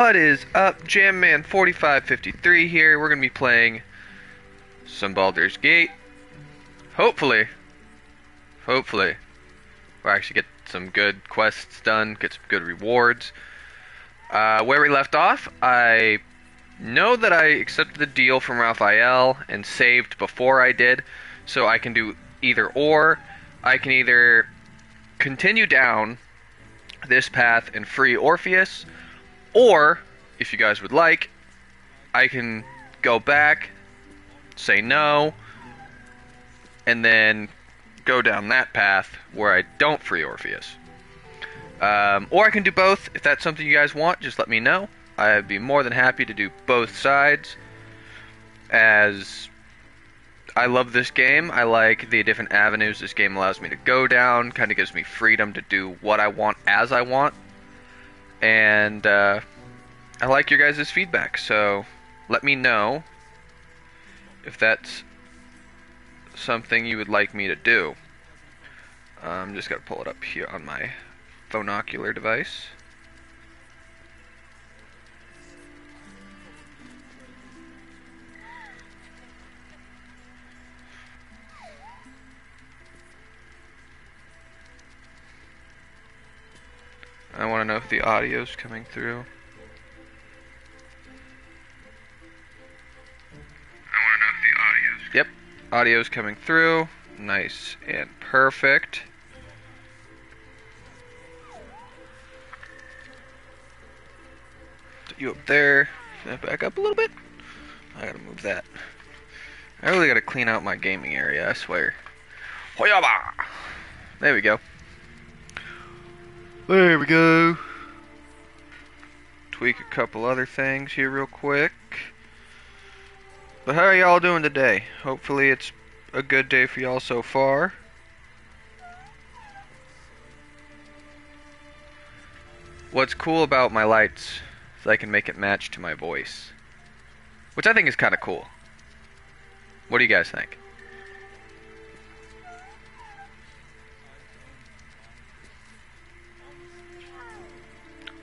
What is up, Jamman 4553 here. We're going to be playing some Baldur's Gate. Hopefully, we'll actually get some good quests done, get some good rewards. Where we left off, I know that I accepted the deal from Raphael and saved before I did, so I can do either or. I can either continue down this path and free Orpheus, or, if you guys would like, I can go back, say no, and then go down that path where I don't free Orpheus. Or I can do both. If that's something you guys want, just let me know. I'd be more than happy to do both sides, as I love this game. I like the different avenues this game allows me to go down. Kind of gives me freedom to do what I want as I want. And I like your guys' feedback, so let me know if that's something you would like me to do. Just gotta pull it up here on my phonocular device. I want to know if the audio's coming through. Yep, audio's coming through. Nice and perfect. Put you up there. Back up a little bit. I gotta move that. I really gotta clean out my gaming area, I swear. Hoyaba! There we go. There we go. Tweak a couple other things here real quick. But how are y'all doing today? Hopefully it's a good day for y'all so far. What's cool about my lights is I can make it match to my voice, which I think is kind of cool. What do you guys think?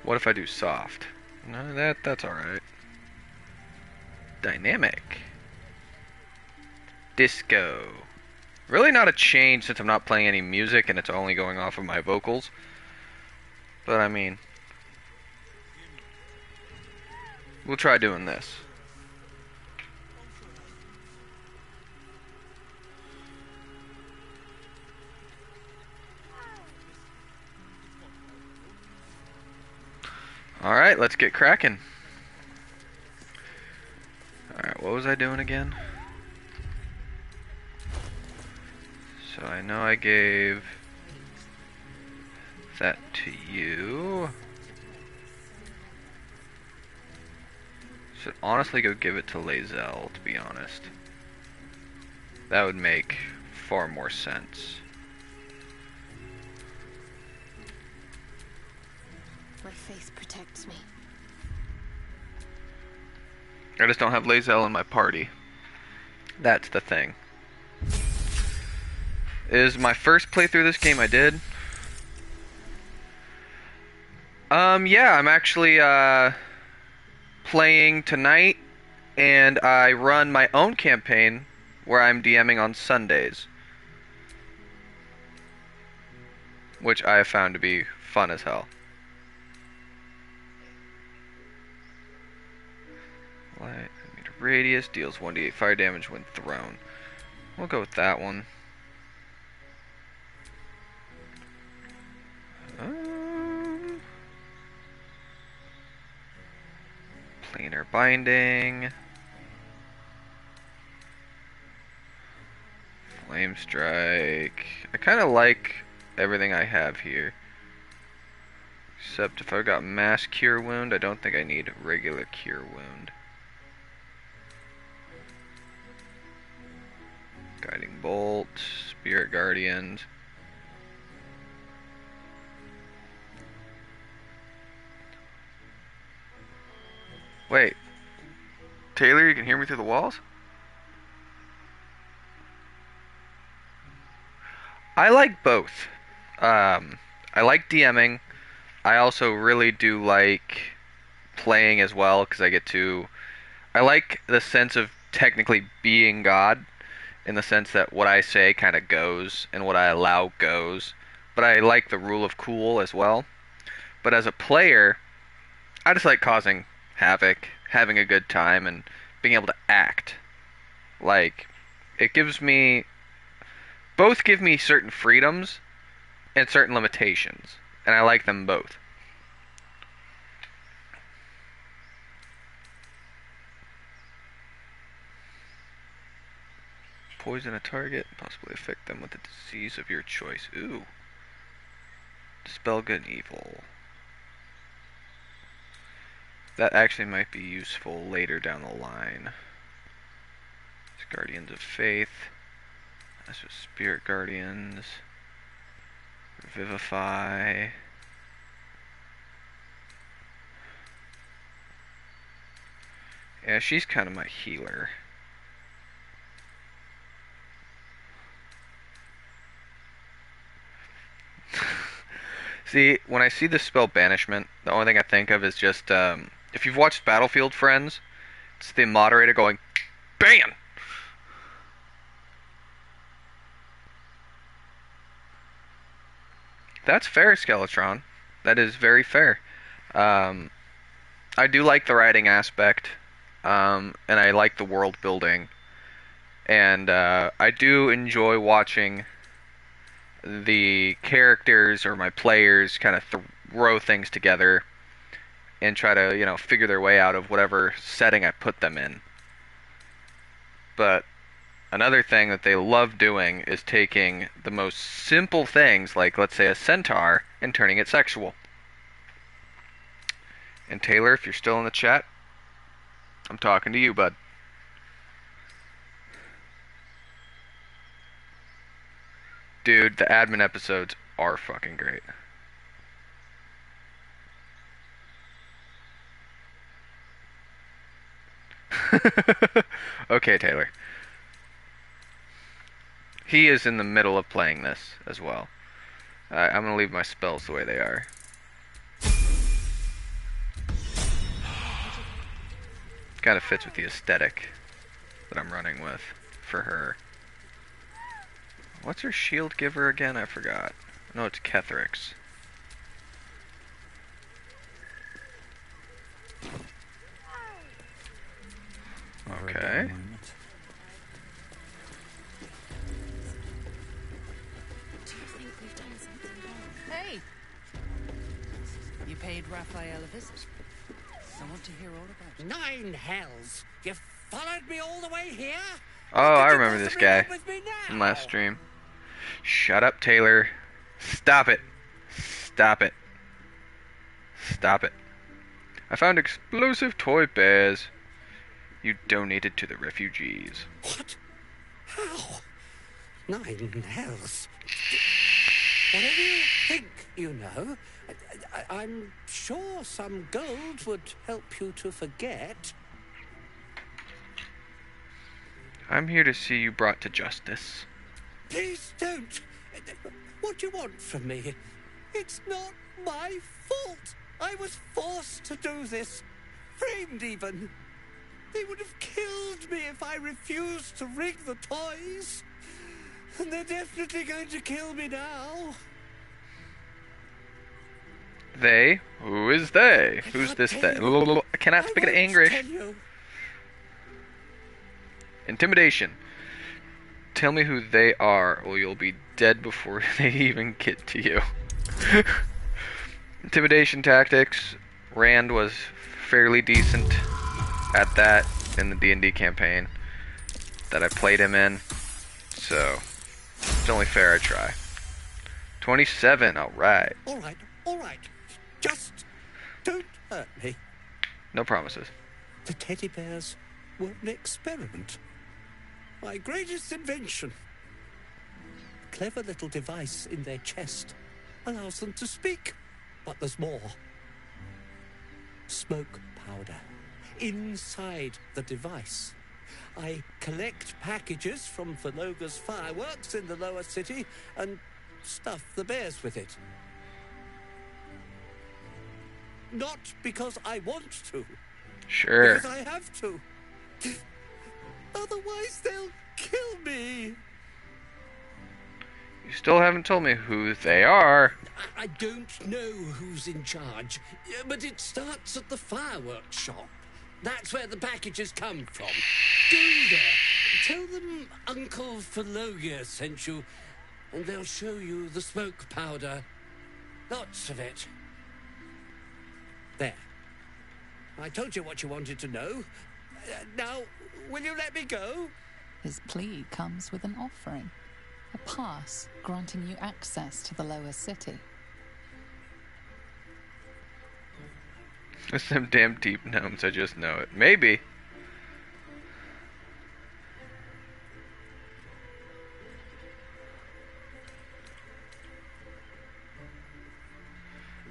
What if I do soft? No, that's alright. Dynamic. Disco. Really not a change since I'm not playing any music and it's only going off of my vocals. But I mean, we'll try doing this. Alright, let's get cracking. Alright, what was I doing again? So I know I gave that to you. Should honestly go give it to Lae'zel, to be honest. That would make far more sense. My faith protects me. I just don't have Lae'zel in my party. That's the thing. Is my first playthrough this game I did. Yeah, I'm actually playing tonight, and I run my own campaign where I'm DMing on Sundays, which I have found to be fun as hell. Light meter radius deals 1d8 fire damage when thrown. We'll go with that one. Planar binding. Flame strike. I kind of like everything I have here. Except if I've got mass cure wound, I don't think I need regular cure wound. Guiding bolt, spirit guardians. Wait, Taylor, you can hear me through the walls? I like both. I like DMing. I also really do like playing as well because I like the sense of technically being God in the sense that what I say kind of goes and what I allow goes. But I like the rule of cool as well. But as a player, I just like causing havoc, having a good time, and being able to act. Like, it gives me. Both give me certain freedoms and certain limitations. And I like them both. Poison a target, possibly affect them with a disease of your choice. Ooh. Dispel good and evil. That actually might be useful later down the line. It's Guardians of Faith. That's just Spirit Guardians. Vivify. Yeah, she's kind of my healer. See, when I see the spell Banishment, the only thing I think of is just, if you've watched Battlefield Friends, it's the moderator going, BAN! That's fair, Skeletron. That is very fair. I do like the writing aspect, and I like the world building, and I do enjoy watching the characters or my players kind of throw things together and try to, figure their way out of whatever setting I put them in. But another thing that they love doing is taking the most simple things, like let's say a centaur, and turning it sexual. And Taylor, if you're still in the chat, I'm talking to you, bud. Dude, the admin episodes are fucking great. Okay, Taylor. He is in the middle of playing this as well. I'm gonna leave my spells the way they are. Kind of fits with the aesthetic that I'm running with for her. What's her shield giver again? I forgot. No, it's Kethrix. Okay. Do you think we've done something wrong? Hey! You paid Raphael a visit. I want to hear all about it. 9 hells! You followed me all the way here? Oh, I remember this guy from last stream. Shut up, Taylor. Stop it. Stop it. Stop it. I found explosive toy bears. You donated to the refugees. What? How? 9 hells. Whatever you think, I'm sure some gold would help you to forget. I'm here to see you brought to justice. Please don't. What do you want from me? It's not my fault. I was forced to do this. Framed even. They would have killed me if I refused to rig the toys. And they're definitely going to kill me now. They? Who is they? Who's this they? I cannot speak in English. Intimidation. Tell me who they are, or you'll be dead before they even get to you. Intimidation tactics. Rand was fairly decent at that in the D&D campaign that I played him in, so it's only fair I try. 27, alright. Alright. Just don't hurt me. No promises. The teddy bears were an experiment. My greatest invention. A clever little device in their chest allows them to speak. But there's more. Smoke powder inside the device. I collect packages from Valoga's fireworks in the lower city and stuff the bears with it. not because I want to. Sure. Because I have to. Otherwise, they'll kill me. You still haven't told me who they are. I don't know who's in charge, but it starts at the fireworks shop. That's where the packages come from. Go there. Tell them Uncle Felogia sent you, and they'll show you the smoke powder. Lots of it. There. I told you what you wanted to know. Now, will you let me go? His plea comes with an offering. A pass granting you access to the lower city. There's some damn deep gnomes, I just know it. Maybe.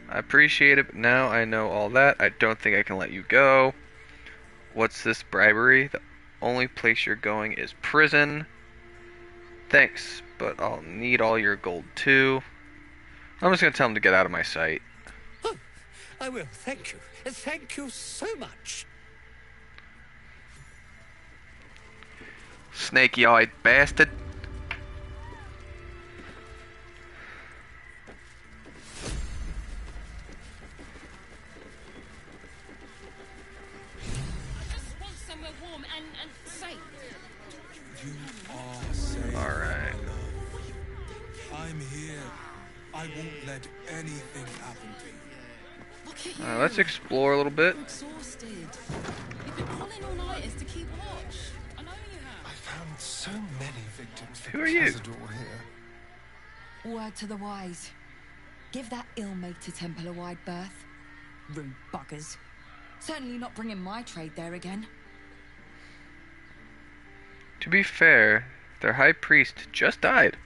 I appreciate it, but now I know all that. I don't think I can let you go. What's this bribery? The only place you're going is prison. Thanks, but I'll need all your gold too. I'm just gonna tell him to get out of my sight. Oh, I will. Thank you. Thank you so much. Snaky-eyed bastard. Just want somewhere warm and safe. You are safe. Alright. I'm here. I won't let anything happen to you. Look at you. Let's explore a little bit. I'm exhausted. You've been pulling all-nighters to keep watch. I know you I have. found so many victims for Who are you? Cazador here. Word to the wise. Give that ill-mated temple a wide berth. Rude buggers. Certainly not bringing my trade there again. To be fair, their high priest just died.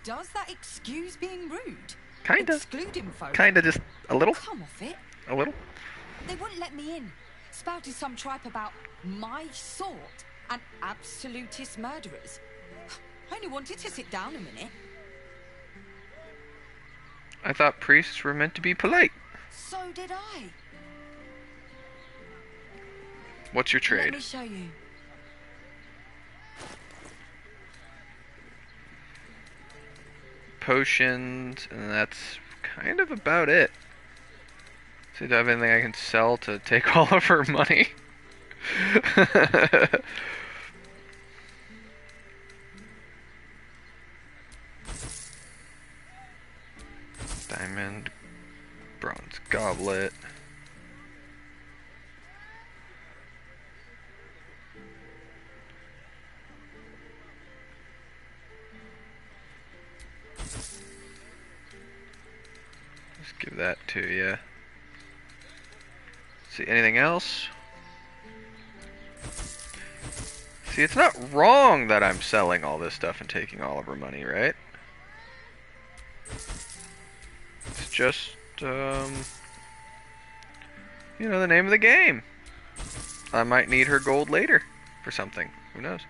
Does that excuse being rude? Kinda. Excluding folk? Kinda, just a little. Come off it. A little. They wouldn't let me in. Spouted some tripe about my sort and absolutist murderers. I only wanted to sit down a minute. I thought priests were meant to be polite. So did I. What's your Let trade? me show you. Potions, and that's kind of about it. See, do I have anything I can sell to take all of her money? Diamond, bronze goblet. Let's give that to you. See, anything else? See, it's not wrong that I'm selling all this stuff and taking all of her money, right? It's just, you know, the name of the game. I might need her gold later for something. Who knows?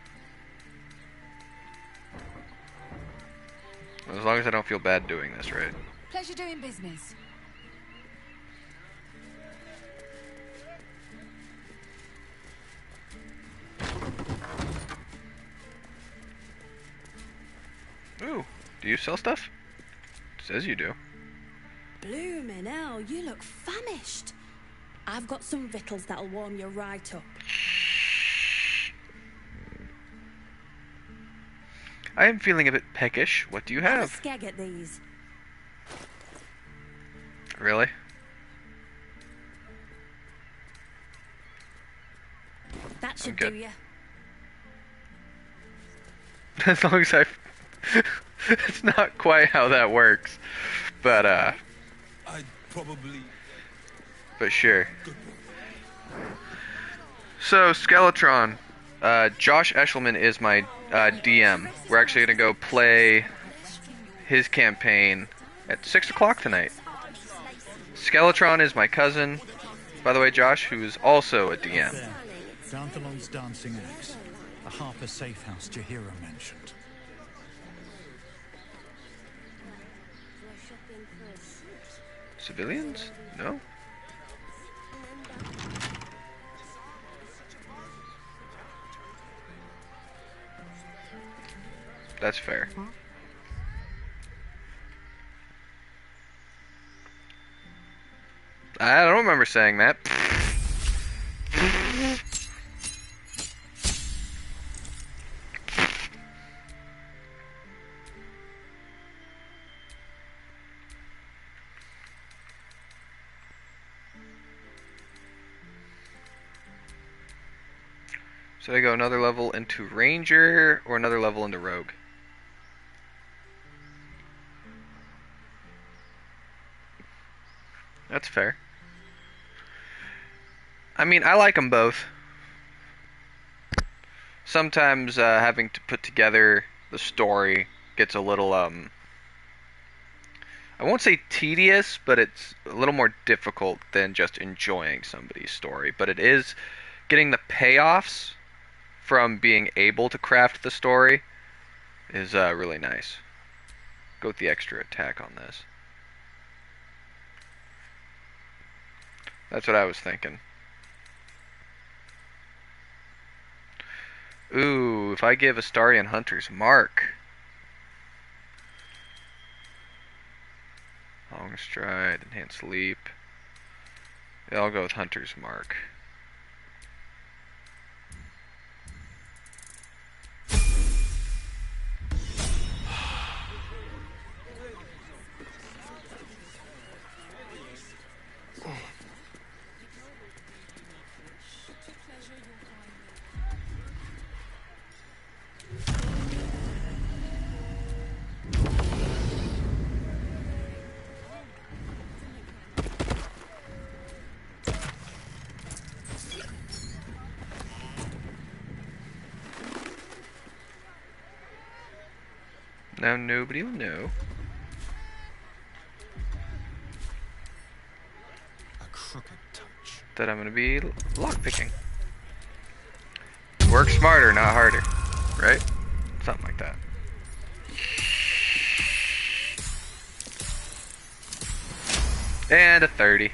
As long as I don't feel bad doing this, right? Pleasure doing business. Ooh, do you sell stuff? Says you do. Bloomin' hell, you look famished. I've got some victuals that'll warm you right up. I am feeling a bit peckish. What do you Have a have? skeg at these. Really? That should good. do you. As long as I... It's not quite how that works. But, I'd probably... but sure. Good. So, Skeletron. Josh Eshelman is my DM. We're actually going to go play his campaign at 6 o'clock tonight. Skeletron is my cousin, by the way, Josh, who is also a DM. There, Danthalon's dancing axe. A Harper safe house Jahira mentioned. Civilians? No? That's fair. I don't remember saying that. So I go another level into Ranger or another level into Rogue. That's fair. I mean, I like them both. Sometimes having to put together the story gets a little, I won't say tedious, but it's a little more difficult than just enjoying somebody's story. But it is getting the payoffs from being able to craft the story is really nice. Go with the extra attack on this. That's what I was thinking. Ooh, if I give Astarion Hunter's Mark. Long Stride, Enhanced Leap. Yeah, I'll go with Hunter's Mark. Now nobody will know. A crooked touch. That I'm going to be lockpicking. Work smarter, not harder. Right? Something like that. And a 30.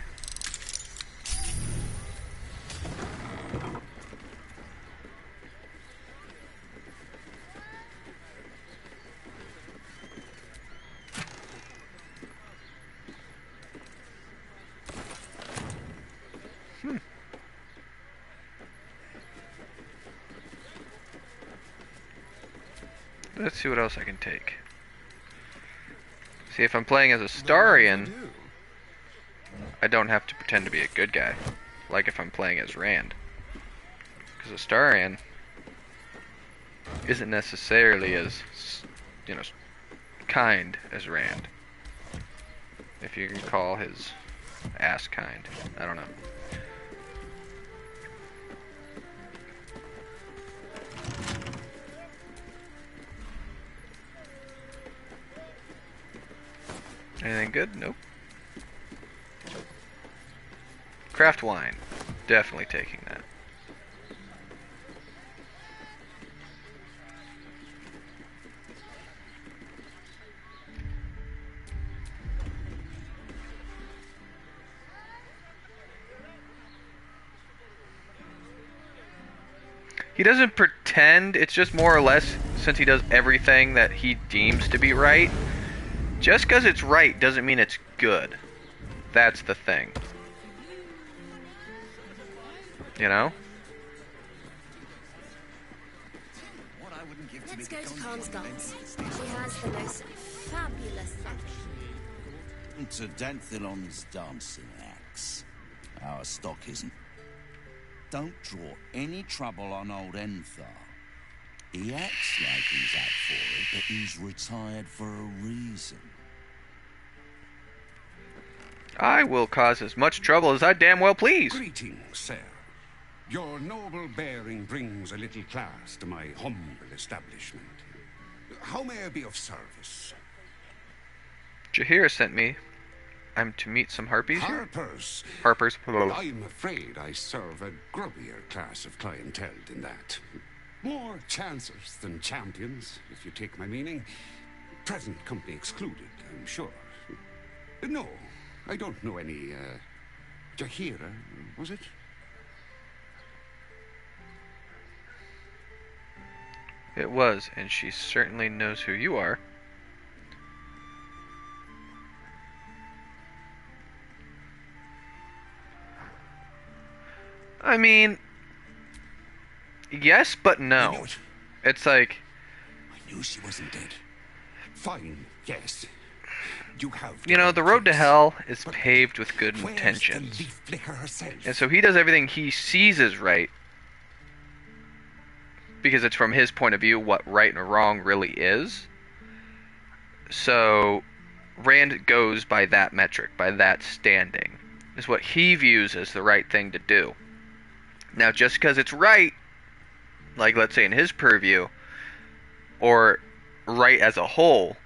Let's see what else I can take. See, if I'm playing as Astarion, I don't have to pretend to be a good guy, like if I'm playing as Rand. Because Astarion isn't necessarily as, you know, kind as Rand. If you can call his ass kind. I don't know. Anything good? Nope. Craft wine. Definitely taking that. He doesn't pretend, it's just more or less, since he does everything that he deems to be right, just because it's right doesn't mean it's good. That's the thing. You know? Let's go to Khan's dance. She has the most fabulous To Danthilon's dancing axe. Our stock isn't. Don't draw any trouble on old Enthar. He acts like he's up for it, but he's retired for a reason. I will cause as much trouble as I damn well please. Greetings, sir. Your noble bearing brings a little class to my humble establishment. How may I be of service? Jahira sent me. I'm to meet some harpies here? Harpers. Harpers. I'm afraid I serve a grubbier class of clientele than that. More chancers than champions, if you take my meaning. Present company excluded, I'm sure. No, I don't know any, Jahira, was it? It was, and she certainly knows who you are. I mean, yes, but I no. knew it. It's like, I knew she wasn't dead. Fine, yes. You have. you know, the road to hell is paved with good Where's intentions. the leaf flicker herself? And so he does everything he sees is right, because it's from his point of view what right and wrong really is. So Rand goes by that metric, by that standing, is what he views as the right thing to do. Now, just because it's right, like let's say in his purview, or right as a whole,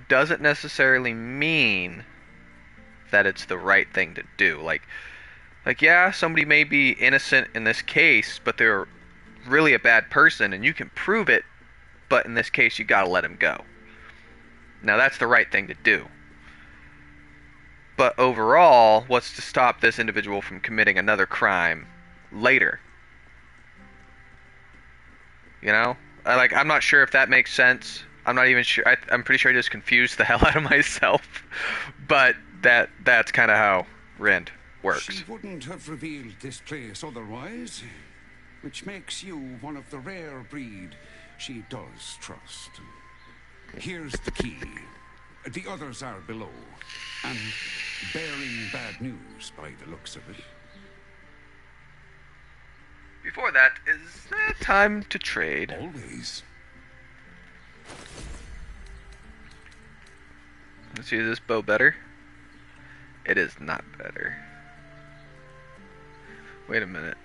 doesn't necessarily mean that it's the right thing to do. Like yeah, somebody may be innocent in this case, but they're really a bad person, and you can prove it, but in this case, you gotta let him go. Now, that's the right thing to do. But overall, what's to stop this individual from committing another crime later? You know? I'm not sure if that makes sense. I'm not even sure. I'm pretty sure I just confused the hell out of myself. But that's kind of how Rand works. She wouldn't have revealed this place otherwise, which makes you one of the rare breed she does trust. Here's the key. The others are below, and bearing bad news by the looks of it. Before that is time to trade. Always. Let's see, is this bow better? It is not better. Wait a minute.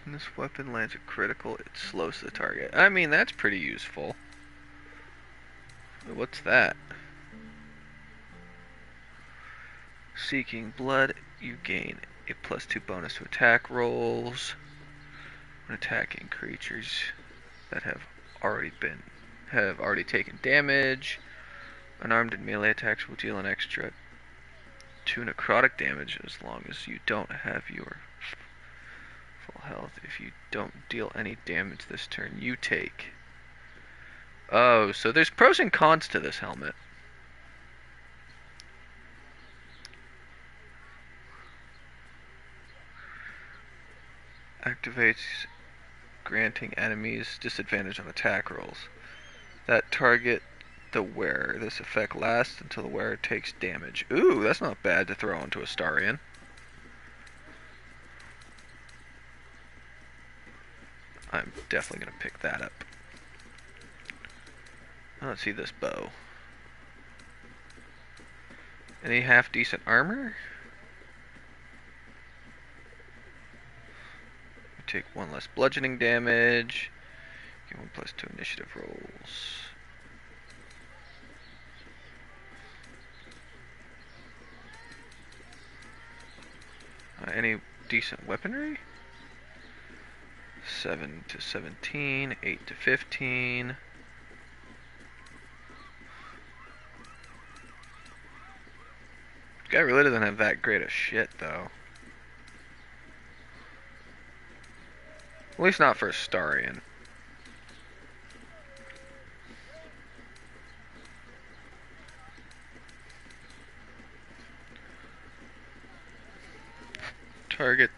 When this weapon lands a critical, it slows the target. I mean, that's pretty useful. What's that? Seeking blood, you gain a +2 bonus to attack rolls when attacking creatures that have already taken damage. Unarmed and melee attacks will deal an extra 2 necrotic damage as long as you don't have your full health. If you don't deal any damage this turn, you take. Oh, so there's pros and cons to this helmet. Activates, granting enemies disadvantage on attack rolls. That target the wearer. This effect lasts until the wearer takes damage. Ooh, that's not bad to throw onto a Starian. I'm definitely going to pick that up. Let's see this bow. Any half-decent armor? Take 1 less bludgeoning damage. Get 1 +2 initiative rolls. Any decent weaponry? 7 to 17, 8 to 15. Guy really doesn't have that great of shit, though. At least not for a Starian. Targets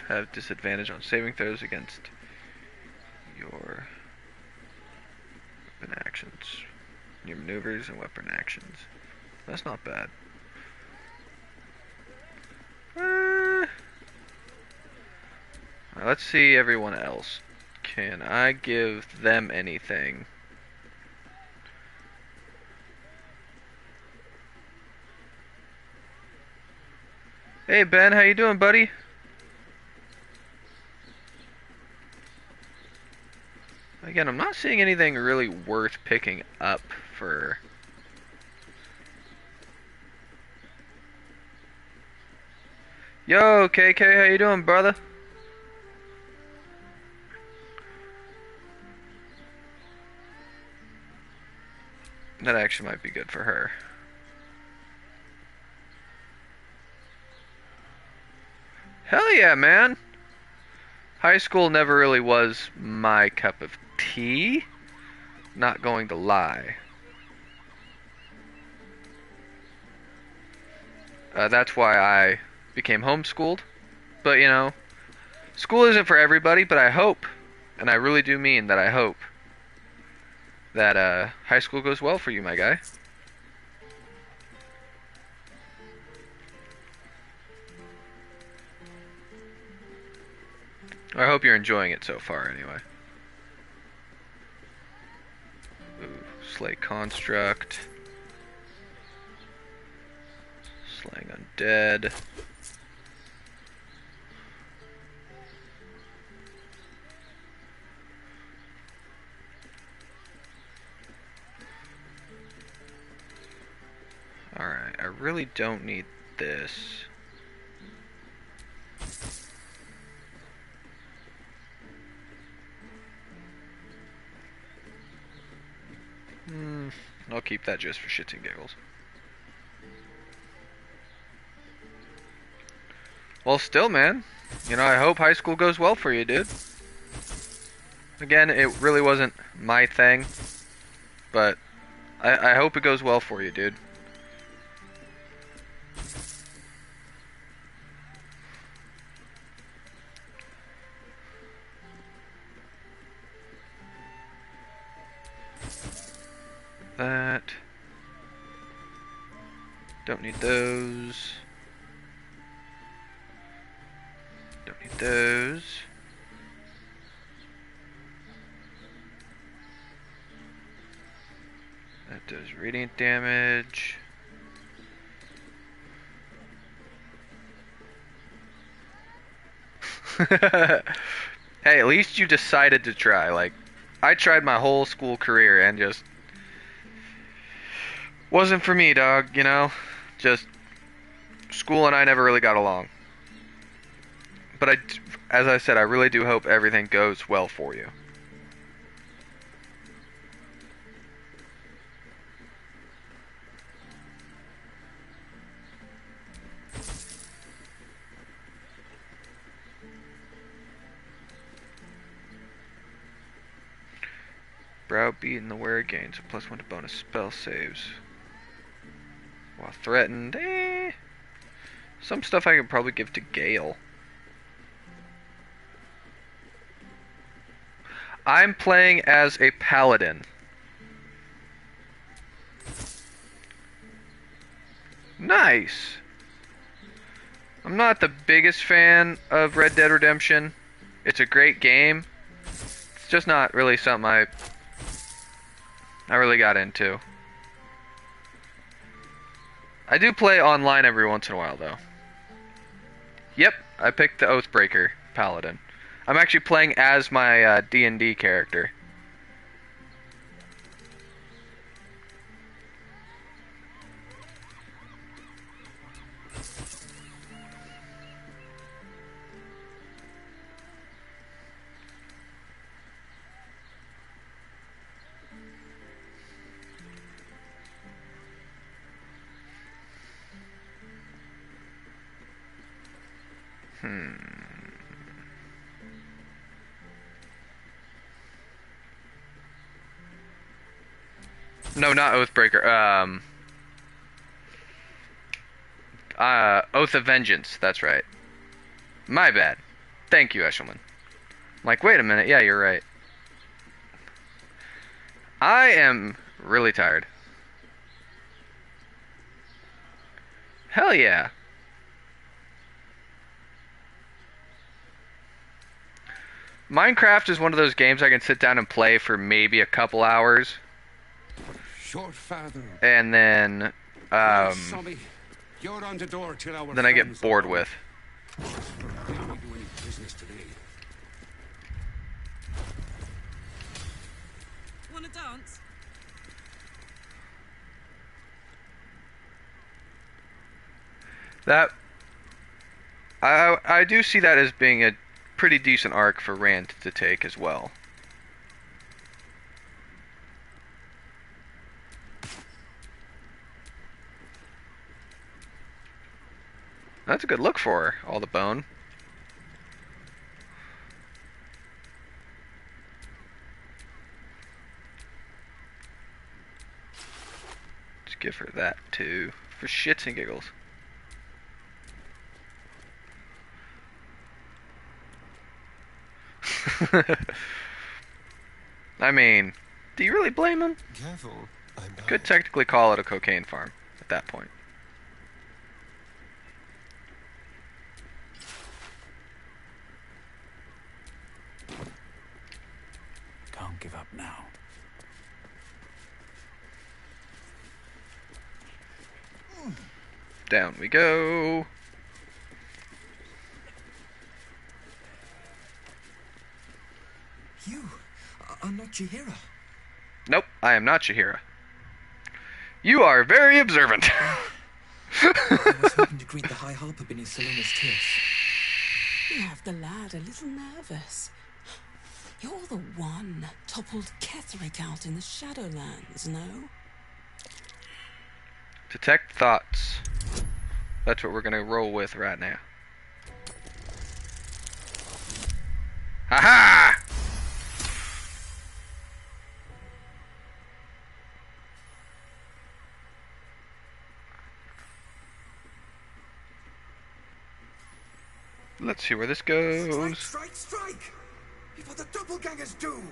have disadvantage on saving throws against your weapon actions. Your maneuvers and weapon actions. That's not bad. Let's see everyone else. Can I give them anything? Hey Ben, how you doing, buddy? Again, I'm not seeing anything really worth picking up for... Yo, KK, how you doing, brother? That actually might be good for her. Hell yeah, man. High school never really was my cup of tea. Not going to lie. That's why I became homeschooled. But, you know, school isn't for everybody, but I hope, and I really do mean that I hope, that high school goes well for you, my guy. I hope you're enjoying it so far, anyway. Ooh, slay construct. Slaying undead. Alright, I really don't need this. I'll keep that just for shits and giggles. Well, still, man. You know, I hope high school goes well for you, dude. Again, it really wasn't my thing, but I hope it goes well for you, dude. That. Don't need those. Don't need those. That does radiant damage. Hey, at least you decided to try. Like, I tried my whole school career and just wasn't for me, dog, you know? Just school and I never really got along. But as I said, I really do hope everything goes well for you. Browbeat and the wearer gains a +1 to bonus spell saves. While threatened, some stuff I could probably give to Gale. I'm playing as a paladin. Nice. I'm not the biggest fan of Red Dead Redemption. It's a great game. It's just not really something I really got into. I do play online every once in a while, though. Yep, I picked the Oathbreaker Paladin. I'm actually playing as my D&D character. No, not Oathbreaker. Oath of Vengeance. That's right. My bad. Thank you, Eshelman. I'm like, wait a minute. Yeah, you're right. I am really tired. Hell yeah. Minecraft is one of those games I can sit down and play for maybe a couple hours. Short father. And then, Sonny, you're on the door till our then I get bored with. Didn't we do any business today? Wanna dance? That I do see that as being a pretty decent arc for Rand to take as well. That's a good look for her, all the bone. for that too, for shits and giggles. I mean, do you really blame him? Careful. Could technically call it a cocaine farm at that point. Can't give up now. Down we go. You are not Chihira. Nope, I am not Chihira. You are very observant. I was hoping to greet the High Harper beneath Salona's tears. You have the lad a little nervous. You're the one toppled Ketherick out in the Shadowlands, no? Detect thoughts. That's what we're gonna roll with right now. Ha-ha! Let's see where this goes. Strike, strike! Before the doppelgangers do!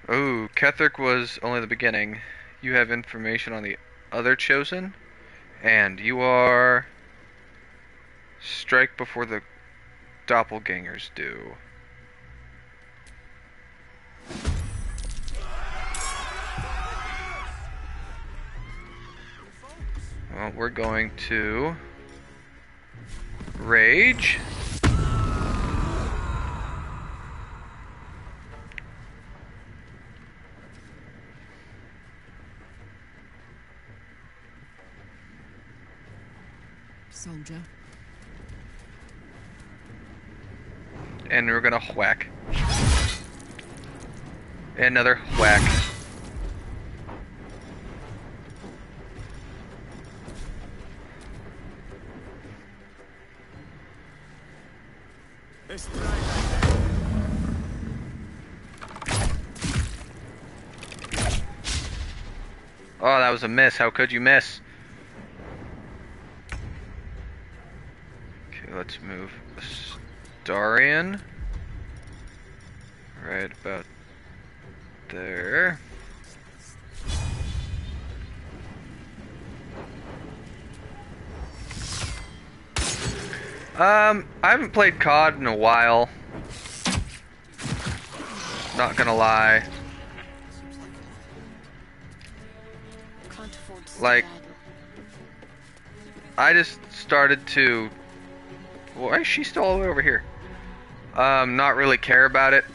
Oh, Ketherick was only the beginning. You have information on the other chosen, and you are... Strike before the doppelgangers do. Well, we're going to... Rage. Soldier. And we're gonna whack. Another whack. Oh, that was a miss. How could you miss? Okay, let's move Astarion. Right about there. I haven't played COD in a while. Not gonna lie. Like, I just started to... Why is she still all the way over here? Not really care about it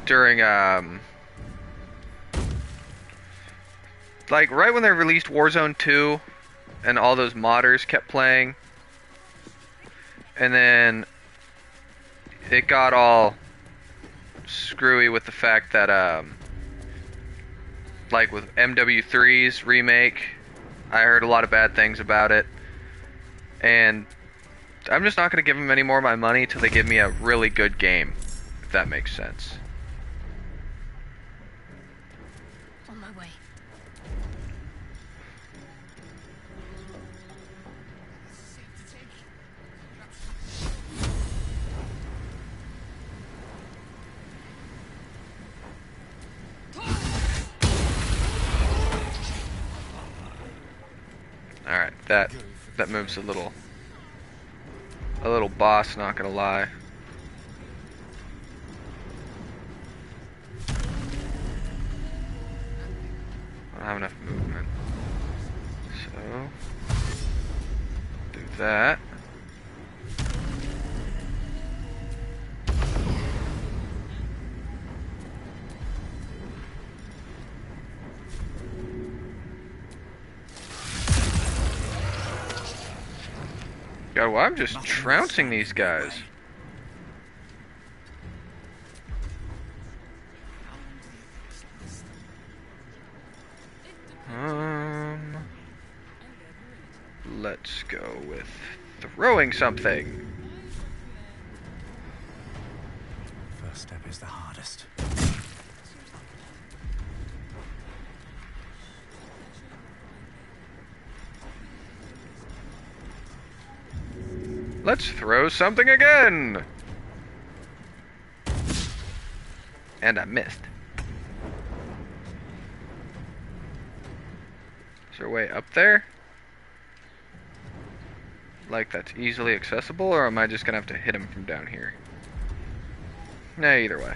during, like, right when they released Warzone 2 and all those modders kept playing. And then it got all screwy with the fact that, like with MW3's remake, I heard a lot of bad things about it. And I'm just not going to give them any more of my money till they give me a really good game, if that makes sense. On my way. Alright, that move's a little boss, not gonna lie. I don't have enough movement. So do that. God, well, I'm just trouncing these guys. Let's go with throwing something. First step is the hardest. Let's throw something again! And I missed. Is there a way up there? Like that's easily accessible, or am I just gonna have to hit him from down here? Nah, either way.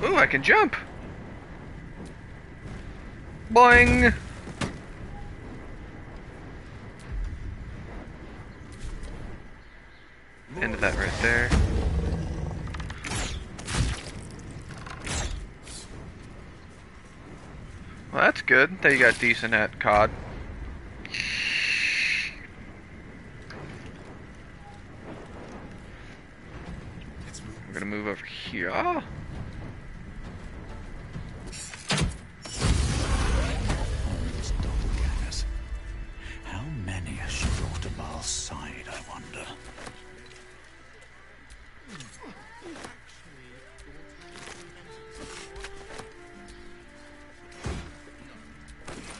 Ooh, I can jump! Boing! End of that right there. Well, that's good that you got decent at COD. I'm gonna move over here. Oh. How many has she brought to Baal's side, I wonder?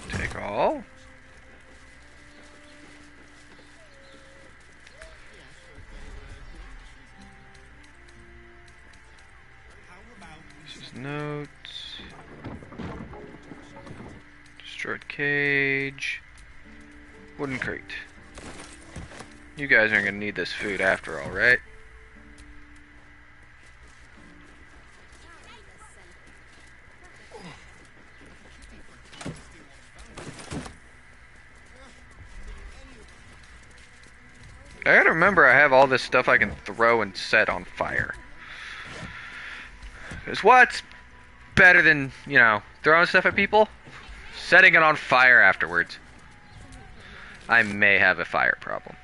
Take all. This is notes. Destroyed cage. Wooden crate. You guys aren't gonna need this food after all, right? I gotta remember I have all this stuff I can throw and set on fire. Because what's better than, you know, throwing stuff at people? Setting it on fire afterwards. I may have a fire problem.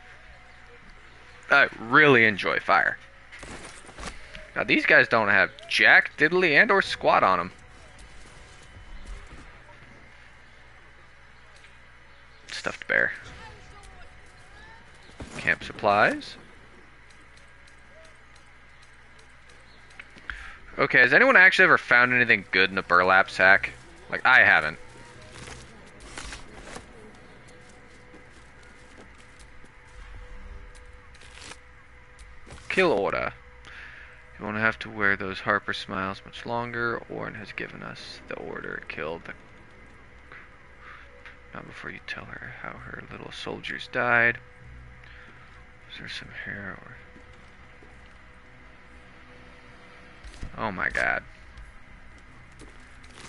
I really enjoy fire. Now these guys don't have jack, diddly, and or squat on them. Stuffed bear. Camp supplies. Okay, has anyone actually ever found anything good in a burlap sack? Like, I haven't. Kill order. You won't have to wear those Harper smiles much longer. Orin has given us the order. Kill the... Not before you tell her how her little soldiers died. Is there some hair or... Oh my god.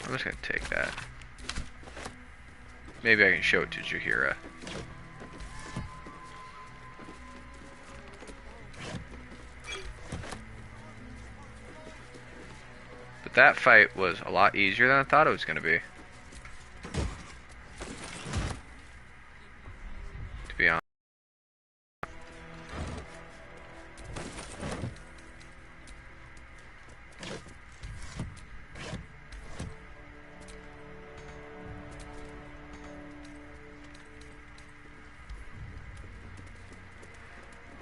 I'm just gonna take that. Maybe I can show it to Jaheira. But that fight was a lot easier than I thought it was gonna be. To be honest.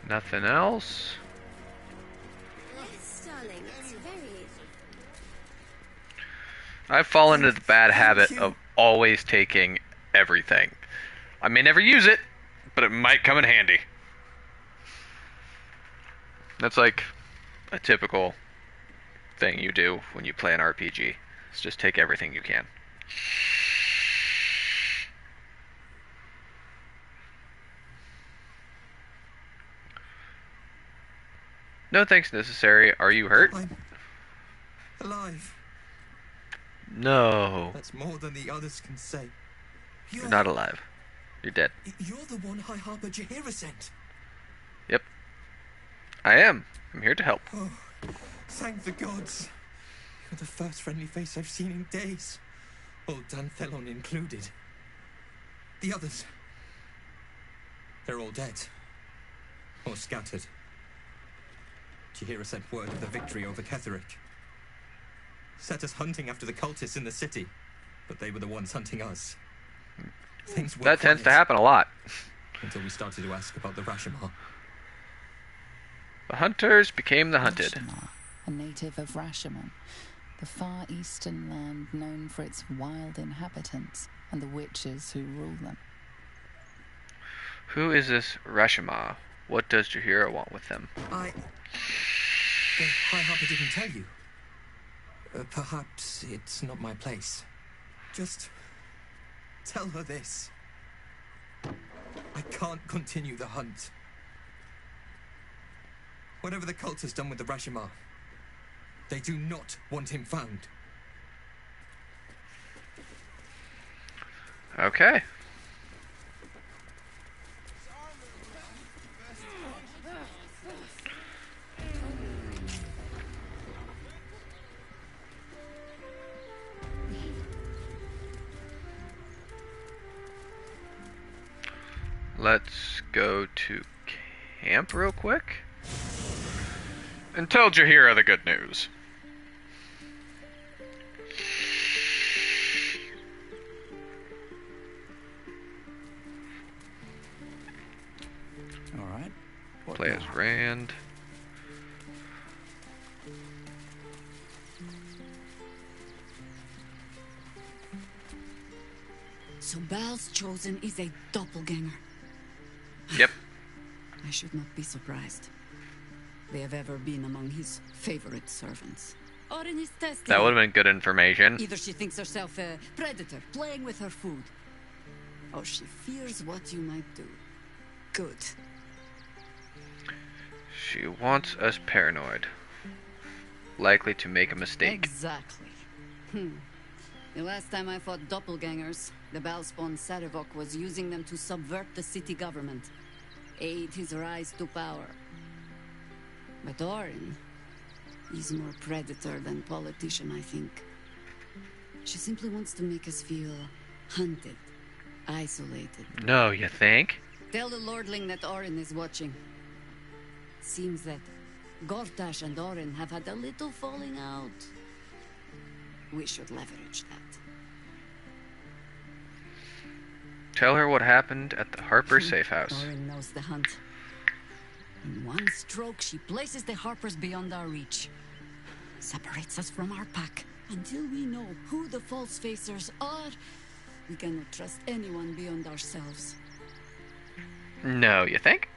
Nothing else. Yes, darling, it's very easy. I've fallen into the bad habit of always taking everything. I may never use it, but it might come in handy. That's like a typical thing you do when you play an RPG. It's just take everything you can. No thanks necessary. Are you hurt? I'm alive. No. That's more than the others can say. You're not alive. You're dead. You're the one High Harper Jaheira sent. Yep. I am. I'm here to help. Oh, thank the gods. You're the first friendly face I've seen in days. Old Danthelon included. The others. They're all dead. Or scattered. Jaheira sent word of the victory over Ketheric. Set us hunting after the cultists in the city, but they were the ones hunting us. Things were that quiet, tends to happen a lot. until we started to ask about the Rashomar. The hunters became the hunted. Rashomon, a native of Rashomon, the far eastern land known for its wild inhabitants and the witches who rule them. Who is this Rashomon? What does Jahira want with them? The High Harper didn't tell you. Perhaps it's not my place. Just tell her this. I can't continue the hunt. Whatever the cult has done with the Rashomon, they do not want him found. Okay. Let's go to camp real quick and tell Jahira the good news. All right. Play as Rand. So Bal's chosen is a doppelganger. Yep. I should not be surprised. They have ever been among his favorite servants. Orin is testing. That would have been good information. Either she thinks herself a predator, playing with her food, or she fears what you might do. Good. She wants us paranoid. Likely to make a mistake. Exactly. The last time I fought doppelgangers, the Balspawn Sarevok was using them to subvert the city government, aid his rise to power. But Orin, he's more predator than politician, I think. She simply wants to make us feel hunted, isolated. No, you think? Tell the Lordling that Orin is watching. Seems that Gortash and Orin have had a little falling out. We should leverage that. Tell her what happened at the Harper safe house. Orin knows the hunt. In one stroke, she places the Harpers beyond our reach. Separates us from our pack. Until we know who the false facers are, we cannot trust anyone beyond ourselves. No, you think?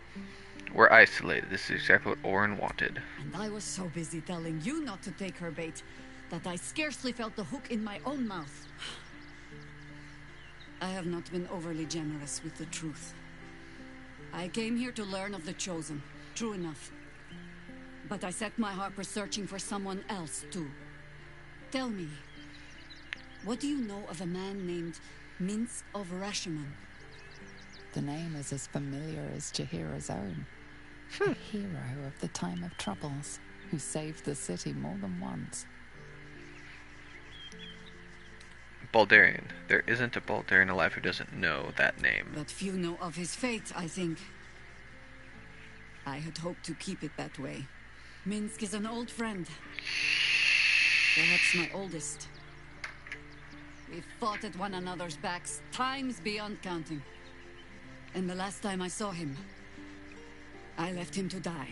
We're isolated. This is exactly what Orin wanted. And I was so busy telling you not to take her bait that I scarcely felt the hook in my own mouth. I have not been overly generous with the truth. I came here to learn of the Chosen, true enough. But I set my Harper searching for someone else, too. Tell me, what do you know of a man named Minsk of Rashomon? The name is as familiar as Jahira's own. A hero of the time of troubles, who saved the city more than once. Baldurian. There isn't a Baldurian alive who doesn't know that name. But few know of his fate, I think. I had hoped to keep it that way. Minsk is an old friend. Perhaps my oldest. We fought at one another's backs, times beyond counting. And the last time I saw him, I left him to die.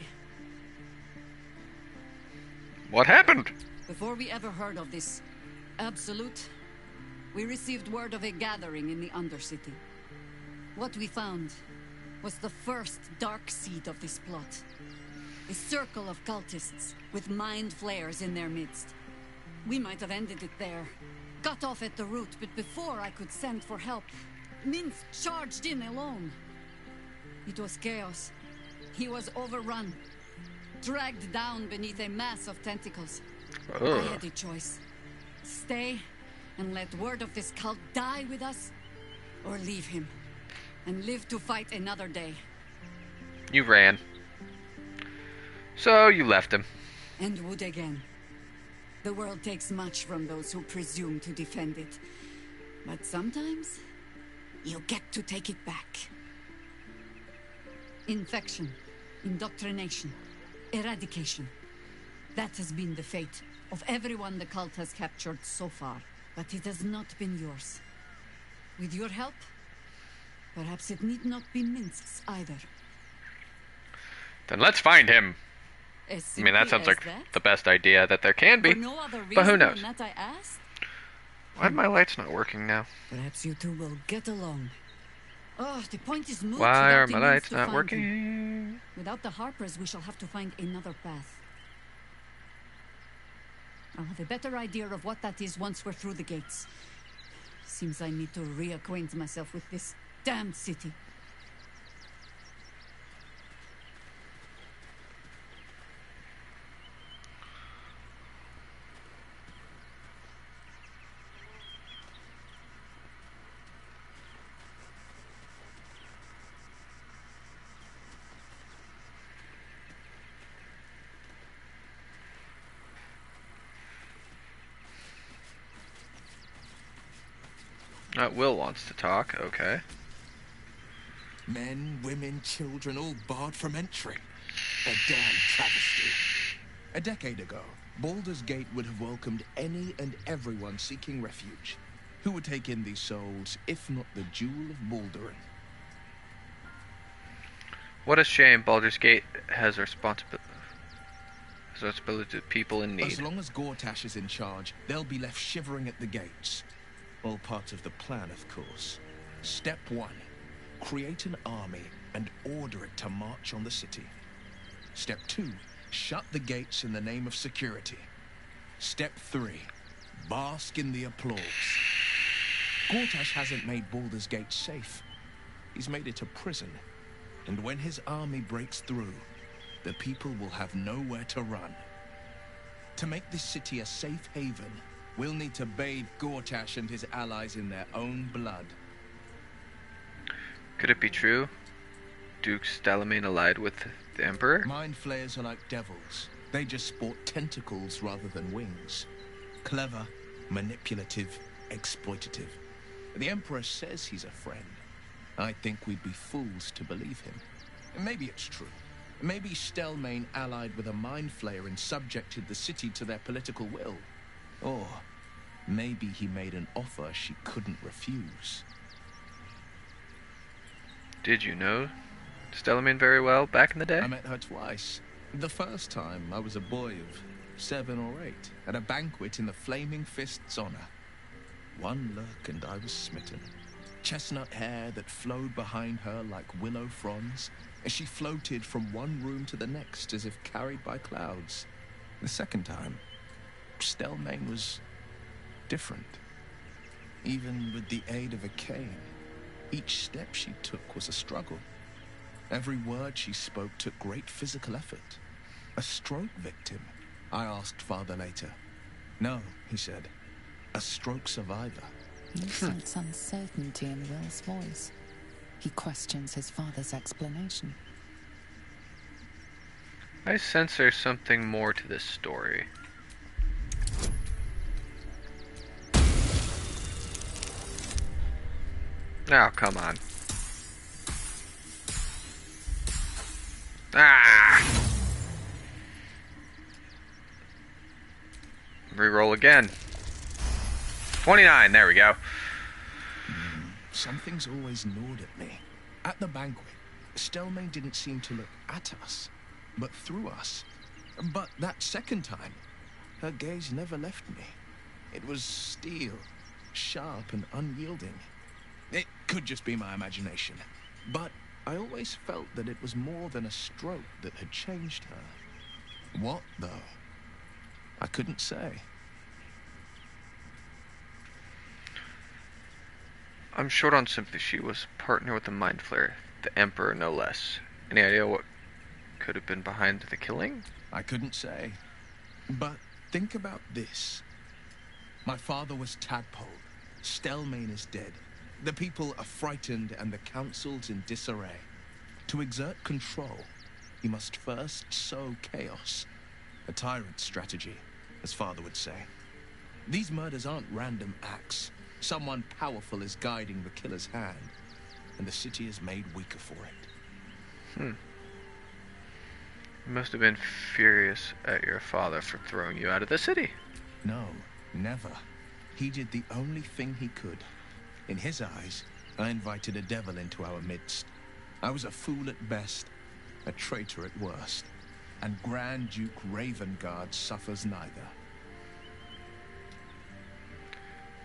What happened? Before we ever heard of this Absolute, we received word of a gathering in the Undercity. What we found was the first dark seed of this plot. A circle of cultists with mind flayers in their midst. We might have ended it there, cut off at the root, but before I could send for help, Minsk charged in alone. It was chaos. He was overrun, dragged down beneath a mass of tentacles. I had a choice. Stay and let word of this cult die with us, or leave him and live to fight another day. You ran. So you left him. And would again. The world takes much from those who presume to defend it. But sometimes, you get to take it back. Infection, indoctrination, eradication. That has been the fate of everyone the cult has captured so far. But it has not been yours. With your help, perhaps it need not be Minsk's either. Then let's find him. As I mean, that simply sounds as like that? the best idea that there can be. For no other But who reason knows? than that I asked? Why are my lights not working now? Perhaps you two will get along. Oh, the point is moot Why without are the my means lights to not find working? him. Without the Harpers, we shall have to find another path. I'll have a better idea of what that is once we're through the gates. Seems I need to reacquaint myself with this damned city. Will wants to talk. Okay. Men, women, children, all barred from entry. A damn travesty. A decade ago, Baldur's Gate would have welcomed any and everyone seeking refuge. Who would take in these souls, if not the Jewel of Baldur? What a shame. Baldur's Gate has responsibility to people in need. As long as Gortash is in charge, they'll be left shivering at the gates. All part of the plan, of course. Step 1. Create an army and order it to march on the city. Step 2. Shut the gates in the name of security. Step 3. Bask in the applause. Gortash hasn't made Baldur's Gate safe. He's made it a prison. And when his army breaks through, the people will have nowhere to run. To make this city a safe haven, we'll need to bathe Gortash and his allies in their own blood. Could it be true? Duke Stelmane allied with the Emperor? Mind flayers are like devils. They just sport tentacles rather than wings. Clever, manipulative, exploitative. The Emperor says he's a friend. I think we'd be fools to believe him. Maybe it's true. Maybe Stelmane allied with a mind flayer and subjected the city to their political will. Or maybe he made an offer she couldn't refuse. Did you know Stelmane very well back in the day? I met her twice. The first time I was a boy of 7 or 8 at a banquet in the Flaming Fist's honor. One look and I was smitten. Chestnut hair that flowed behind her like willow fronds as she floated from one room to the next as if carried by clouds. The second time, Stelmane was different. Even with the aid of a cane, each step she took was a struggle. Every word she spoke took great physical effort. A stroke victim, I asked Father later. No, he said. A stroke survivor. You sense uncertainty in Will's voice. He questions his father's explanation. I sense there's something more to this story. Oh, come on. Ah! Reroll again. 29, there we go. Something's always gnawed at me. At the banquet, Stelmane didn't seem to look at us, but through us. But that second time, her gaze never left me. It was steel, sharp and unyielding. It could just be my imagination, but I always felt that it was more than a stroke that had changed her. What, though? I couldn't say. I'm short on sympathy. She was partner with the Mind Flayer, the Emperor no less. Any idea what could have been behind the killing? I couldn't say. But think about this. My father was Tadpole. Stelmane is dead. The people are frightened and the council's in disarray. To exert control, he must first sow chaos. A tyrant's strategy, as father would say. These murders aren't random acts. Someone powerful is guiding the killer's hand, and the city is made weaker for it. You must have been furious at your father for throwing you out of the city. No, never. He did the only thing he could. In his eyes, I invited a devil into our midst. I was a fool at best, a traitor at worst. and Grand Duke Ravengard suffers neither.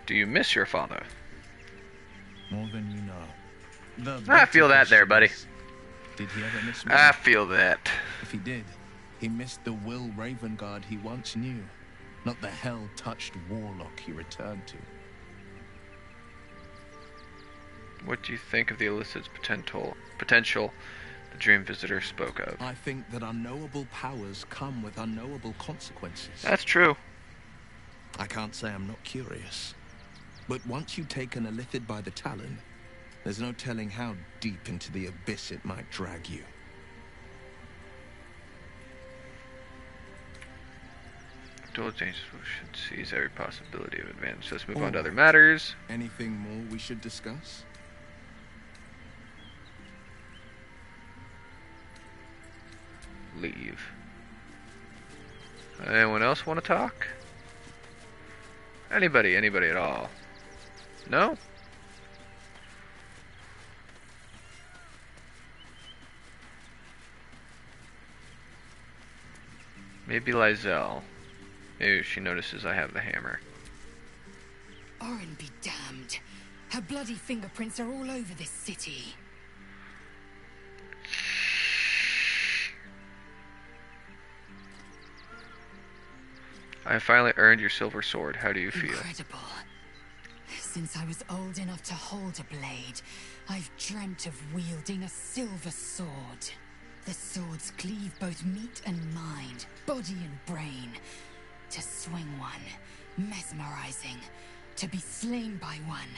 Do you miss your father? More than you know. I feel that there, buddy. Did he ever miss me? I feel that. If he did, he missed the Will Ravengard he once knew, not the hell-touched warlock he returned to. What do you think of the illicit's potential the Dream Visitor spoke of? I think that unknowable powers come with unknowable consequences. That's true. I can't say I'm not curious. But once you take an illithid by the talon, there's no telling how deep into the abyss it might drag you. Dual changes should seize every possibility of advantage. Let's move on to other matters. Anything more we should discuss? Leave. Anyone else want to talk? Anybody at all? No? Maybe Lizelle. Maybe she notices I have the hammer. Orin be damned. Her bloody fingerprints are all over this city. I finally earned your silver sword. How do you feel? Incredible. Since I was old enough to hold a blade, I've dreamt of wielding a silver sword. The swords cleave both meat and mind, body and brain. To swing one, mesmerizing. To be slain by one,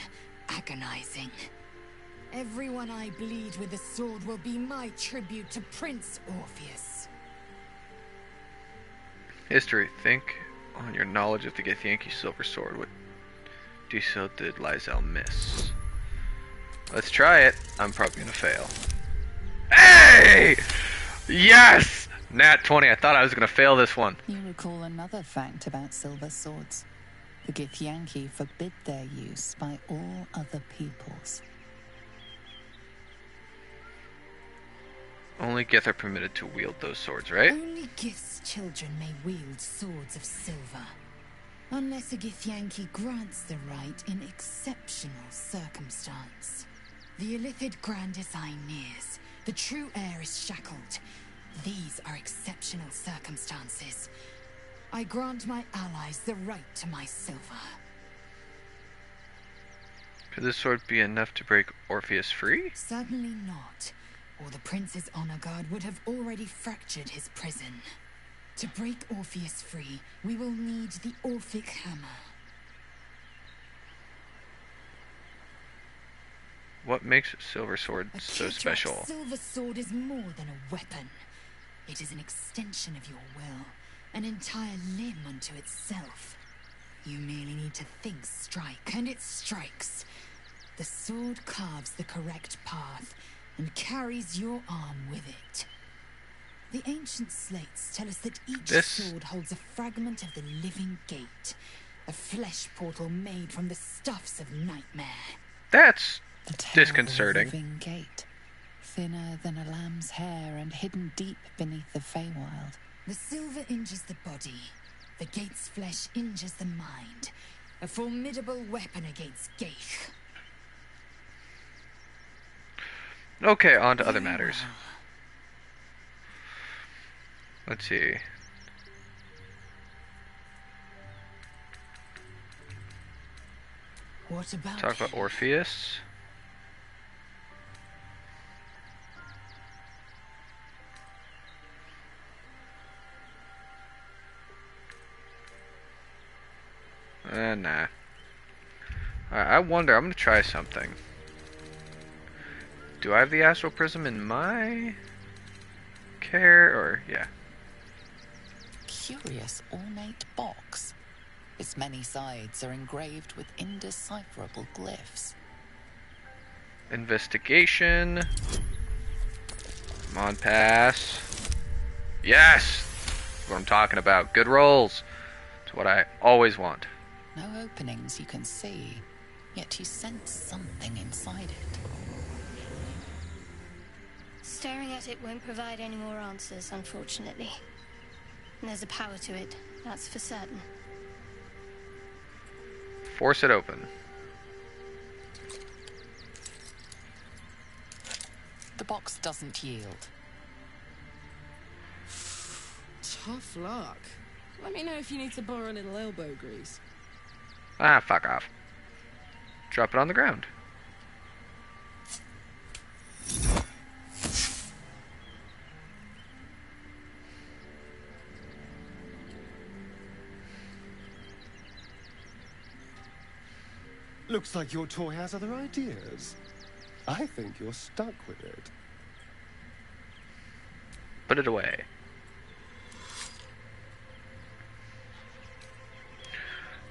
agonizing. Everyone I bleed with a sword will be my tribute to Prince Orpheus. History. Think on your knowledge of the Githyanki silver sword. What detail did Lizelle miss? Let's try it. I'm probably gonna fail. Hey! Yes! Nat 20. I thought I was gonna fail this one. You recall another fact about silver swords. The Githyanki forbid their use by all other peoples. Only Gith are permitted to wield those swords, right? Only Gith's children may wield swords of silver. Unless a Githyanki grants the right in exceptional circumstance. The illithid Grand Design nears. The true heir is shackled. These are exceptional circumstances. I grant my allies the right to my silver. Could this sword be enough to break Orpheus free? Certainly not, or the Prince's honor guard would have already fractured his prison. To break Orpheus free, we will need the Orphic Hammer. What makes a silver sword so special? A silver sword is more than a weapon. It is an extension of your will, an entire limb unto itself. You merely need to think strike, and it strikes. The sword carves the correct path and carries your arm with it. The ancient slates tell us that each sword holds a fragment of the living gate, a flesh portal made from the stuffs of nightmare. That's the disconcerting. Living gate, thinner than a lamb's hair and hidden deep beneath the Feywild. The silver injures the body, the gate's flesh injures the mind. A formidable weapon against Gaich. Okay, on to other matters. Let's see. What about talk about Orpheus? Nah. I wonder, I'm gonna try something. Do I have the Astral Prism in my care, or, yeah. Curious ornate box. Its many sides are engraved with indecipherable glyphs. Investigation. Come on, pass. Yes! That's what I'm talking about. Good rolls. It's what I always want. No openings you can see, yet you sense something inside it. Staring at it won't provide any more answers, unfortunately. And there's a power to it, that's for certain. Force it open. The box doesn't yield. Tough luck. Let me know if you need to borrow a little elbow grease. Ah, fuck off. Drop it on the ground. Looks like your toy has other ideas. I think you're stuck with it. Put it away.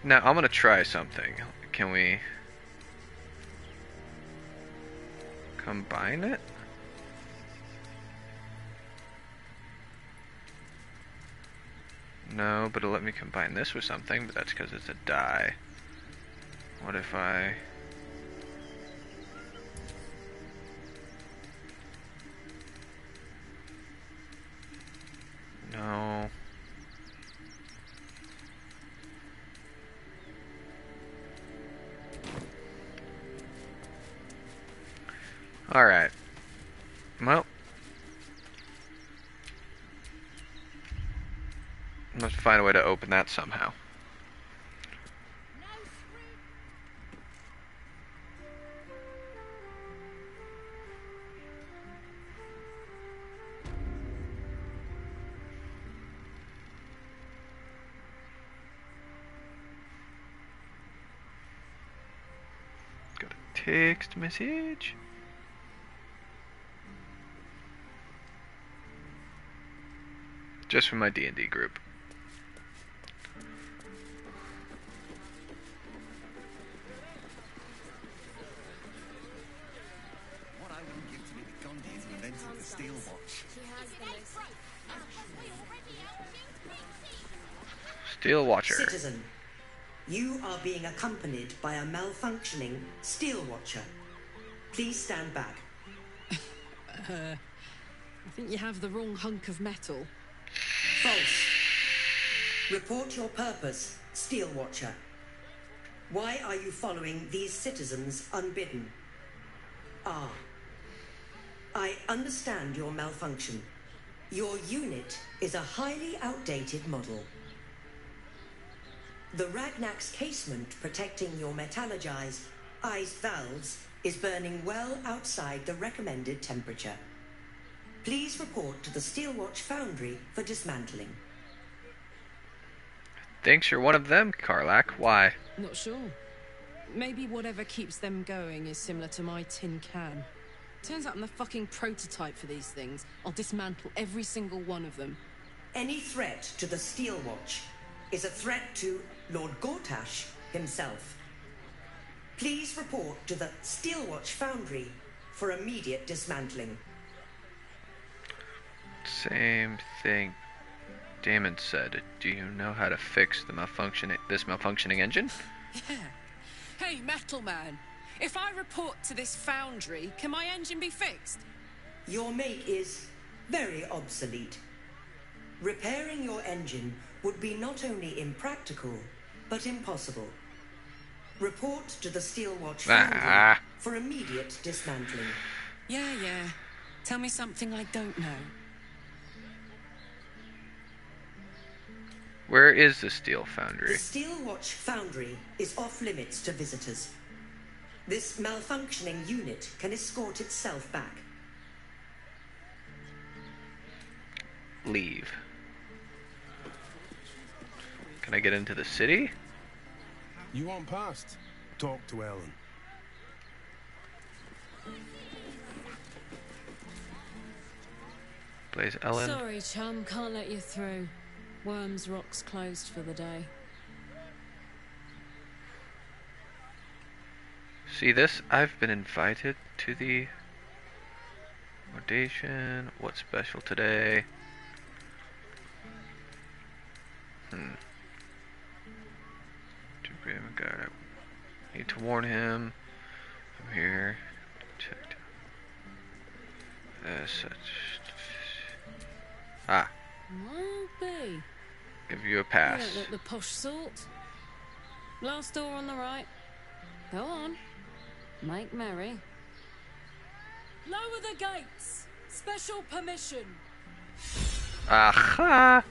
Now, I'm gonna try something. Can we combine it? No, but it'll let me combine this with something, but that's because it's a die. What if I... No. Alright. Well. Let's find a way to open that somehow. Got a text message. Just from my D&D group. What I wouldn't give to be the Gondians who invented the steel watch. Steel Watcher. Citizen, you are being accompanied by a malfunctioning steel watcher. Please stand back. I think you have the wrong hunk of metal. False. Report your purpose, Steel Watcher. Why are you following these citizens unbidden? Ah. I understand your malfunction. Your unit is a highly outdated model. The Ragnak's casement protecting your metallurgized ice valves is burning well outside the recommended temperature. Please report to the Steelwatch Foundry for dismantling. Thinks you're one of them, Karlak. Why? Not sure. Maybe whatever keeps them going is similar to my tin can. Turns out I'm the fucking prototype for these things. I'll dismantle every single one of them. Any threat to the Steelwatch is a threat to Lord Gortash himself. Please report to the Steelwatch Foundry for immediate dismantling. Same thing Damon said. Do you know how to fix the malfunctioning engine? Yeah. Hey, Metal Man. If I report to this foundry, can my engine be fixed? Your make is very obsolete. Repairing your engine would be not only impractical, but impossible. Report to the Steelwatch Foundry for immediate dismantling. Yeah. Tell me something I don't know. Where is the Steel Foundry? The Steelwatch Foundry is off limits to visitors. This malfunctioning unit can escort itself back. Leave. Can I get into the city? You want past? Talk to Ellen. Plays Ellen. Sorry, chum, can't let you through. Worms Rock's closed for the day. See this? I've been invited to the audition. What's special today? I need to warn him. I'm here. Checked. Ah, Might be. give you a You pass. don't look the posh sort. Last door on the right. Go on. Make merry. Lower the gates. Special permission. Aha!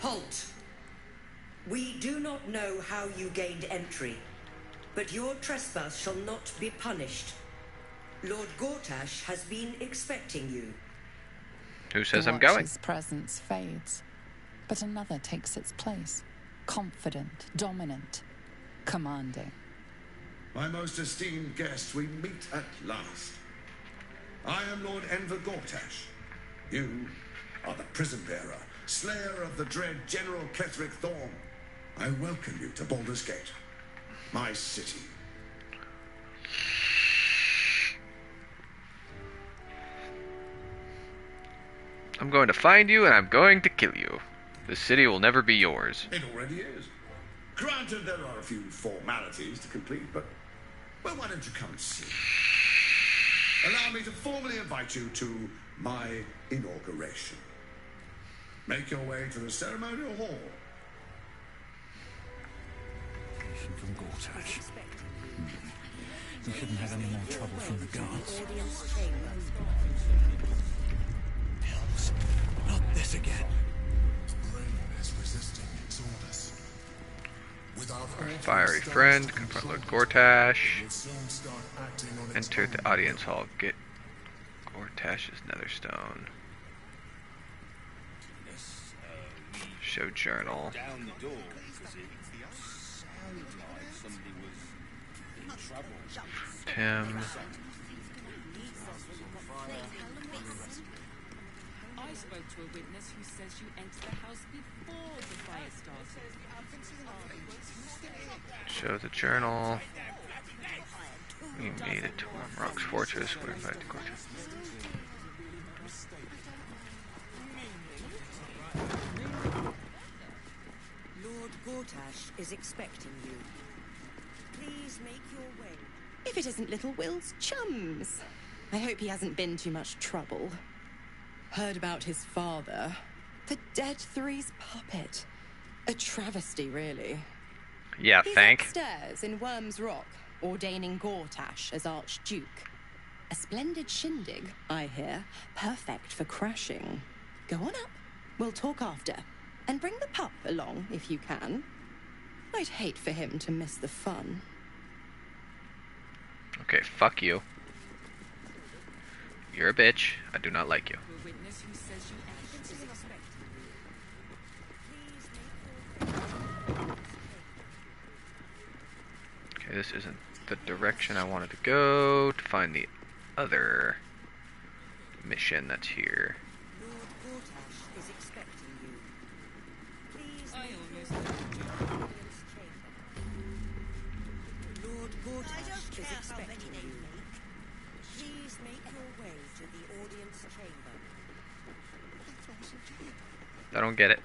Halt! We do not know how you gained entry, but your trespass shall not be punished. Lord Gortash has been expecting you. Who says The I'm going? Watcher's presence fades, but another takes its place. Confident, dominant, commanding. My most esteemed guest, we meet at last. I am Lord Enver Gortash. You are the prison bearer, slayer of the dread General Ketheric Thorm. I welcome you to Baldur's Gate, my city. I'm going to find you and I'm going to kill you. This city will never be yours. It already is. Granted, there are a few formalities to complete, but well, why don't you come and see? Allow me to formally invite you to my inauguration. Make your way to the ceremonial hall. From Gortash. We couldn't have any more trouble from the guards. Hells. Not this again. Our fiery friend, confront Lord Gortash. Enter the audience hall. Get Gortash's netherstone. Show journal. Tim. I spoke to a witness who says you entered the house before the fire started. Show the journal. We made it to Rock's fortress. We're invited to Gortash. Lord Gortash is expecting you. Please make your way. If it isn't little Will's chums. I hope he hasn't been too much trouble. Heard about his father. The Dead Three's puppet. A travesty, really. Yeah, He's thank. upstairs in Worm's Rock, ordaining Gortash as Archduke. A splendid shindig, I hear. Perfect for crashing. Go on up. We'll talk after. And bring the pup along, if you can. I'd hate for him to miss the fun. Okay, fuck you. You're a bitch. I do not like you. A witness who says you entered is expecting Okay, this isn't the direction I wanted to go to find the other mission that's here. Lord Gortash is expecting you. Please make your almost way to the audience chamber. Lord Gortash is expecting you. Please make your way to the audience chamber. I don't get it.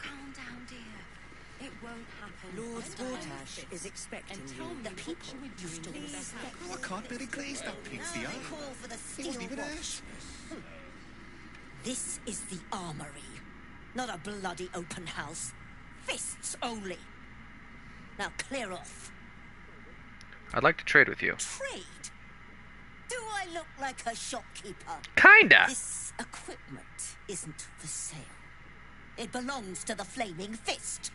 Calm down, dear. It won't happen. Lord Gortash is expecting you. The people used to Please Oh, I can't bear to glaze that pig's the call for the It wasn't even steel ash. This is the armory, not a bloody open house. Fists only. Now clear off. I'd like to trade with you. Trade? Do I look like a shopkeeper? Kinda. This equipment isn't for sale. It belongs to the Flaming Fist.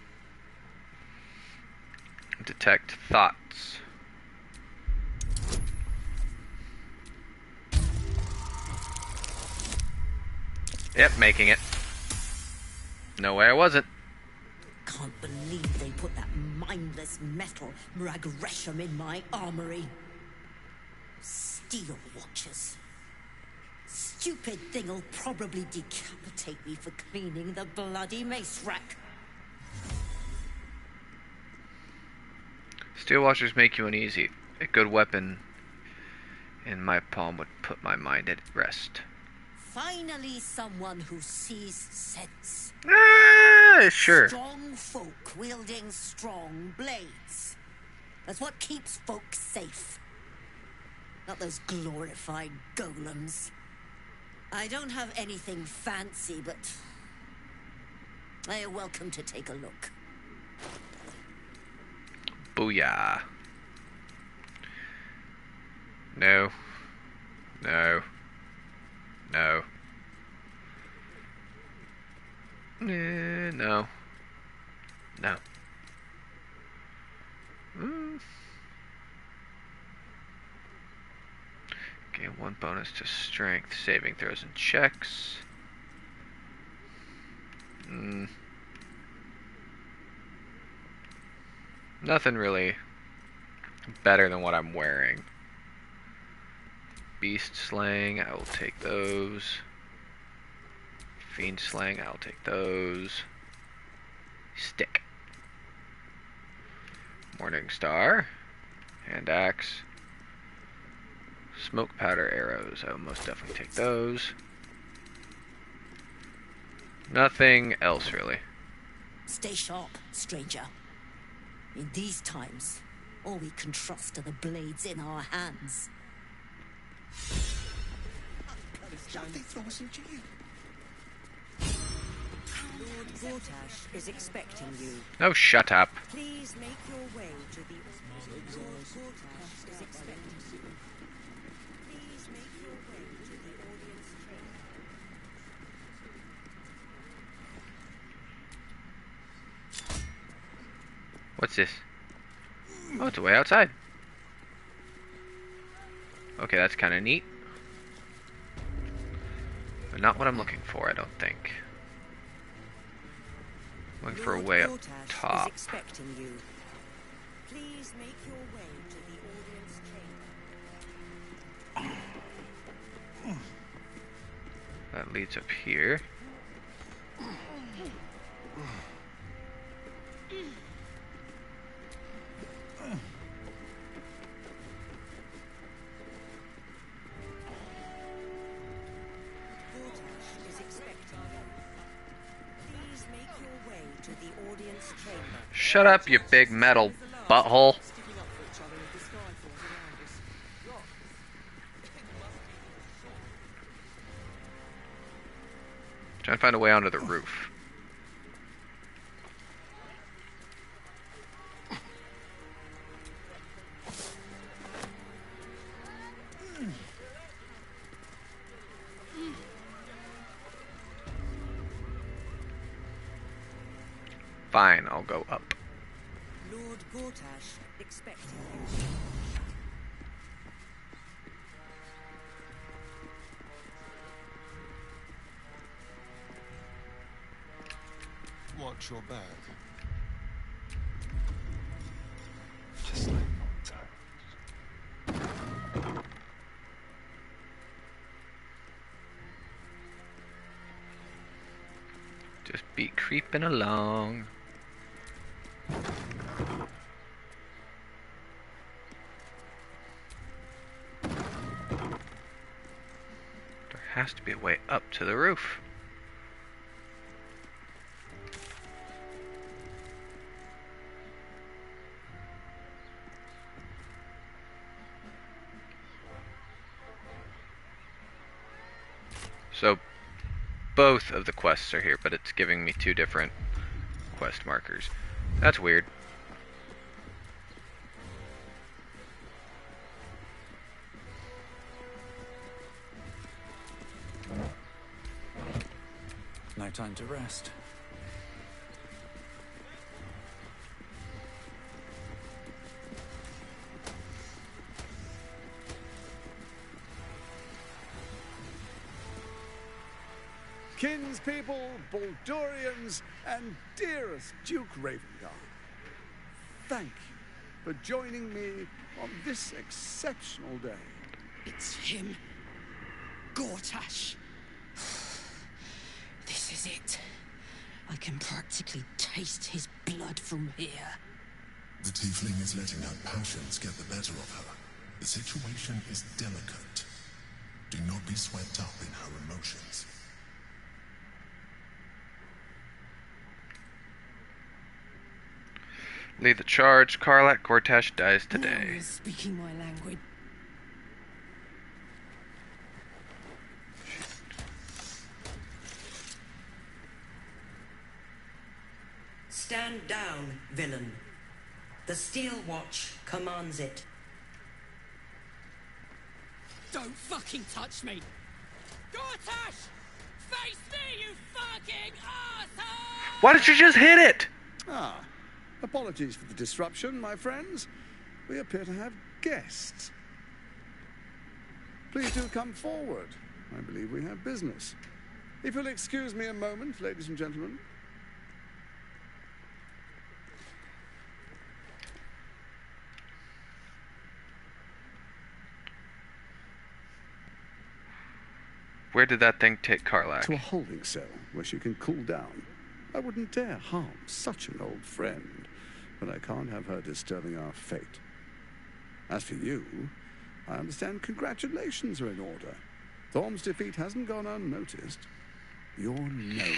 Detect thoughts. Yep, making it. No way I wasn't. Can't believe they put that mindless metal Ragresham in my armory. Steel Watchers. Stupid thing'll probably decapitate me for cleaning the bloody mace rack. Steel washers make you uneasy. A good weapon in my palm would put my mind at rest. Finally, someone who sees sense. Sure. Strong folk wielding strong blades. That's what keeps folk safe. Not those glorified golems. I don't have anything fancy, but they are welcome to take a look. Booyah. No. No. No. No. No. Gain 1 bonus to strength, saving throws and checks. Nothing really better than what I'm wearing. Beast slaying, I will take those. Fiend slaying, I'll take those. Stick. Morning Star. Hand axe. Smoke powder arrows, I will most definitely take those. Nothing else really. Stay sharp, stranger. In these times, all we can trust are the blades in our hands. Lord Gortash is expecting you. Oh, shut up. Please make your way to the... Lord Gortash is expecting you. Please make your way to the audience chamber. What's this? Oh, it's a way outside. Okay, that's kind of neat. But not what I'm looking for, I don't think. Looking for a way up top. Is expecting you. Please make your way to the audience chamber. That leads up here. Shut up, you big metal butthole. Trying to find a way onto the roof. Fine, I'll go up. Lord Gortash expecting you. Watch your back. Just like old times. Just be creeping along. There has to be a way up to the roof. So both of the quests are here, but it's giving me two different quest markers. That's weird. No time to rest. Kinspeople, Baldurians, and dearest Duke Ravengard, thank you for joining me on this exceptional day. It's him. Gortash. This is it. I can practically taste his blood from here. The tiefling is letting her passions get the better of her. The situation is delicate. Do not be swept up in her emotions. emotions. Lead the charge. Karlak Gortash dies Now today. you're speaking my language. Stand down, villain. The Steel Watch commands it. Don't fucking touch me! Gortash! Face me, you fucking asshole! Why did you just hit it? Ah, apologies for the disruption, my friends. We appear to have guests. Please do come forward. I believe we have business. If you'll excuse me a moment, ladies and gentlemen. Where did that thing take Karlak? To a holding cell where she can cool down. I wouldn't dare harm such an old friend, but I can't have her disturbing our fate. As for you, I understand congratulations are in order. Thorm's defeat hasn't gone unnoticed. You're known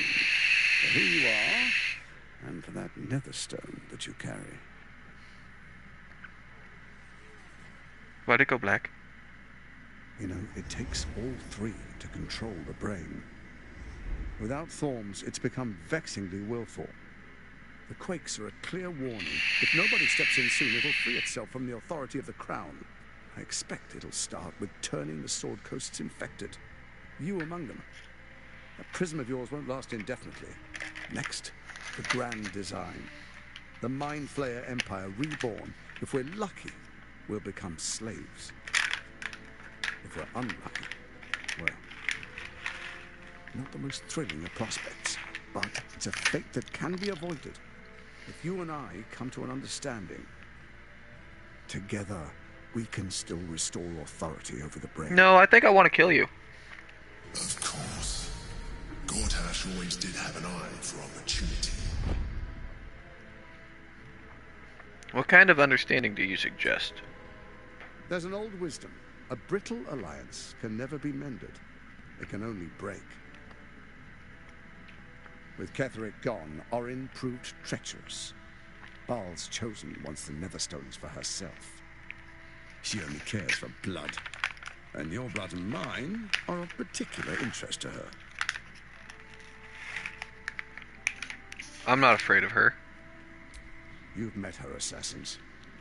for who you are and for that netherstone that you carry. Why'd it go black? You know, it takes all three to control the brain. Without Thorms, it's become vexingly willful. The quakes are a clear warning. If nobody steps in soon, it'll free itself from the authority of the crown. I expect it'll start with turning the Sword Coasts infected. You among them. That prism of yours won't last indefinitely. Next, the grand design. The Mind Flayer Empire reborn. If we're lucky, we'll become slaves. If we're unlucky, well, not the most thrilling of prospects, but it's a fate that can be avoided. If you and I come to an understanding, together we can still restore authority over the brain. No, I think I want to kill you. Of course. Gortash always did have an eye for opportunity. What kind of understanding do you suggest? There's an old wisdom. A brittle alliance can never be mended. It can only break. With Ketheric gone, Orin proved treacherous. Baal's chosen wants the Netherstones for herself. She only cares for blood. And your blood and mine are of particular interest to her. I'm not afraid of her. You've met her assassins.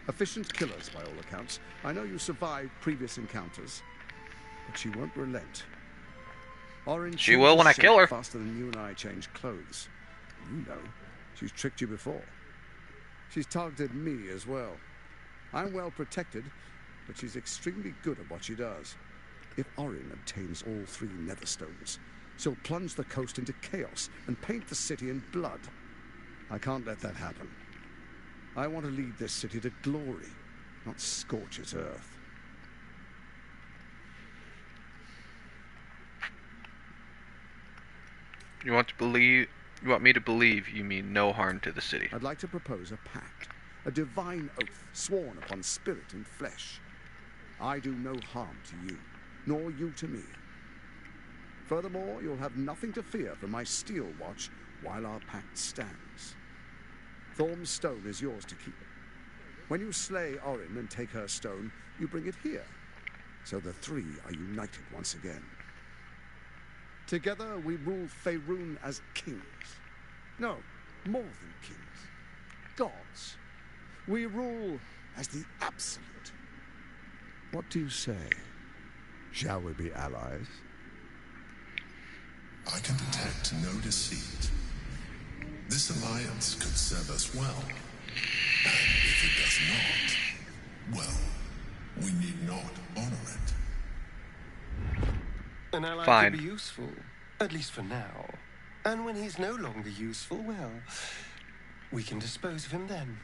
Efficient killers, by all accounts. I know you survived previous encounters, but she won't relent. Orin She will when I kill her. Faster than you and I change clothes. You know, she's tricked you before. She's targeted me as well. I'm well protected, but she's extremely good at what she does. If Orin obtains all three Netherstones, she'll plunge the coast into chaos and paint the city in blood. I can't let that happen. I want to lead this city to glory, not scorch its earth. You want me to believe you mean no harm to the city? I'd like to propose a pact, a divine oath sworn upon spirit and flesh. I do no harm to you, nor you to me. Furthermore, you'll have nothing to fear from my Steel Watch while our pact stands. Thorm's stone is yours to keep. When you slay Orin and take her stone, you bring it here, so the three are united once again. Together we rule Faerun as kings. No, more than kings. Gods. We rule as the absolute. What do you say? Shall we be allies? I can detect no deceit. This alliance could serve us well. And if it does not, well, we need not honor it. An ally Fine. could be useful, at least for now. And when he's no longer useful, well, we can dispose of him then.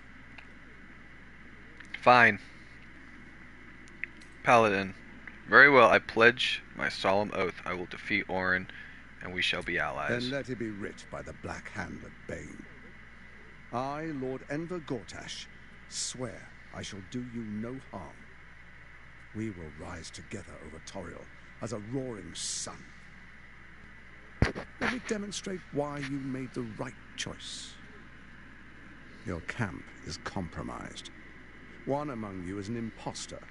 Fine. Paladin. Very well, I pledge my solemn oath I will defeat Orin, and we shall be allies. Then let it be writ by the black hand of Bane. I, Lord Enver Gortash, swear I shall do you no harm. We will rise together over Toriel as a roaring sun. Let me demonstrate why you made the right choice. Your camp is compromised. One among you is an imposter,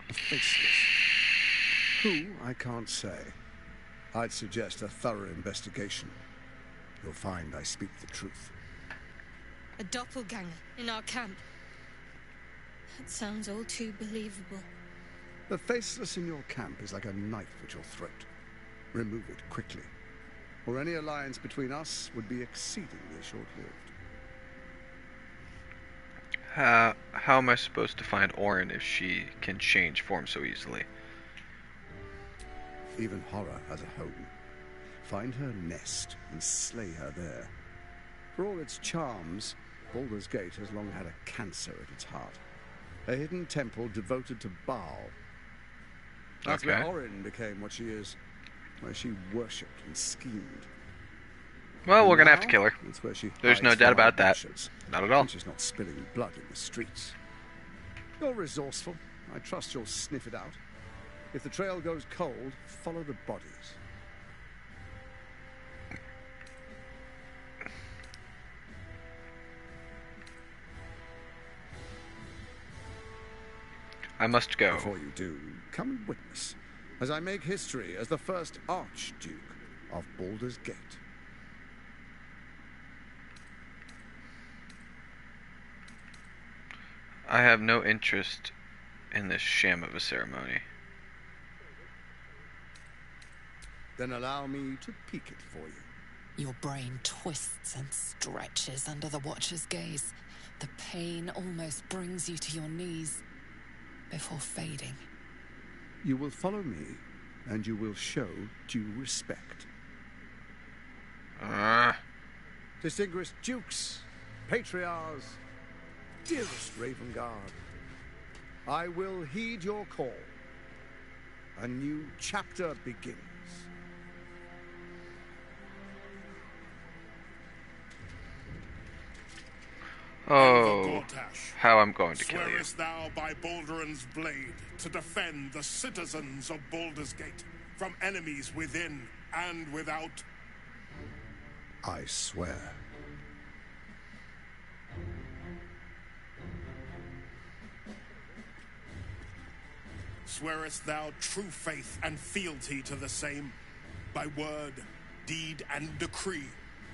a faceless. Who, I can't say. I'd suggest a thorough investigation. You'll find I speak the truth. A doppelganger in our camp. That sounds all too believable. The faceless in your camp is like a knife at your throat. Remove it quickly, or any alliance between us would be exceedingly short-lived. How am I supposed to find Orin if she can change form so easily? Even horror has a home. Find her nest and slay her there. For all its charms, Baldur's Gate has long had a cancer at its heart. A hidden temple devoted to Baal. That's where Orin became what she is, where she worshipped and schemed. Well, we're gonna have to kill her. That's where she There's no hides doubt from about that. ambushes. Not at all. And she's not spilling blood in the streets. You're resourceful. I trust you'll sniff it out. If the trail goes cold, follow the bodies. I must go. Before you do, come and witness, as I make history as the first Archduke of Baldur's Gate. I have no interest in this sham of a ceremony. Then allow me to peek it for you. Your brain twists and stretches under the Watcher's gaze. The pain almost brings you to your knees before fading. You will follow me, and you will show due respect. Distinguished dukes, patriarchs, dearest Ravengard, I will heed your call. A new chapter begins. Oh, how I'm going to kill you. Swearest thou by Balduran's blade to defend the citizens of Baldur's Gate from enemies within and without? I swear. Swearest thou true faith and fealty to the same, by word, deed, and decree,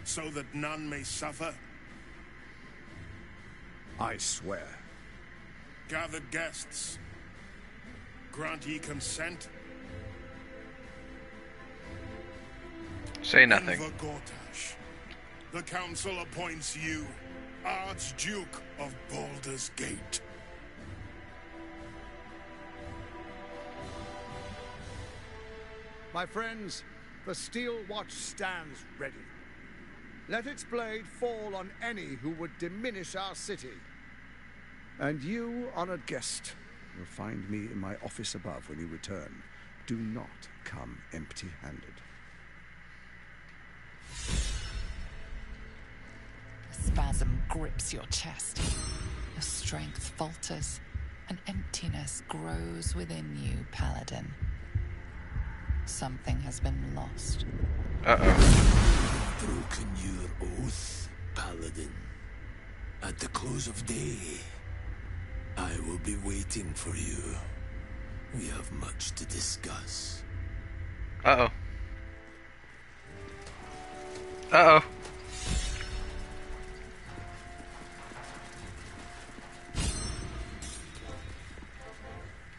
so that none may suffer? I swear. Gathered guests, grant ye consent? Say nothing. Enver Gortash, the council appoints you Archduke of Baldur's Gate. My friends, the steel watch stands ready. Let its blade fall on any who would diminish our city. And you, honored guest, will find me in my office above when you return. Do not come empty-handed. A spasm grips your chest. Your strength falters. An emptiness grows within you, Paladin. Something has been lost. You've broken your oath, Paladin. At the close of day, I will be waiting for you. We have much to discuss. Uh-oh. Uh-oh.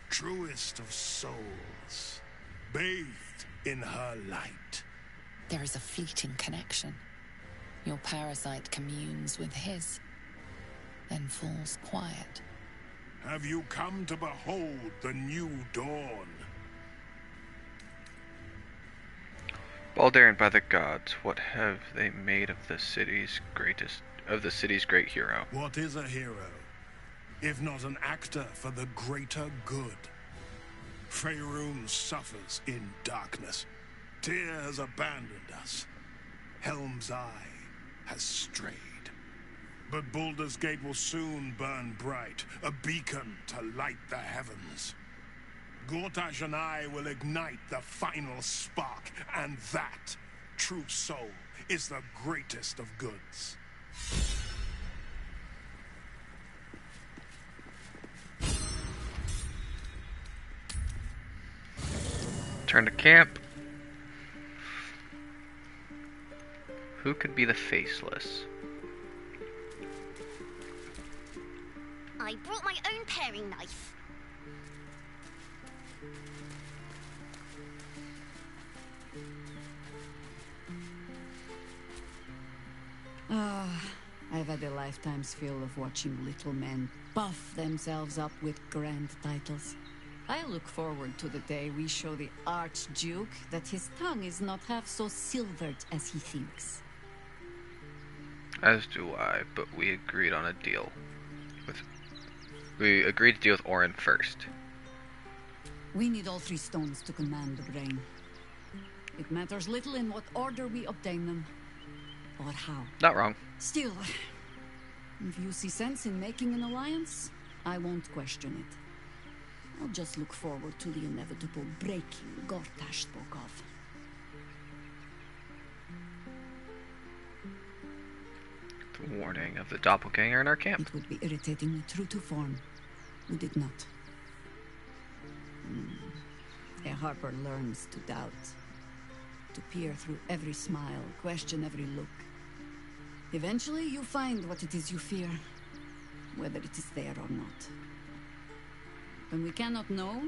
Truest of souls, bathed in her light. There is a fleeting connection. Your parasite communes with his, then falls quiet. Have you come to behold the new dawn? Baldur, by the gods, what have they made of the city's great hero? What is a hero, if not an actor for the greater good? Faerun suffers in darkness. Tyr has abandoned us. Helm's Eye has strayed. But Baldur's Gate will soon burn bright, a beacon to light the heavens. Gortash and I will ignite the final spark, and that true soul is the greatest of goods. Turn to camp. Who could be the faceless? I brought my own paring knife. I've had a lifetime's fill of watching little men buff themselves up with grand titles. I look forward to the day we show the Archduke that his tongue is not half so silvered as he thinks. As do I, but we agreed on a deal. We agreed to deal with Orin first. We need all 3 stones to command the brain. It matters little in what order we obtain them, or how. Not wrong. Still, if you see sense in making an alliance, I won't question it. I'll just look forward to the inevitable breaking Gortash spoke of. The warning of the doppelganger in our camp. It would be irritatingly true to form, would it not? A Harper learns to doubt, to peer through every smile, question every look. Eventually, you find what it is you fear, whether it is there or not. When we cannot know,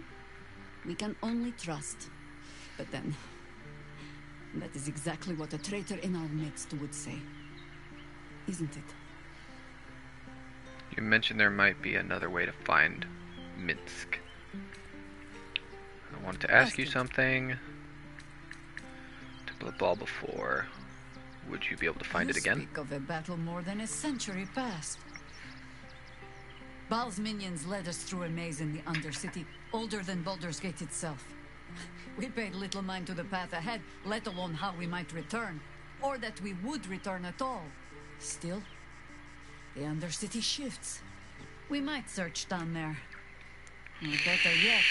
we can only trust. But then, that is exactly what a traitor in our midst would say. Isn't it? You mentioned there might be another way to find Minsk. I wanted to ask you something. To the ball before. Would you be able to find it again? Speak of a battle more than a century past. Baal's minions led us through a maze in the Undercity, older than Baldur's Gate itself. We paid little mind to the path ahead, let alone how we might return, or that we would return at all. Still, the Undercity shifts. We might search down there. Or better yet,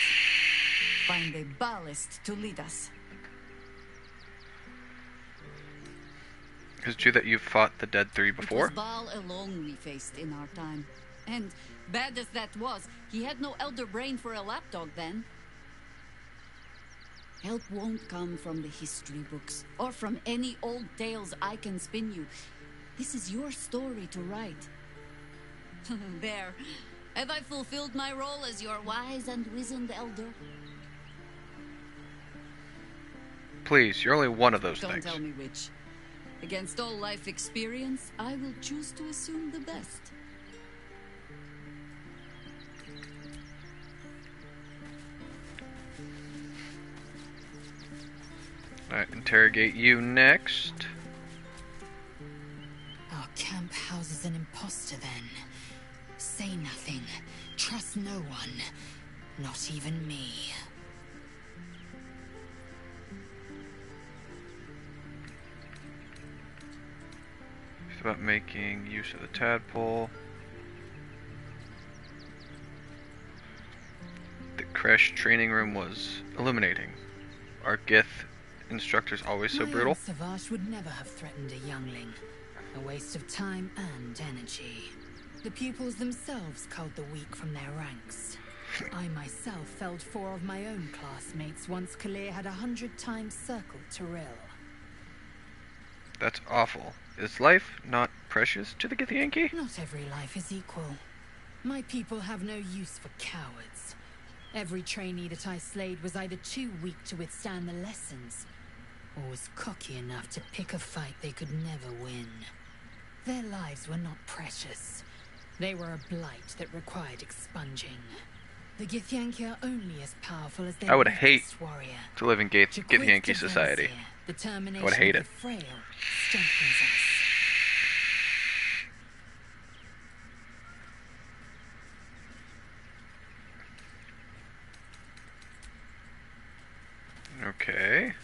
find a ballast to lead us. Is it true that you've fought the Dead 3 before? It was Baal alone we faced in our time. And, bad as that was, he had no elder brain for a lapdog then. Help won't come from the history books, or from any old tales I can spin you. This is your story to write. There. Have I fulfilled my role as your wise and wizened elder? Please, you're only one of those Don't things. tell me which. Against all life experience, I will choose to assume the best. Alright, interrogate you next. Our camp houses an imposter then. Say nothing. Trust no one. Not even me. It's about making use of the tadpole. The crash training room was illuminating. Are Gith instructors always so brutal? Savage would never have threatened a youngling. A waste of time and energy. The pupils themselves culled the weak from their ranks. I myself felled 4 of my own classmates once Kalir had 100 times circled Tyrell. That's awful. Is life not precious to the Githyanki? Not every life is equal. My people have no use for cowards. Every trainee that I slayed was either too weak to withstand the lessons, or was cocky enough to pick a fight they could never win. Their lives were not precious. They were a blight that required expunging. The Githyanki are only as powerful as their I would hate weakest warrior. to live in Githyanki society. I would hate it. Frail strengthens us. Okay.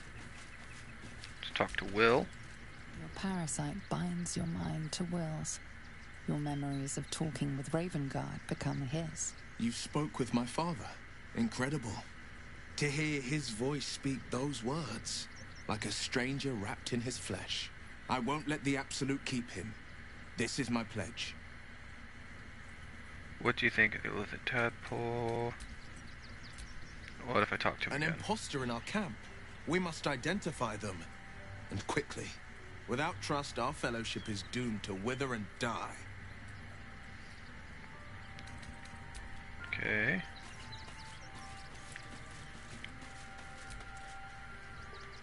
Let's talk to Will. Your parasite binds your mind to Will's. Your memories of talking with Ravengard become his. You spoke with my father. Incredible. To hear his voice speak those words. like a stranger wrapped in his flesh. I won't let the Absolute keep him. This is my pledge. What do you think? With a tadpole? What if I talk to him An again? imposter in our camp. We must identify them. And quickly. Without trust, our fellowship is doomed to wither and die. Okay.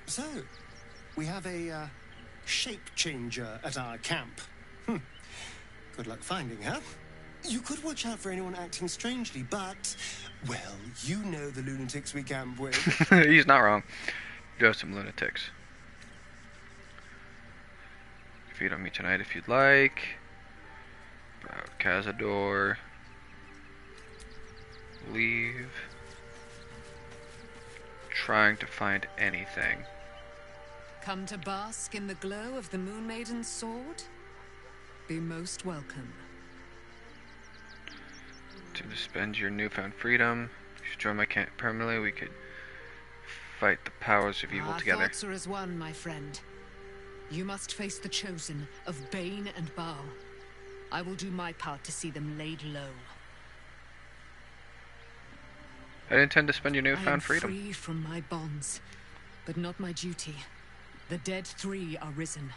So, we have a shape changer at our camp. Good luck finding her. You could watch out for anyone acting strangely, but, well, you know the lunatics we camp with. He's not wrong. Do have some lunatics. Feed on me tonight if you'd like. About Cazador. Leave. Trying to find anything. Come to bask in the glow of the Moon Maiden's sword? Be most welcome. To spend your newfound freedom. You should join my camp permanently. We could fight the powers of evil Our together. thoughts are as one, my friend. You must face the chosen of Bane and Baal. I will do my part to see them laid low. I intend to spend your I am newfound freedom. free from my bonds, but not my duty. The dead 3 are risen.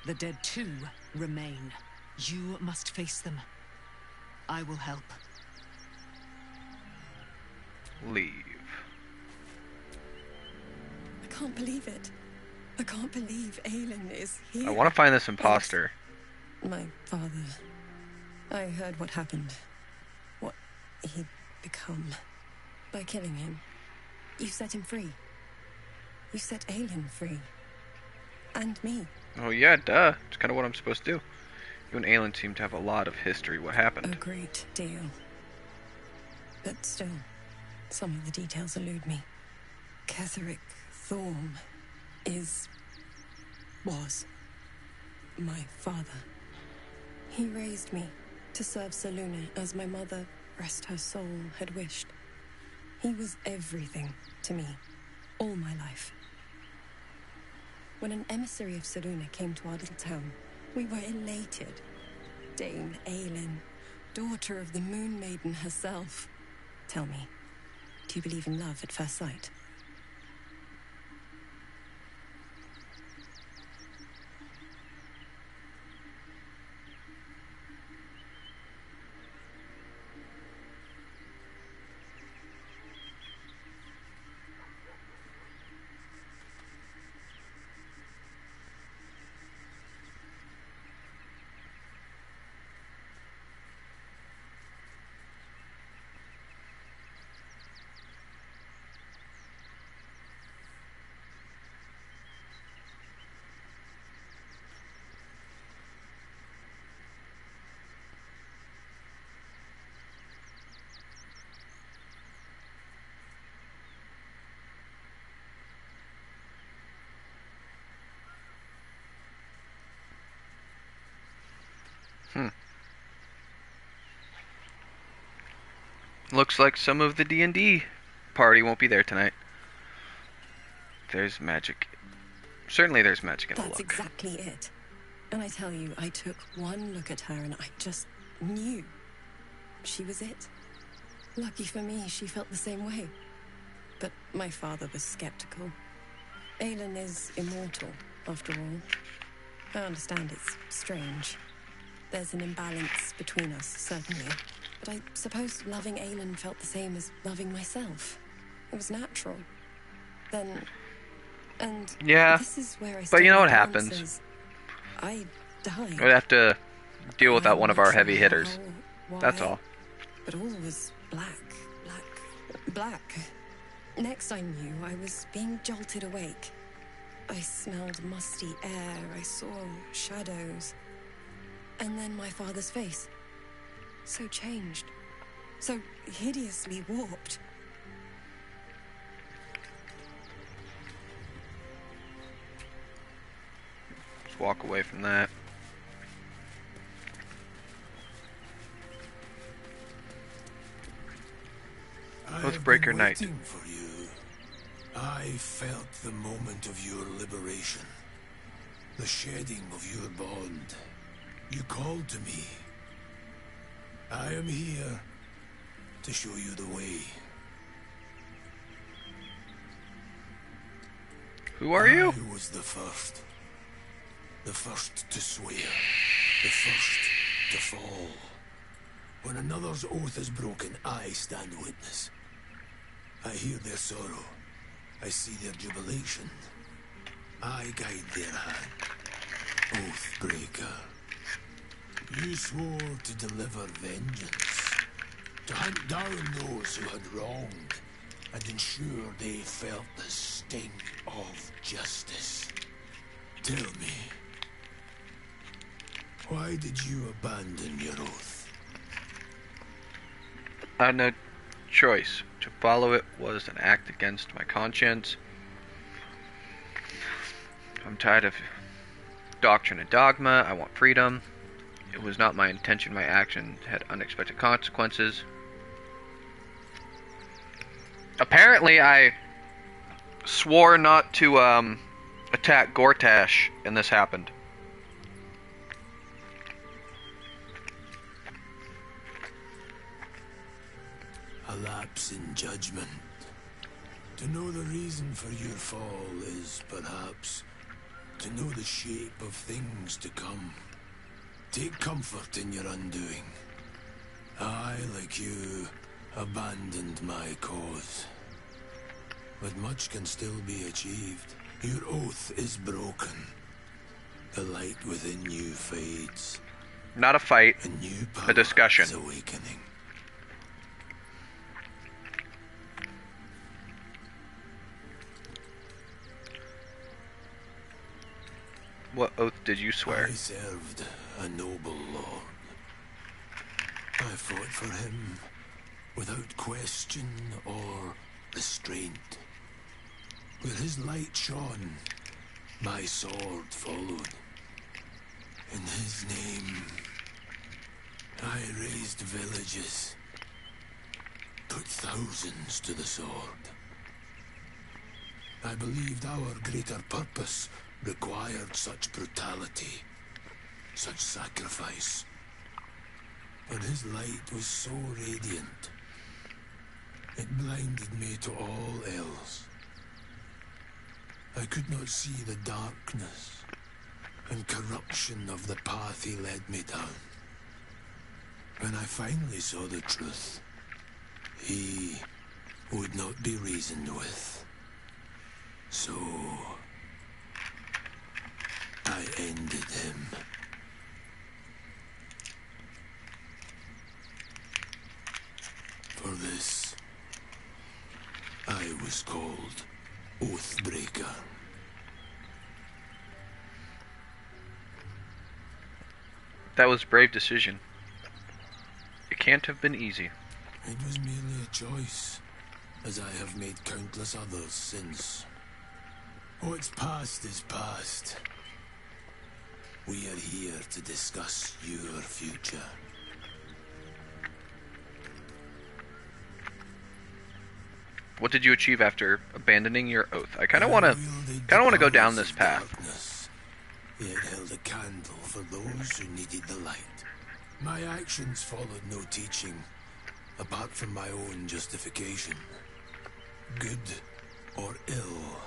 The dead 2 remain. You must face them. I will help. Leave. I can't believe it. I can't believe Aelin is here. I want to find this imposter. My father. I heard what happened. What he'd become. By killing him. You set him free. You set Aelin free. And me. Oh yeah, duh. It's kind of what I'm supposed to do. You and Aelin seem to have a lot of history. What happened? A great deal. But still, some of the details elude me. Ketheric Thorm was my father. He raised me to serve Selûne as my mother, rest her soul, had wished. He was everything to me, all my life. When an emissary of Selûne came to our little town, we were elated. Dame Aelin, daughter of the Moon Maiden herself. Tell me, do you believe in love at first sight? Looks like some of the D&D party won't be there tonight. There's magic. Certainly there's magic in the That's look. exactly it. And I tell you, I took one look at her and I just knew. She was it. Lucky for me, she felt the same way. But my father was skeptical. Aelin is immortal, after all. I understand it's strange. There's an imbalance between us, certainly. But I suppose loving Aelin felt the same as loving myself. It was natural. Then... And yeah, this is where I but you know what started happens. answers. I died. We'd have to deal without one of our heavy hitters. That's all. But all was black. Next I knew, I was being jolted awake. I smelled musty air, I saw shadows. And then my father's face. So changed. So hideously warped. Just walk away from that. Let's break her night. Waiting for you. I felt the moment of your liberation. The shedding of your bond. You called to me. I am here to show you the way. Who are you? I was the first. The first to swear. The first to fall. When another's oath is broken, I stand witness. I hear their sorrow. I see their jubilation. I guide their hand. Oathbreaker. You swore to deliver vengeance. To hunt down those who had wronged. And ensure they felt the sting of justice. Tell me. Why did you abandon your oath? I had no choice. To follow it was an act against my conscience. I'm tired of doctrine and dogma. I want freedom. It was not my intention. My action had unexpected consequences. Apparently, I swore not to attack Gortash, and this happened. A lapse in judgment. To know the reason for your fall is, perhaps, to know the shape of things to come. Take comfort in your undoing. I, like you, abandoned my cause. But much can still be achieved. Your oath is broken. The light within you fades. Not a fight, A new power a discussion. is awakening. What oath did you swear? I served a noble lord. I fought for him without question or restraint. Where his light shone, my sword followed. In his name, I raised villages, put thousands to the sword. I believed our greater purpose required such brutality, such sacrifice. But his light was so radiant, it blinded me to all else. I could not see the darkness and corruption of the path he led me down. When I finally saw the truth, he would not be reasoned with. So I ended him. For this, I was called Oathbreaker. That was a brave decision. It can't have been easy. It was merely a choice, as I have made countless others since. What's past is past. We are here to discuss your future. What did you achieve after abandoning your oath? I kind of want to go down this path. Darkness, yet held a candle for those who needed the light. My actions followed no teaching, apart from my own justification. Good or ill,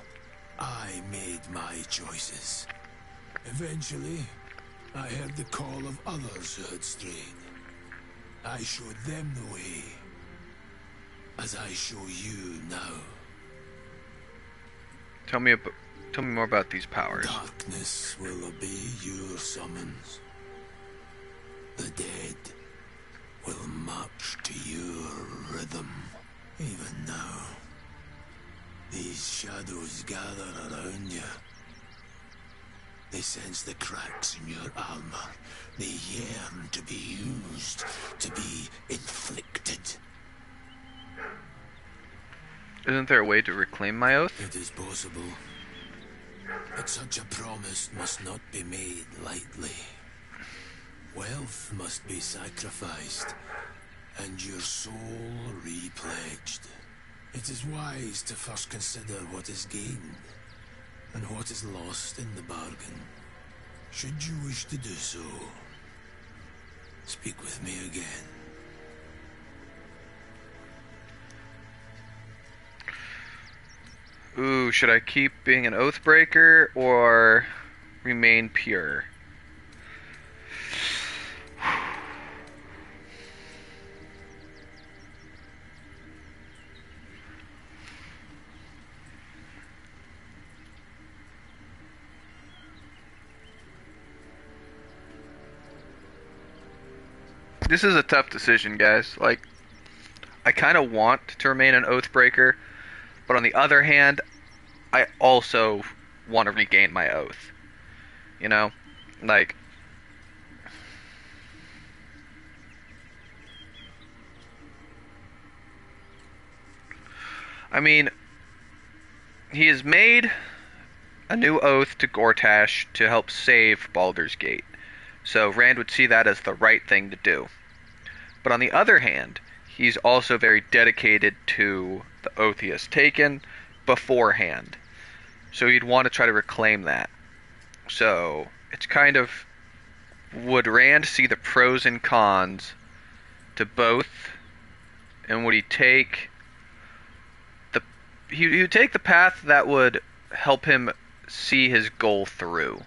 I made my choices. Eventually, I heard the call of others who had strayed. I showed them the way, as I show you now. Tell me more about these powers. Darkness will obey your summons. The dead will march to your rhythm. Even now, these shadows gather around you. They sense the cracks in your armor. They yearn to be used, to be inflicted. Isn't there a way to reclaim my oath? It is possible. But such a promise must not be made lightly. Wealth must be sacrificed, and your soul repledged. It is wise to first consider what is gained and what is lost in the bargain. Should you wish to do so, speak with me again. Ooh, should I keep being an Oathbreaker or remain pure? This is a tough decision, guys. Like, I kind of want to remain an Oathbreaker, but on the other hand, I also want to regain my oath. You know? Like, I mean, he has made a new oath to Gortash to help save Baldur's Gate. So Rand would see that as the right thing to do. But on the other hand, he's also very dedicated to the oath he has taken beforehand. So he'd want to try to reclaim that. So it's kind of, would Rand see the pros and cons to both? And would he take he would take the path that would help him see his goal through,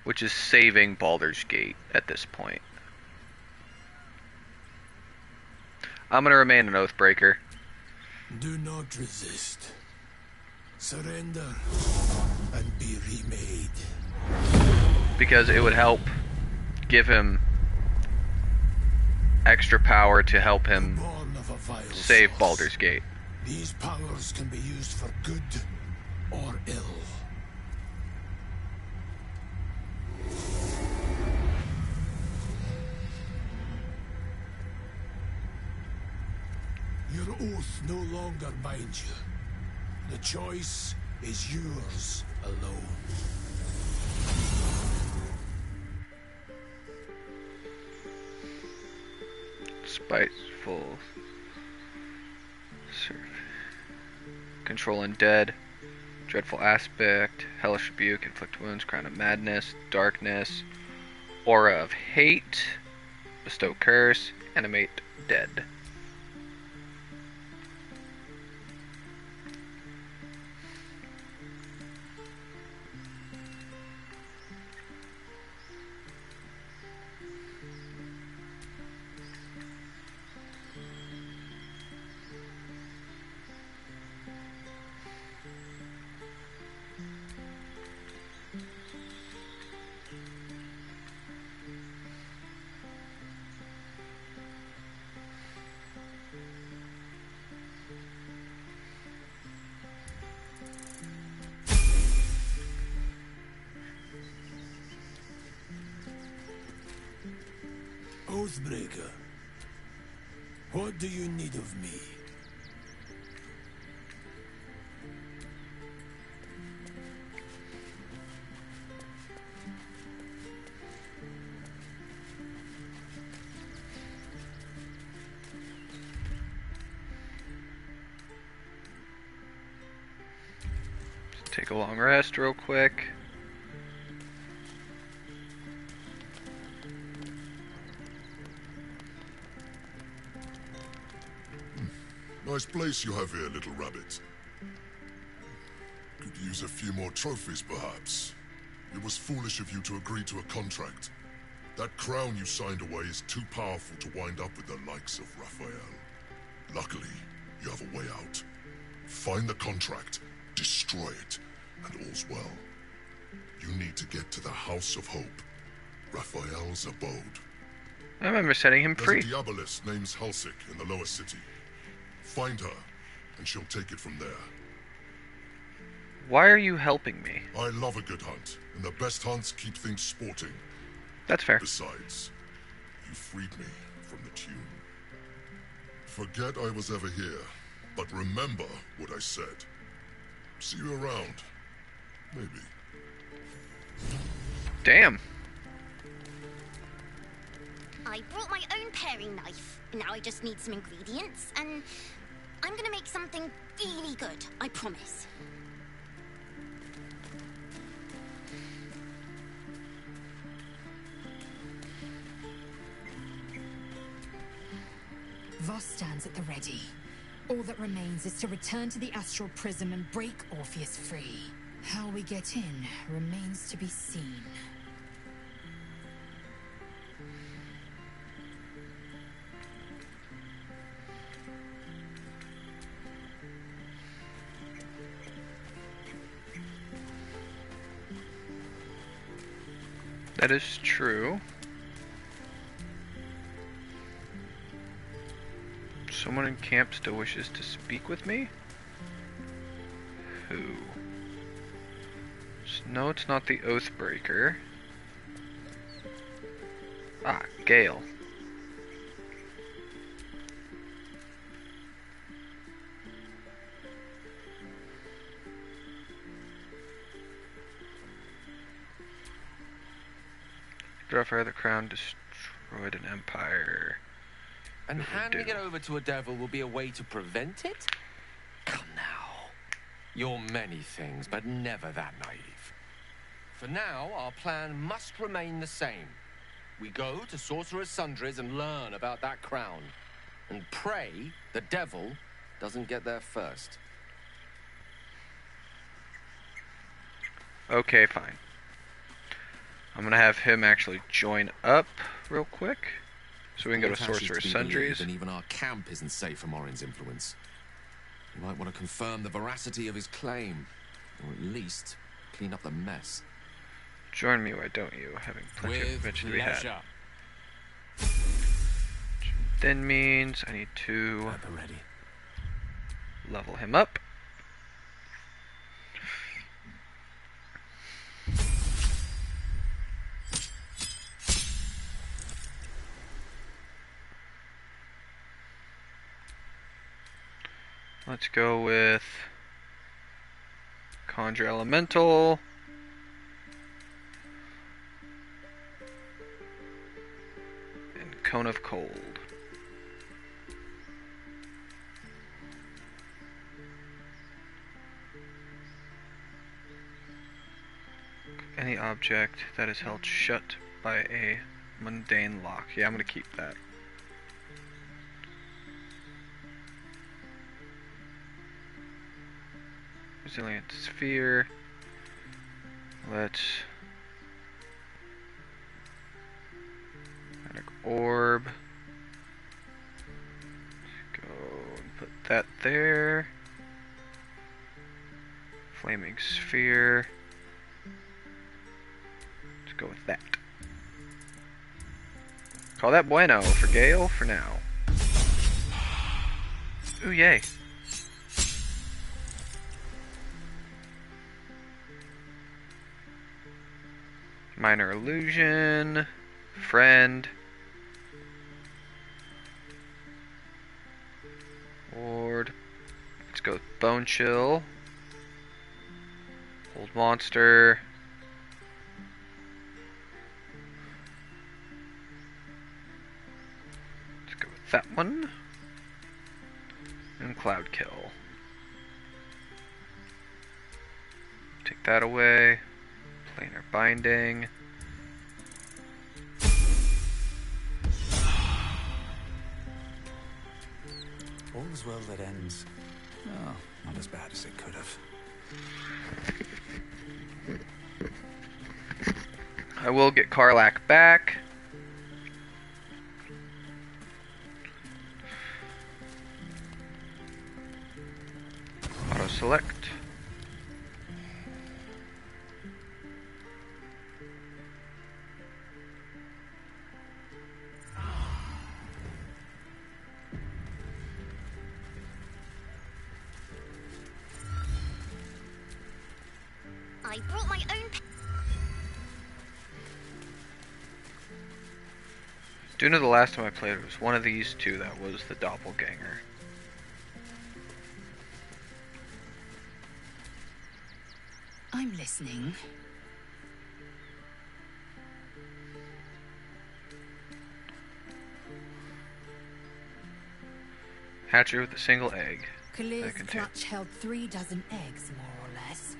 which is saving Baldur's Gate at this point. I'm going to remain an Oathbreaker. Do not resist. Surrender and be remade. Because it would help give him extra power to help him save Baldur's Gate. These powers can be used for good or ill. Your oath no longer binds you. The choice is yours alone. Spiteful. Control undead. Dreadful aspect. Hellish rebuke. Inflict wounds. Crown of madness. Darkness. Aura of hate. Bestow curse. Animate dead. Oathbreaker, what do you need of me? Take a long rest real quick. Nice place you have here, little rabbit. Could use a few more trophies, perhaps. It was foolish of you to agree to a contract. That crown you signed away is too powerful to wind up with the likes of Raphael. Luckily, you have a way out. Find the contract, destroy it, and all's well. You need to get to the House of Hope, Raphael's abode. I remember setting him free. There's a Diabolist named Halsik in the lower city. Find her, and she'll take it from there. Why are you helping me? I love a good hunt, and the best hunts keep things sporting. That's fair. Besides, you freed me from the tune. Forget I was ever here, but remember what I said. See you around. Maybe. Damn. I brought my own paring knife. Now I just need some ingredients, and I'm gonna make something really good, I promise. Voss stands at the ready. All that remains is to return to the astral prism and break Orpheus free. How we get in remains to be seen. That is true. Someone in camp still wishes to speak with me? Who? No, it's not the Oathbreaker. Ah, Gale. Fire the crown destroyed an empire. And handing it over to a devil will be a way to prevent it? Come now. You're many things, but never that naive. For now, our plan must remain the same. We go to Sorcerer's Sundries and learn about that crown. And pray the devil doesn't get there first. Okay, fine. I'm gonna have him actually join up real quick, so we can go to Sorcerer's Sundries. And even our camp isn't safe from Orin's influence. You might want to confirm the veracity of his claim, or at least clean up the mess. Join me, why don't you? Having plenty of information to be had. Then means I need to level him up. Let's go with Conjure Elemental. And Cone of Cold. Any object that is held shut by a mundane lock. Yeah, I'm gonna keep that. Resilient Sphere. Let's Magic Orb. Let's go and put that there. Flaming Sphere. Let's go with that. Call that bueno for Gale for now. Ooh, yay. Minor Illusion, Friend, Ward. Let's go with Bone Chill, Old Monster, let's go with that one, and Cloud Kill. Take that away. Planar Binding. All's well that ends. Oh, not as bad as it could have. I will get Karlach back. Auto select. I brought my own. Do you know the last time I played it was one of these two that was the doppelganger. I'm listening. Hatchery with a single egg. Kalir's contain- clutch held 3 dozen eggs, more or less.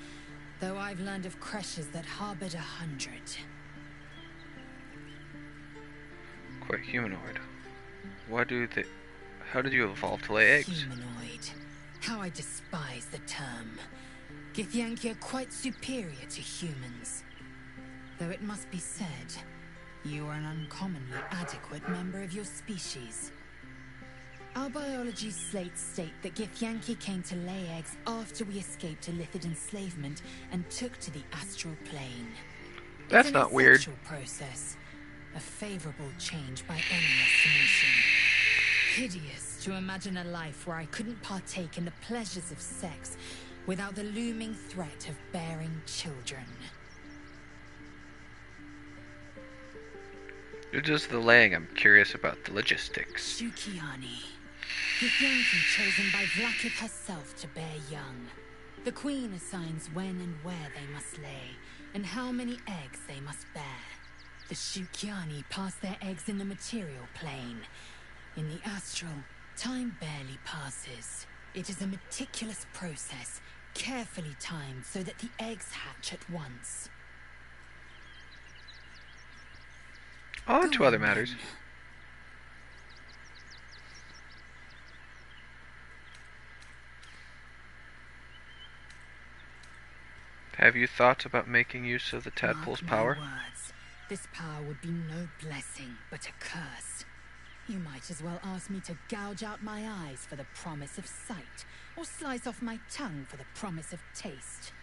Though I've learned of creches that harbored 100. Quite humanoid. How did you evolve to lay eggs? Humanoid. How I despise the term. Githyanki are quite superior to humans. Though it must be said, you are an uncommonly adequate member of your species. Our biology slates state that Githyanki came to lay eggs after we escaped Illithid enslavement and took to the astral plane. That's not weird. It's an essential process. A favorable change by any estimation. Hideous to imagine a life where I couldn't partake in the pleasures of sex without the looming threat of bearing children. You're just the laying. I'm curious about the logistics. Shukiani. Githyanki chosen by Vlakith herself to bear young. The Queen assigns when and where they must lay, and how many eggs they must bear. The Shukiani pass their eggs in the material plane. In the astral, time barely passes. It is a meticulous process, carefully timed so that the eggs hatch at once. On to other matters. Have you thought about making use of the tadpole's power? Words. This power would be no blessing, but a curse. You might as well ask me to gouge out my eyes for the promise of sight, or slice off my tongue for the promise of taste.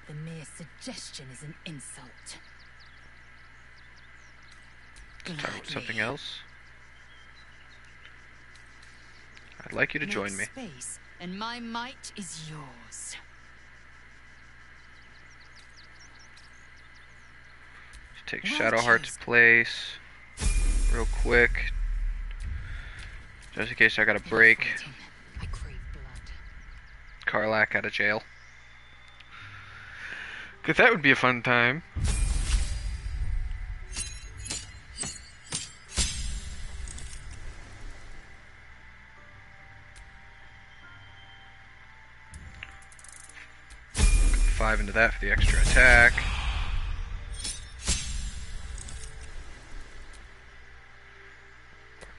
The mere suggestion is an insult. Let's talk about something else. I'd like you to join me. Space, and my might is yours. Take Shadowheart's place real quick, just in case I gotta break Karlak out of jail, cause that would be a fun time. Put 5 into that for the extra attack.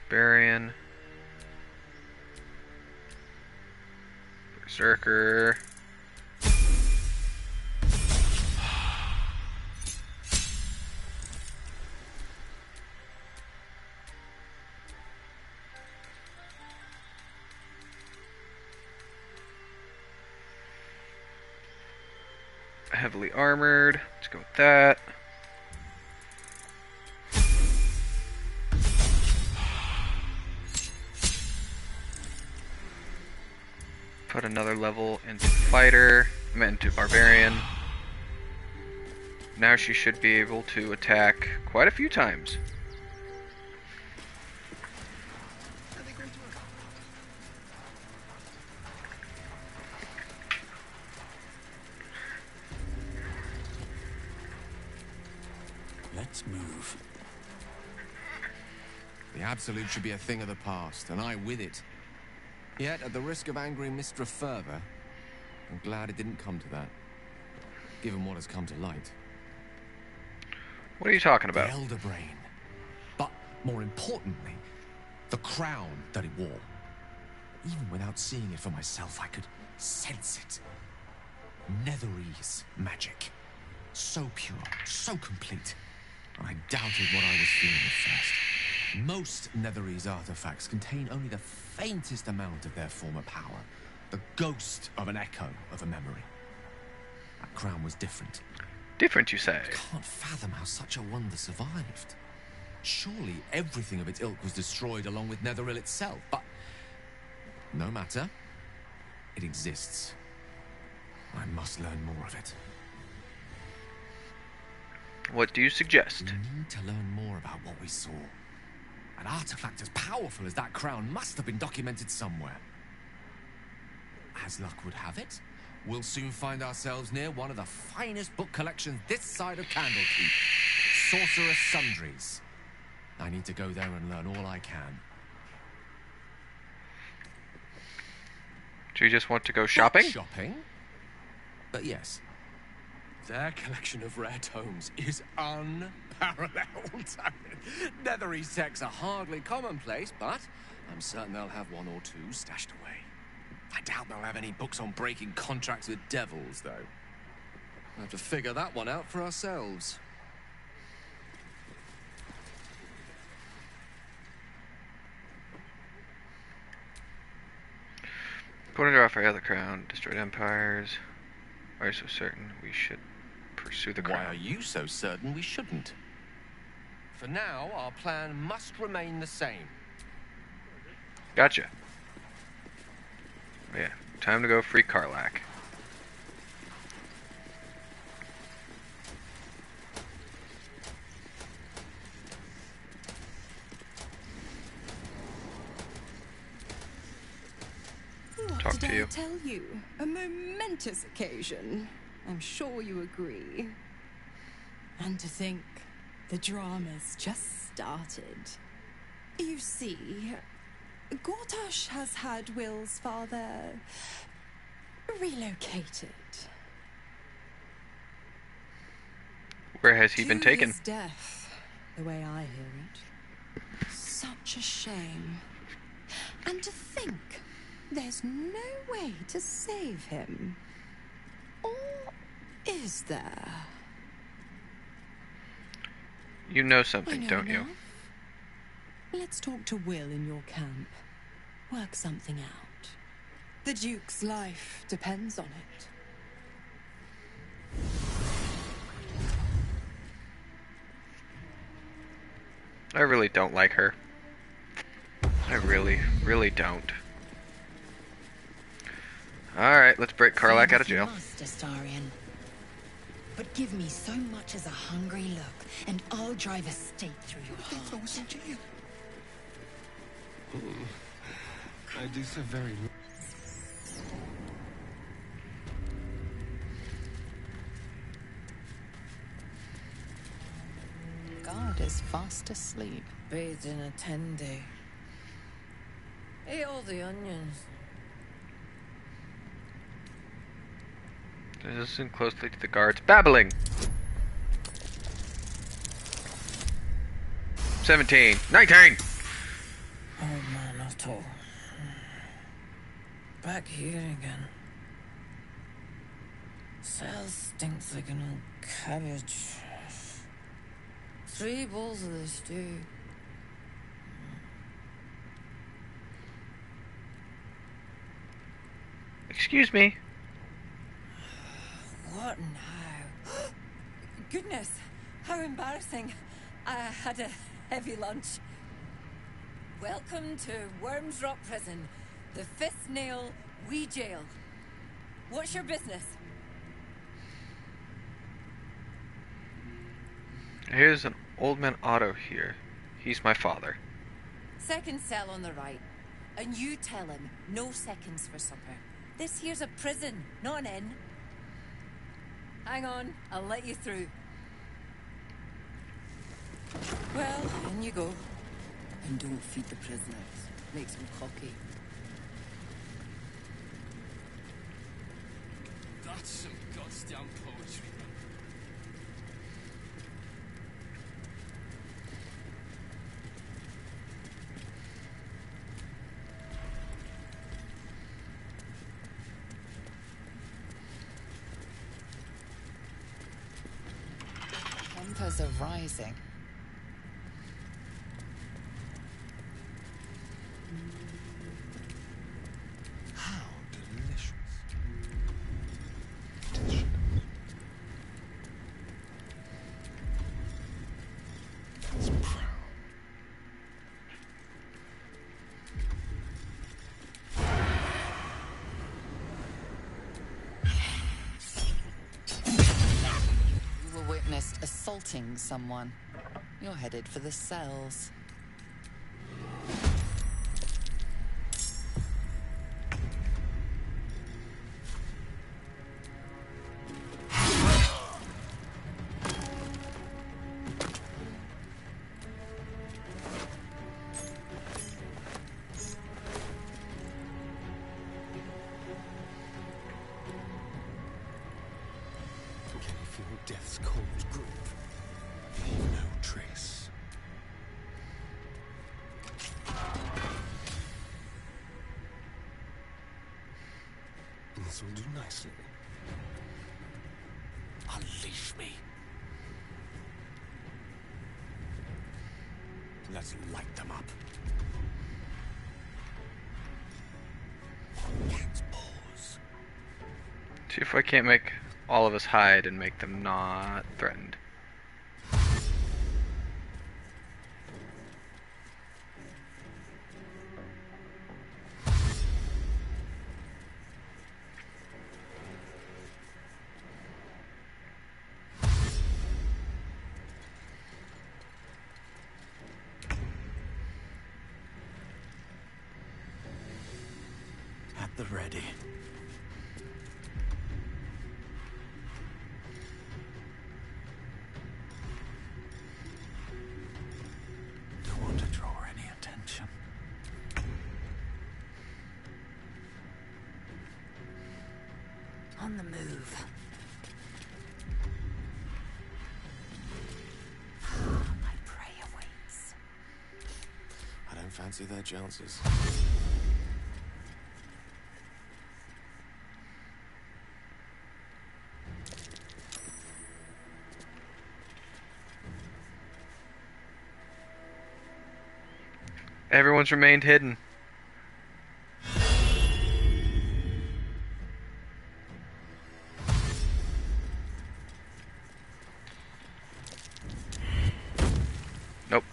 Barbarian. Berserker. Heavily armored. Let's go with that. Put another level into fighter, into barbarian. Now she should be able to attack quite a few times. Let's move. The Absolute should be a thing of the past, and I with it. Yet, at the risk of angering Mistra further, I'm glad it didn't come to that, given what has come to light. What are you talking about? The Elder Brain. But, more importantly, the crown that it wore. Even without seeing it for myself, I could sense it. Netherese magic. So pure, so complete. I doubted what I was feeling at first. Most Netherese artifacts contain only the faintest amount of their former power. The ghost of an echo of a memory. That crown was different. Different, you say? I can't fathom how such a wonder survived. Surely everything of its ilk was destroyed along with Netheril itself, but... no matter. It exists. I must learn more of it. What do you suggest? We need to learn more about what we saw. An artifact as powerful as that crown must have been documented somewhere. As luck would have it, we'll soon find ourselves near one of the finest book collections this side of Candlekeep. Sorcerer's Sundries. I need to go there and learn all I can. Do you just want to go shopping? Not shopping? But yes. Their collection of rare tomes is unparalleled. Netherese texts are hardly commonplace, but I'm certain they'll have one or two stashed away. I doubt they'll have any books on breaking contracts with devils, though. We'll have to figure that one out for ourselves. According to Raphael, the crown destroyed empires. Why are you so certain we should pursue the crown? Why are you so certain we shouldn't? For now, our plan must remain the same. Gotcha. Yeah, time to go free Karlak. Talk What to did you. I tell you? A momentous occasion. I'm sure you agree. And to think, the drama's just started. You see, Gortash has had Will's father relocated. Where has he been taken? His death, the way I hear it. Such a shame. And to think, there's no way to save him. Or is there? You know something, I know don't you? enough. Let's talk to Will in your camp. Work something out. The Duke's life depends on it. I really don't like her. I really, really don't. Alright, let's break Karlak out of jail. Must, Astarion. But give me so much as a hungry look, and I'll drive a stake through your heart. I do so very. God is fast asleep. Bathed in a 10-day. Ate all the onions. Listen closely to the guards babbling. 17, 19. Oh man, Otto. Back here again. Cell stinks like an old cabbage. 3 bowls of this stew. Excuse me. What now? Goodness, how embarrassing. I had a heavy lunch. Welcome to Worms Rock Prison, the 5th nail, wee jail. What's your business? Here's an old man Otto here. He's my father. Second cell on the right. And you tell him, no seconds for supper. This here's a prison, not an inn. Hang on, I'll let you through. Well, in you go. And don't feed the prisoners. Makes them cocky. That's some goddamn poetry. Tempers are rising. How delicious. It's proud. You were witnessed assaulting someone. You're headed for the cells. death's cold grip. Leave no trace. This will do nicely. Unleash me. Let's light them up. Cat's paws. See if I can't make all of us hide and make them not threatened. At the ready. Don't want to draw any attention. On the move. My prey awaits. I don't fancy their chances. Everyone's remained hidden. Nope.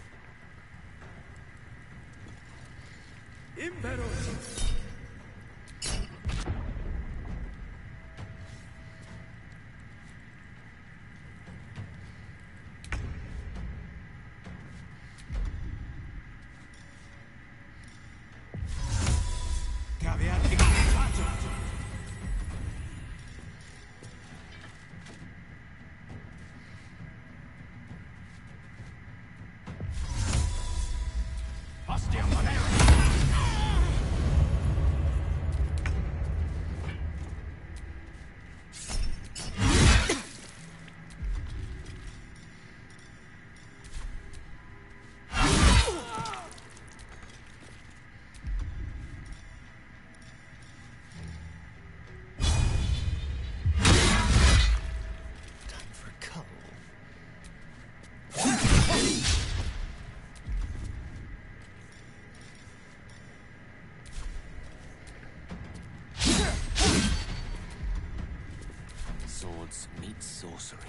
Swords meet sorcery.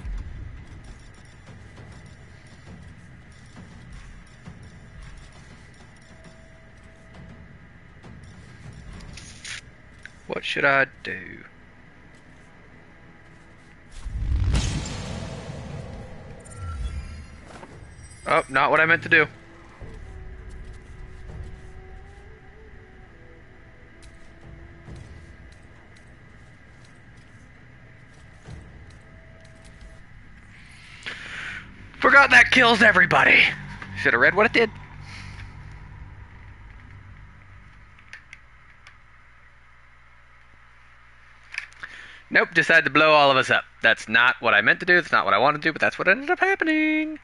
What should I do? Oh, not what I meant to do. Forgot that kills everybody. Should have read what it did. Nope, decided to blow all of us up. That's not what I meant to do, that's not what I wanted to do, but that's what ended up happening.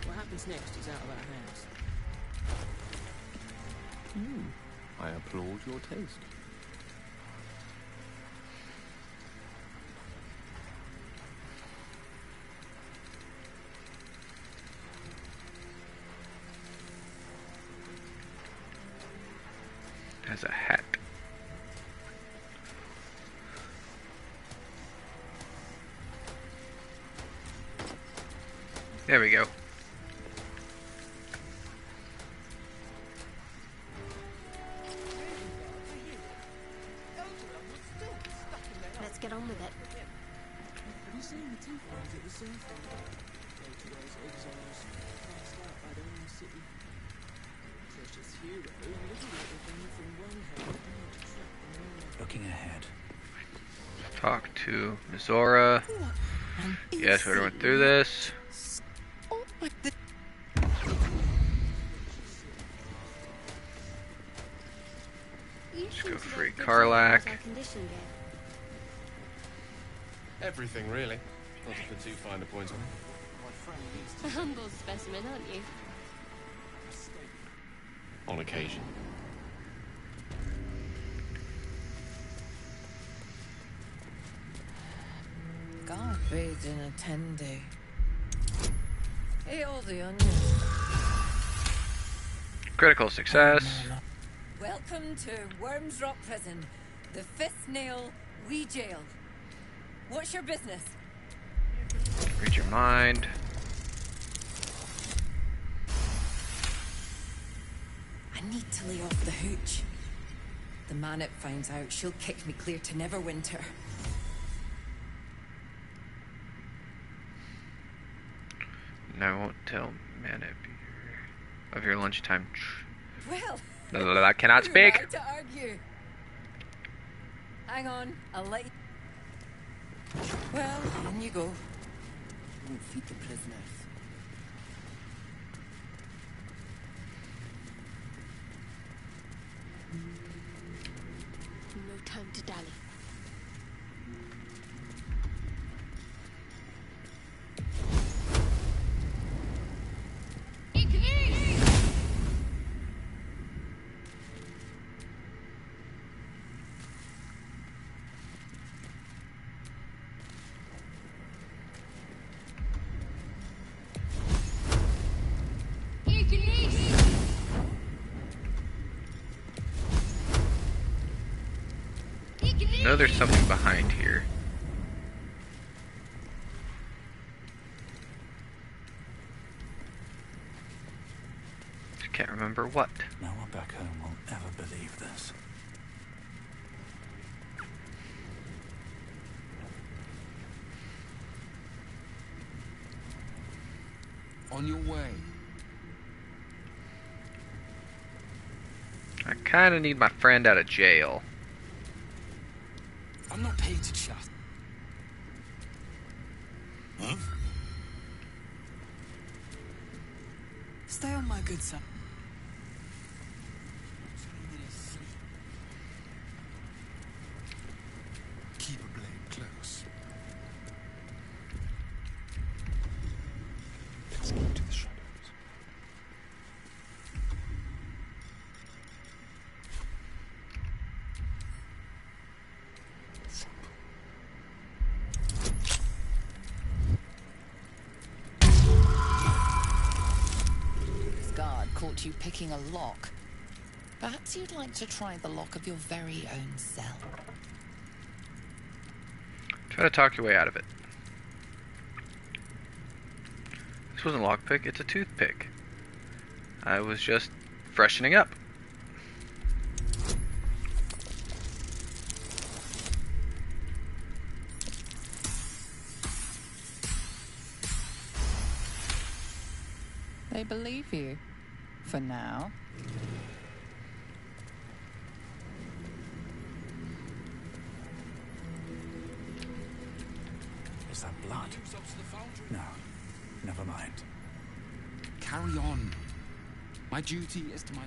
What happens next is out of our hands. I applaud your taste. Has a hat. There we go. get on with it. Have you seen the two friends at the surf? Go to those exiles cast out by their own city. Precious hero liberated them from one hell and trapped them in. Looking ahead. Talk to Mizora. Yes, we already went through this. Let's go free Karlak. Everything, really. Not to put too fine a point on it. A humble specimen, aren't you? On occasion. God bathed in a 10-day. Hey, all the onions. Critical success. Welcome to Worms Rock Prison, the fifth nail, we jail. What's your business? Read your mind. I need to lay off the hooch. The minute finds out, she'll kick me clear to Neverwinter. No, I won't tell Manip of your lunchtime. Well, I cannot speak. Who am I to argue? Hang on, I'll let you. Well, in you go. Won't feed the prisoners. No time to dally. I know there's something behind here. I can't remember what. No one back home will ever believe this. On your way. I kinda need my friend out of jail. I'm not paid to chat. Huh? Stay on, my good son. Keep a blade close. Let's go to the shadows. This guard caught you picking a lock. Perhaps you'd like to try the lock of your very own cell. Try to talk your way out of it. This wasn't a lockpick, it's a toothpick. I was just freshening up. They believe you. For now. Is that blood? No, never mind. Carry on. My duty is to my...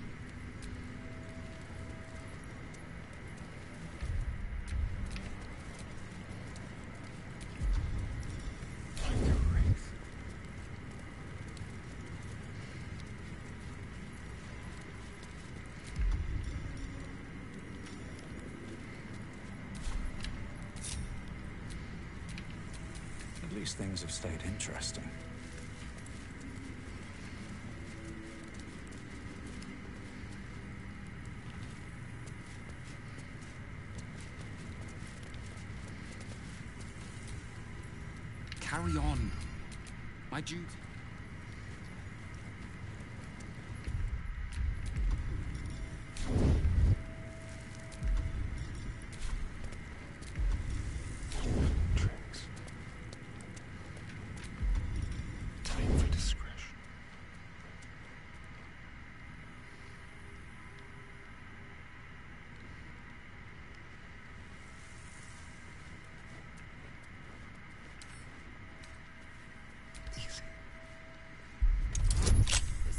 At least things have stayed interesting. Carry on. My duty...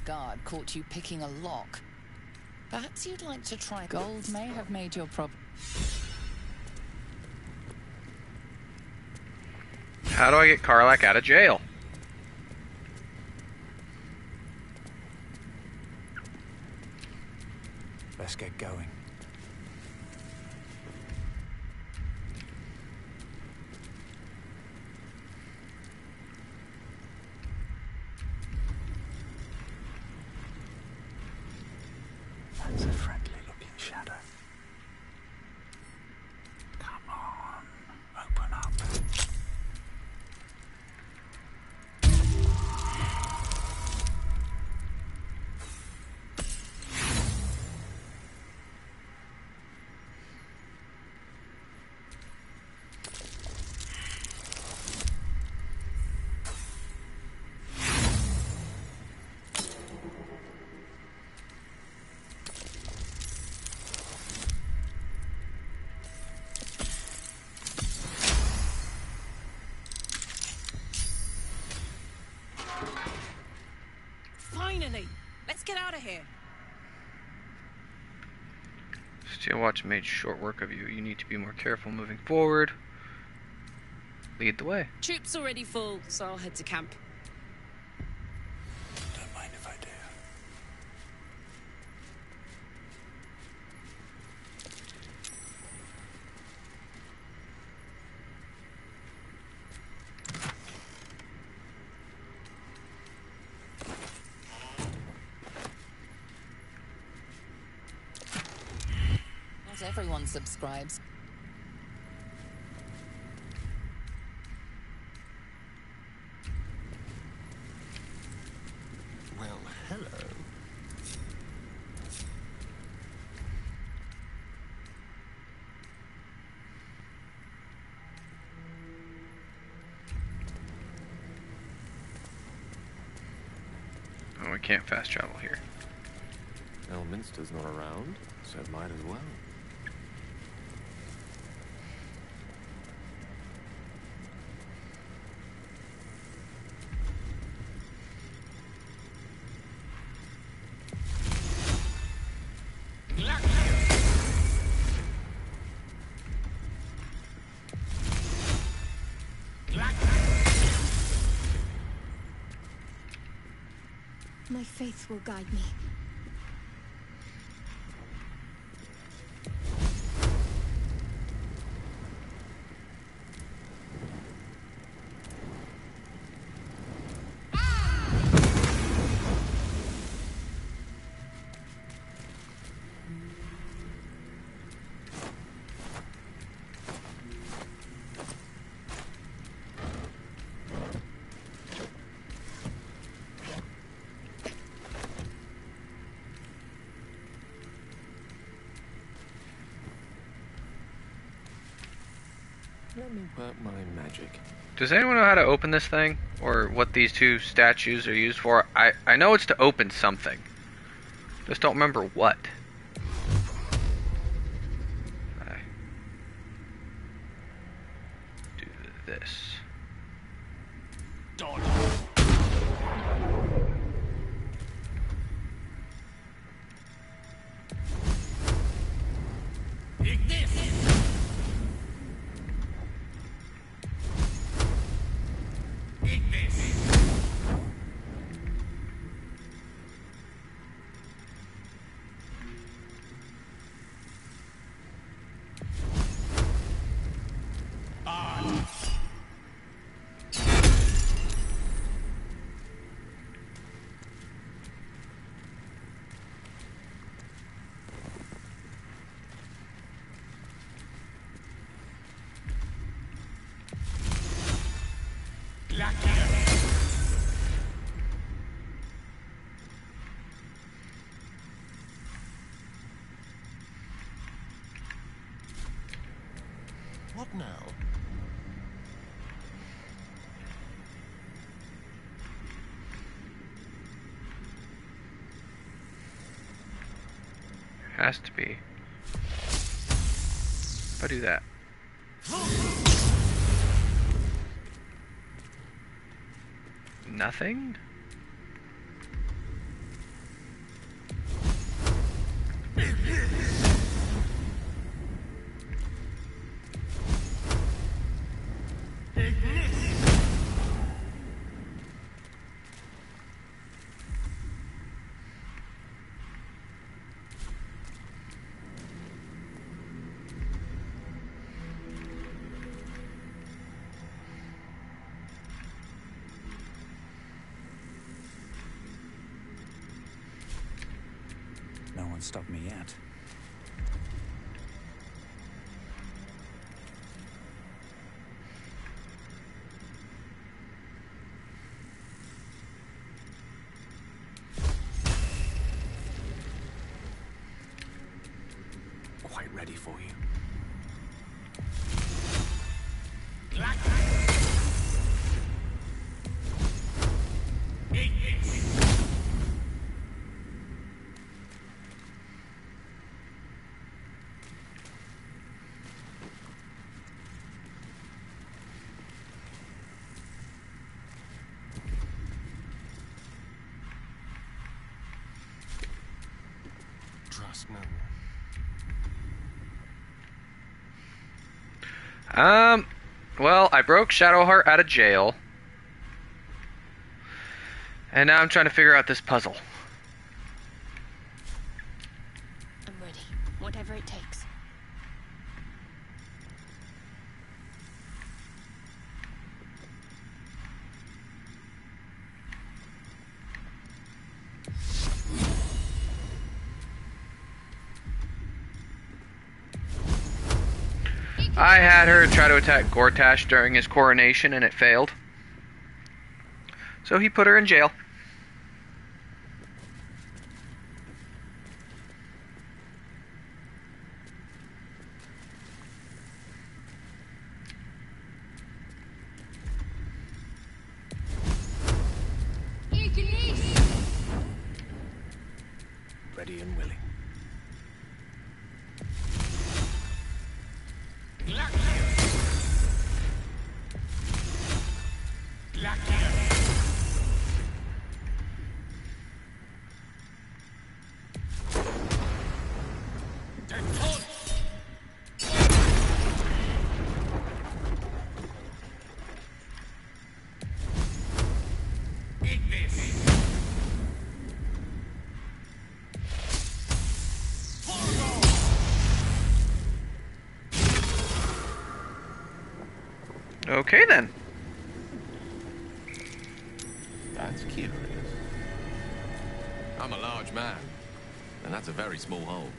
guard caught you picking a lock. Perhaps you'd like to try. Gold may have made your problem. How do I get Karlak out of jail? Let's get going. That's a friendly looking shadow. Come on, open up. Finally! Let's get out of here. Steel Watch made short work of you. You need to be more careful moving forward. Lead the way. Troop's already full, so I'll head to camp. Don't mind if I do. Not everyone subscribes. Well, hello. Oh, we can't fast travel here. Elminster's not around, so it might as well. My faith will guide me. Let me work my magic. Does anyone know how to open this thing? Or what these two statues are used for? I know it's to open something. Just don't remember what. I do this. What now? Has to be. If I do that. Nothing? stop me yet. Quite ready for you. Trust no one. Well, I broke Shadowheart out of jail. And now I'm trying to figure out this puzzle. I'm ready. Whatever it takes. I had her try to attack Gortash during his coronation and it failed. So he put her in jail. Ready and willing. Okay then. That's curious. I'm a large man, and that's a very small hole.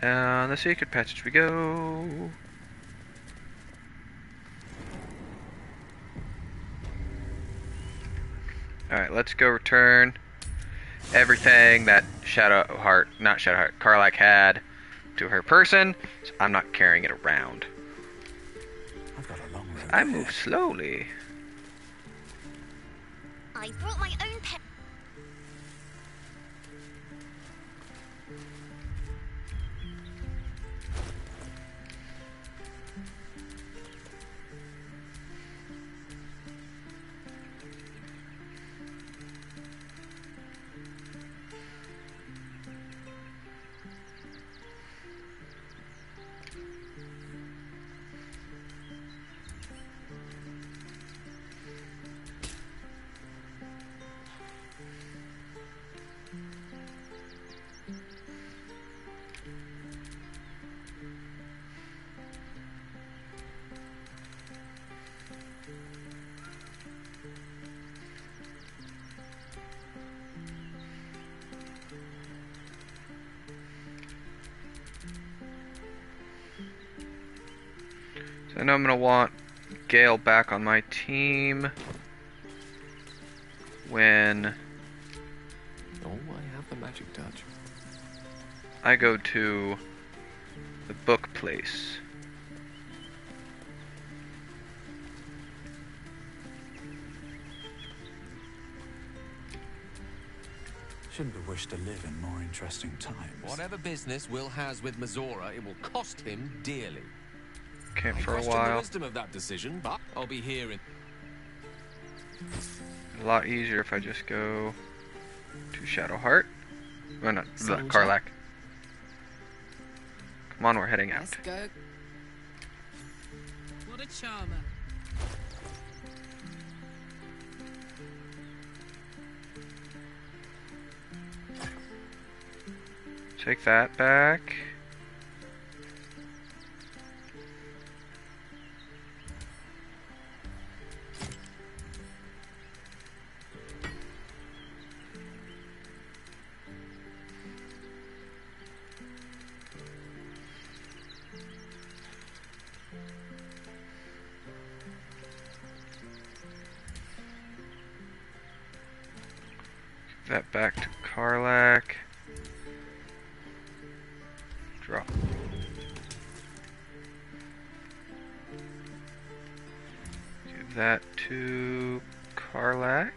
Down the secret passage we go. Alright, let's go return everything that Karlach had to her person. So I'm not carrying it around. I've got a long road. I move slowly. I brought my own pen. So I know I'm going to want Gale back on my team when Oh, I have the magic touch. I go to the book place. Shouldn't have wished to live in more interesting times. Whatever business Will has with Mazora, it will cost him dearly. Okay, I for a question the while. wisdom of that decision, but I'll be here in... A lot easier if I just go to Shadowheart. Oh, not Soldier. Karlach. Come on, we're heading out. Let's go. What a charmer. Take that back. That back to Karlak. Drop. Give that to Karlak.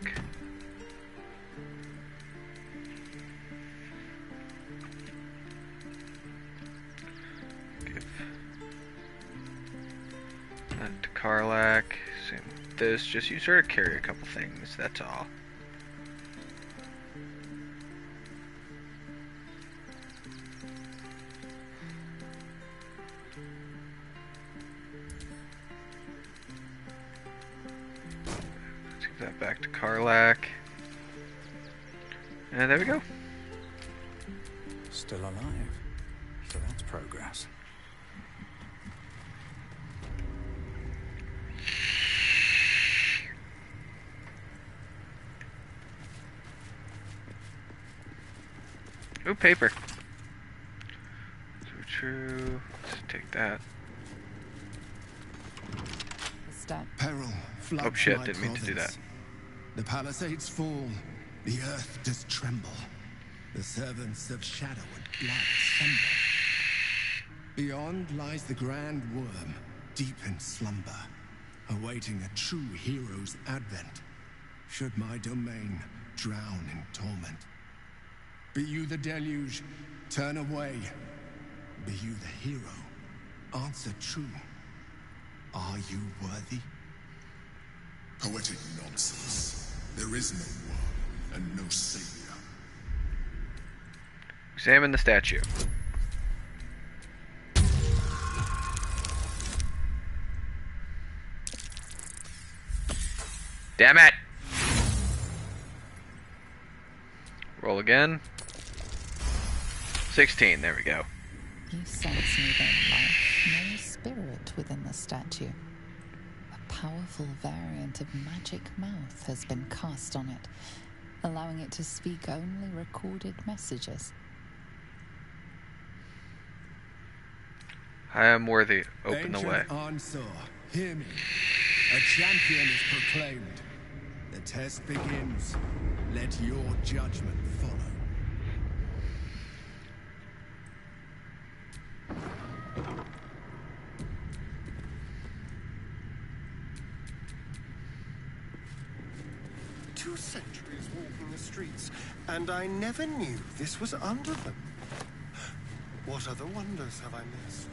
Give that to Karlak. Same with this. Just use her to carry a couple things. That's all. That back to Karlak. And there we go. Still alive. So that's progress. Ooh, paper. So true. Let's take that. Peril floods Oh shit, my didn't mean to do that. province. The palisades fall, the earth does tremble. The servants of shadow and blood assemble. Beyond lies the grand worm, deep in slumber, awaiting a true hero's advent, should my domain drown in torment. Be you the deluge, turn away. Be you the hero, answer true. Are you worthy? Poetic nonsense. There is no worm and no savior. Examine the statue. Damn it! Roll again. 16, there we go. You sense neither life nor spirit within the statue. A powerful variant of magic mouth has been cast on it, allowing it to speak only recorded messages. I am worthy. Open the way. Ancient Ansar, hear me. A champion is proclaimed. The test begins. Let your judgment follow. Two centuries walking the streets, and I never knew this was under them. What other wonders have I missed?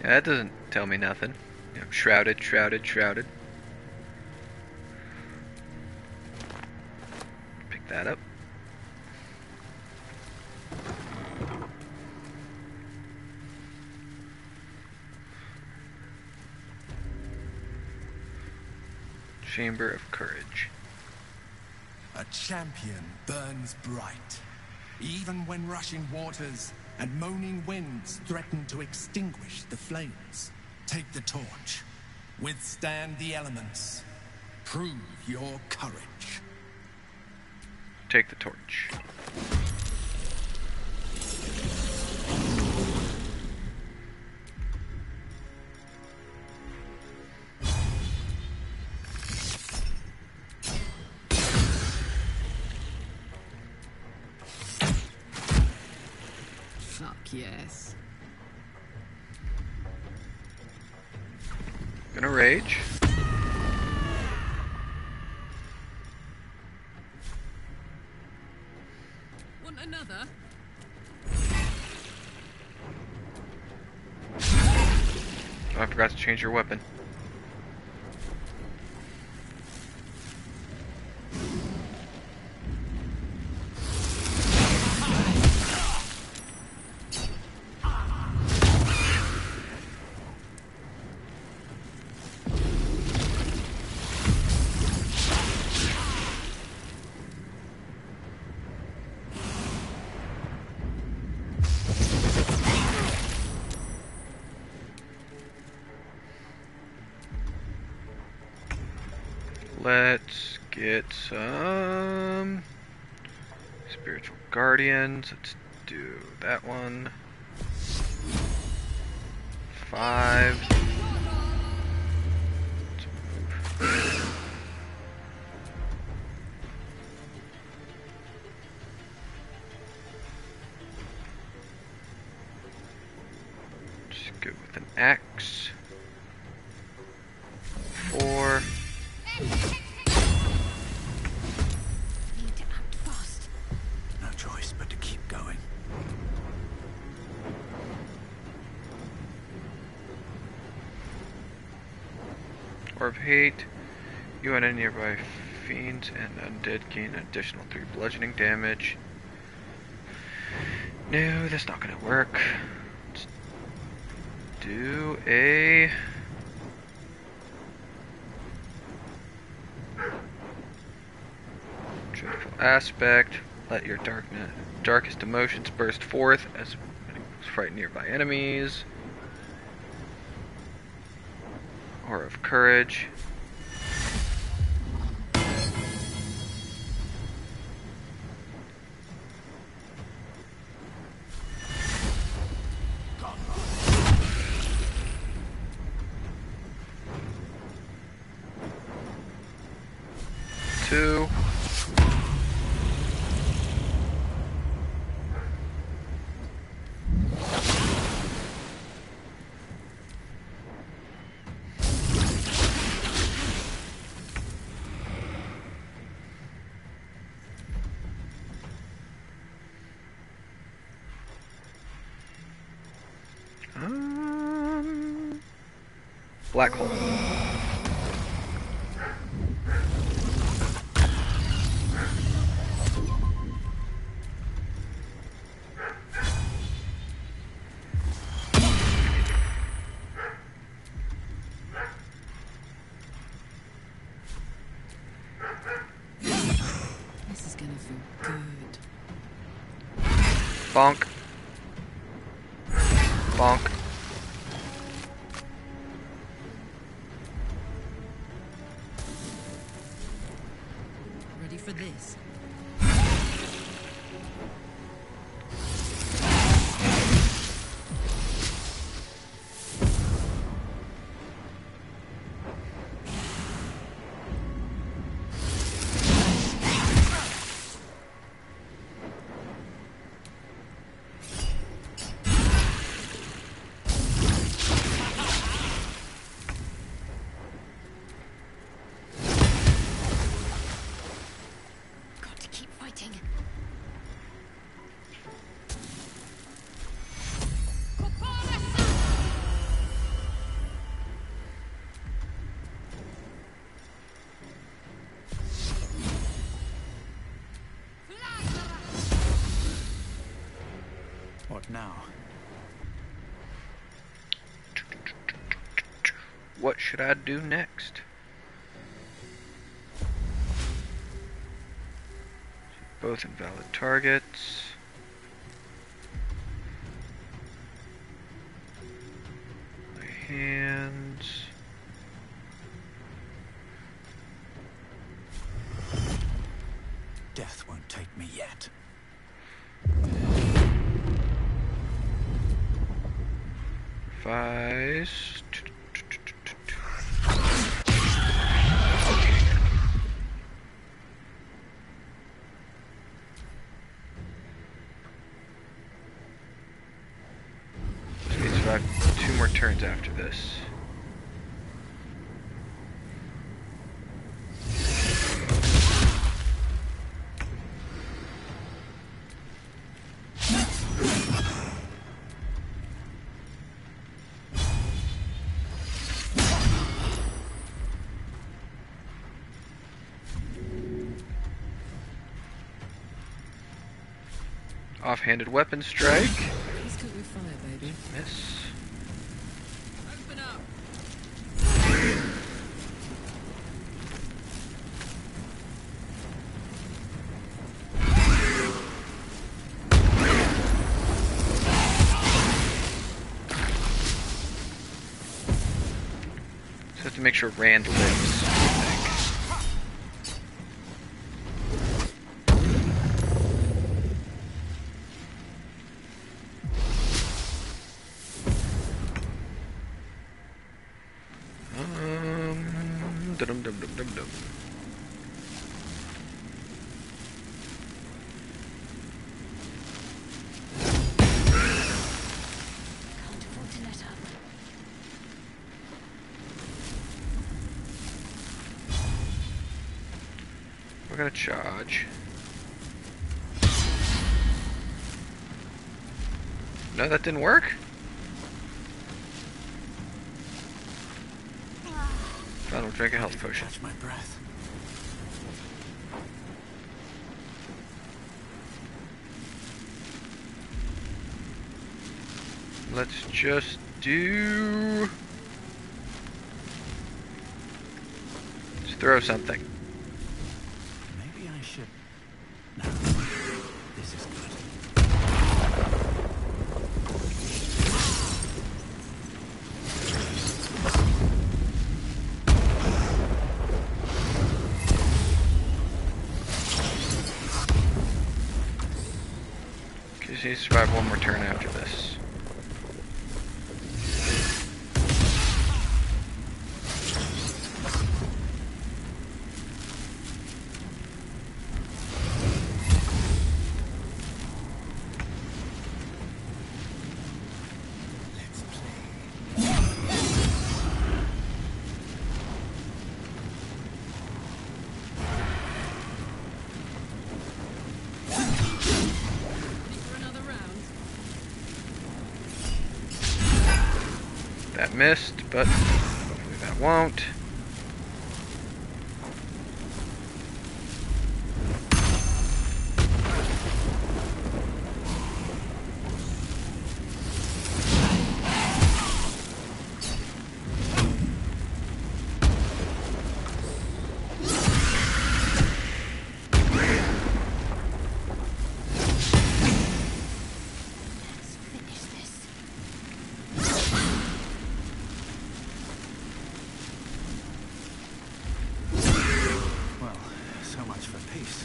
Yeah, that doesn't tell me nothing. You know, shrouded, shrouded, shrouded. Pick that up. Chamber of Courage. A champion burns bright, even when rushing waters and moaning winds threaten to extinguish the flames. Take the torch. Withstand the elements. Prove your courage. Take the torch. Fuck yes. Gonna rage. Want another? Oh, I forgot to change your weapon. Let's get some spiritual guardians. Let's do that one. 5. Just go with an axe. 4. Need to act fast. No choice but to keep going. Orb Hate. You and any nearby fiends and undead gain an additional 3 bludgeoning damage. No, that's not gonna work. Let's do a dreadful aspect. Let your darkest emotions burst forth as frighten nearby enemies. Or of courage. Two. Black hole. This is gonna feel good. Bonk. Bonk. Ready for this? Got to keep fighting. What now? What should I do next? Both invalid targets. My hands. Death won't take me yet. Vice. So we survive 2 more turns after this. Offhanded weapon strike. Let's cook with fire, baby. Miss. Open up. Just have to make sure Rand lives, I think. Dum-dum-dum-dum-dum. Can't afford to let up. We're gonna charge. No, that didn't work? I'll drink a health potion. Catch my breath. Let's just do... Let's throw something. Maybe I should... No. This is good. Because he survived one more turn after this. That missed, but hopefully that won't. Well, so much for peace.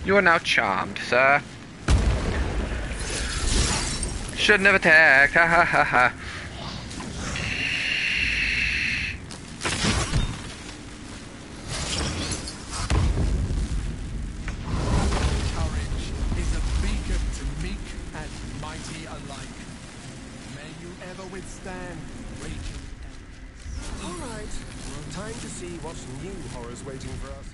You are now charmed, sir. Shouldn't have attacked. Ha ha ha ha. Courage is a beacon to meek and mighty alike. May you ever withstand raging enemies. All right. Time to see what new horrors waiting for us.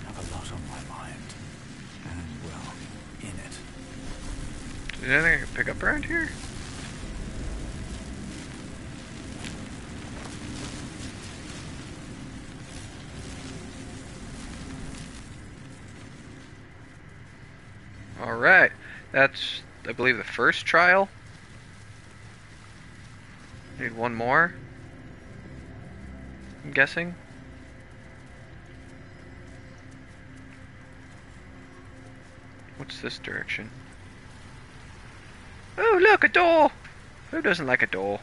Have a lot on my mind. And, well, in it. Is there anything I can pick up around here? Alright, that's, I believe, the first trial. Need one more, I'm guessing. What's this direction? Oh, look, a door! Who doesn't like a door?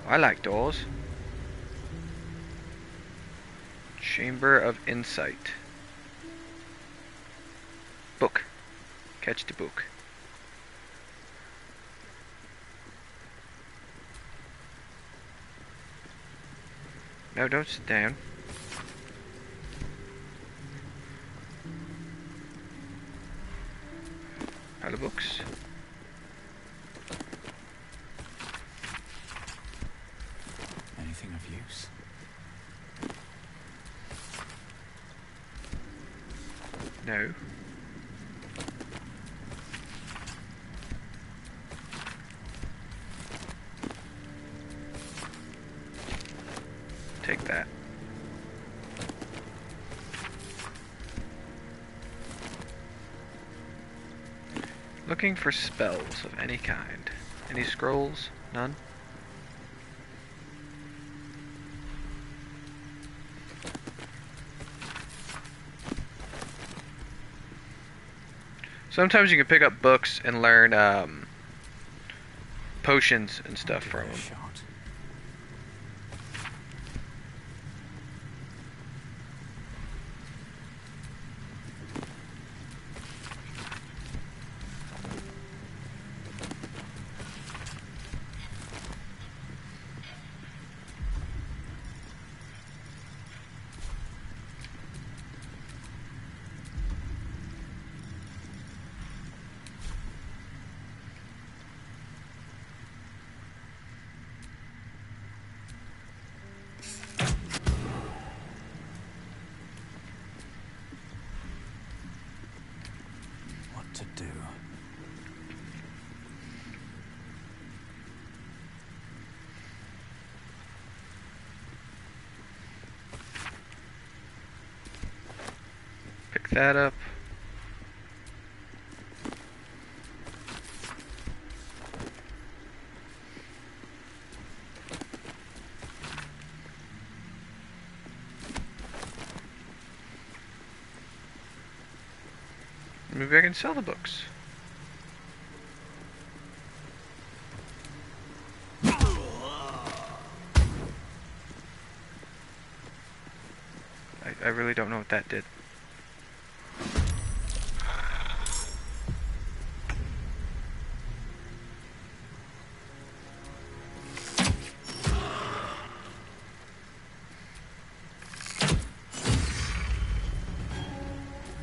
I like doors. Chamber of Insight. Book. Catch the book. No, don't sit down. Pile of books. Anything of use? No. Take that. Looking for spells of any kind. Any scrolls? None? Sometimes you can pick up books and learn potions and stuff from them. To do. Pick that up. Maybe I can sell the books. I really don't know what that did.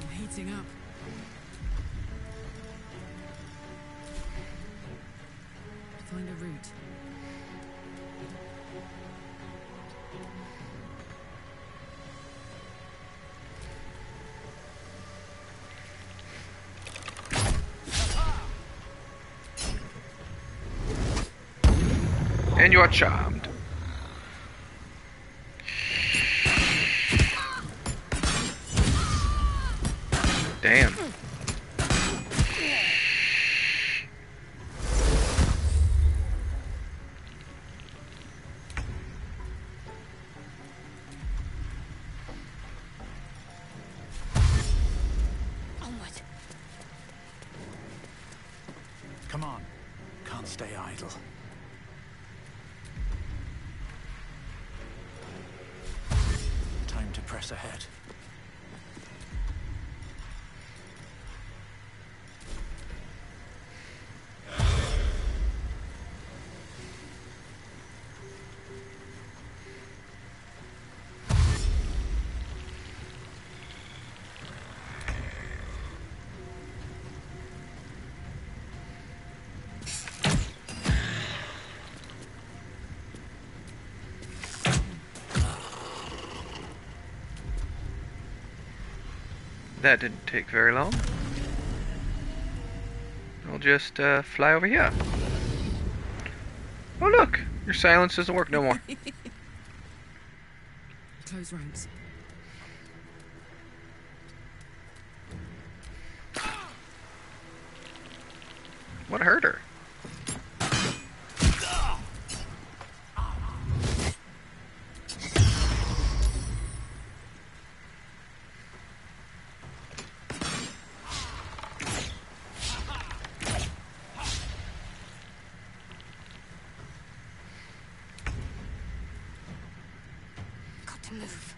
I'm heating up. Find a route. And you are charmed. Damn. Come on. Can't stay idle. Time to press ahead. That didn't take very long. I'll just fly over here. Oh look! Your silence doesn't work no more. Close ranks. What hurt her? Move.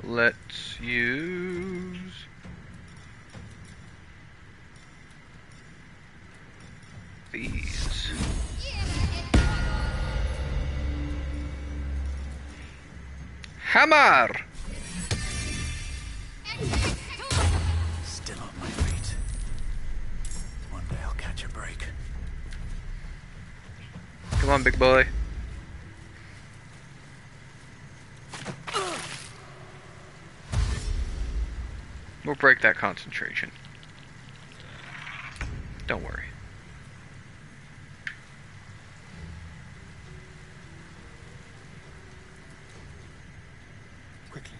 Let's use these. Hammer! Still on my feet. One day I'll catch a break. Come on, big boy. We'll break that concentration. Don't worry. Quickly.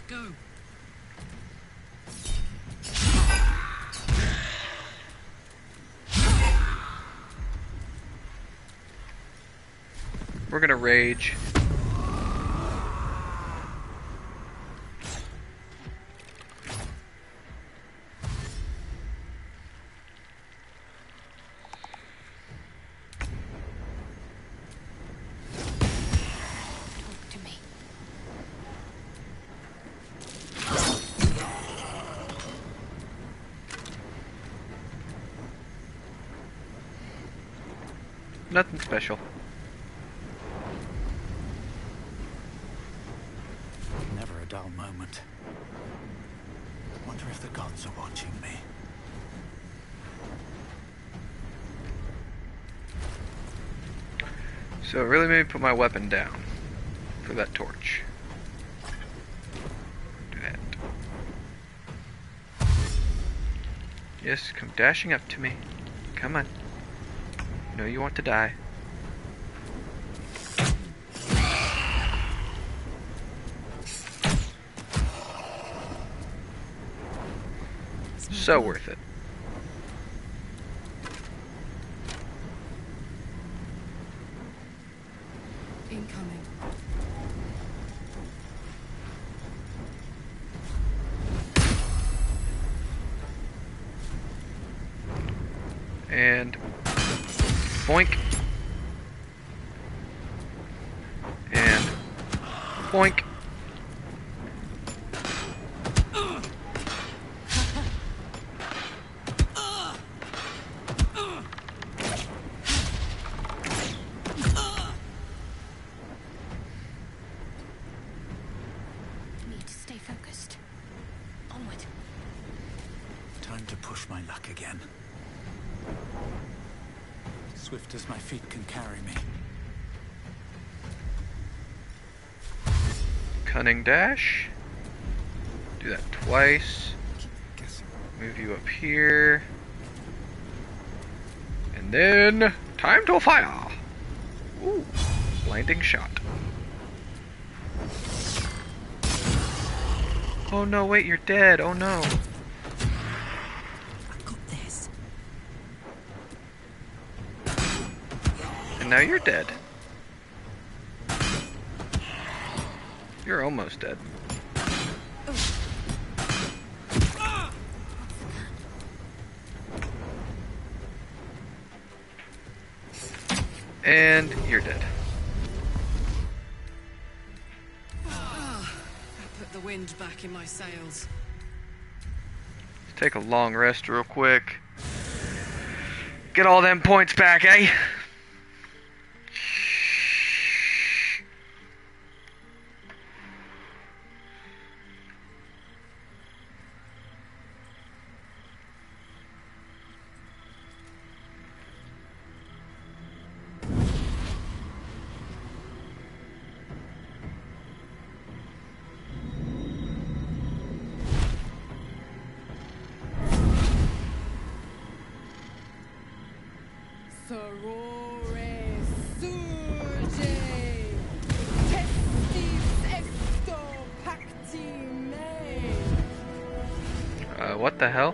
Go. We're gonna rage. Nothing special. Never a dull moment. Wonder if the gods are watching me. So it really made me put my weapon down for that torch. Do that. Yes, come dashing up to me. Come on. I know you want to die. So worth it. Incoming. And boink. And boink. Need to stay focused. Onward. Time to push my luck again. Swift as my feet can carry me. Cunning dash. Do that twice. Move you up here. And then time to fire. Ooh, blinding shot. Oh no, wait, you're dead. Oh no. And now you're dead. You're almost dead. And you're dead. That put the wind back in my sails. Let's take a long rest real quick. Get all them points back, eh? Sorore surge, testis esto pacti me. What the hell?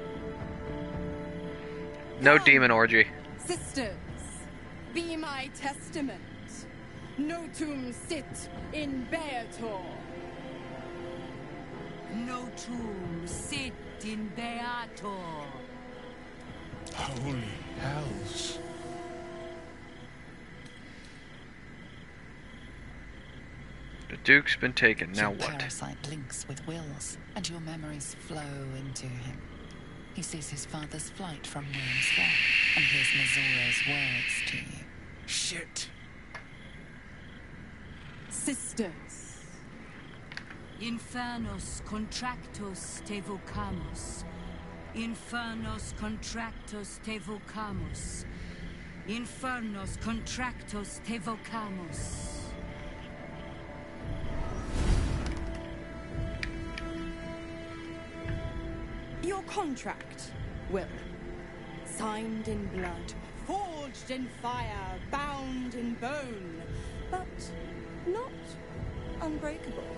No demon orgy. Sisters, be my testament. Notum sit in Beator. Notum sit in Beator. Holy hells. The Duke's been taken, now Your what? parasite links with Will's, and your memories flow into him. He sees his father's flight from Worm's Rock, and hears Missoura's words to you. Shit. Sisters. Infernos contractus te vocamus. Infernos contractus te vocamus. Infernos contractus te vocamus. Your contract, Will. Signed in blood, forged in fire, bound in bone, but not unbreakable.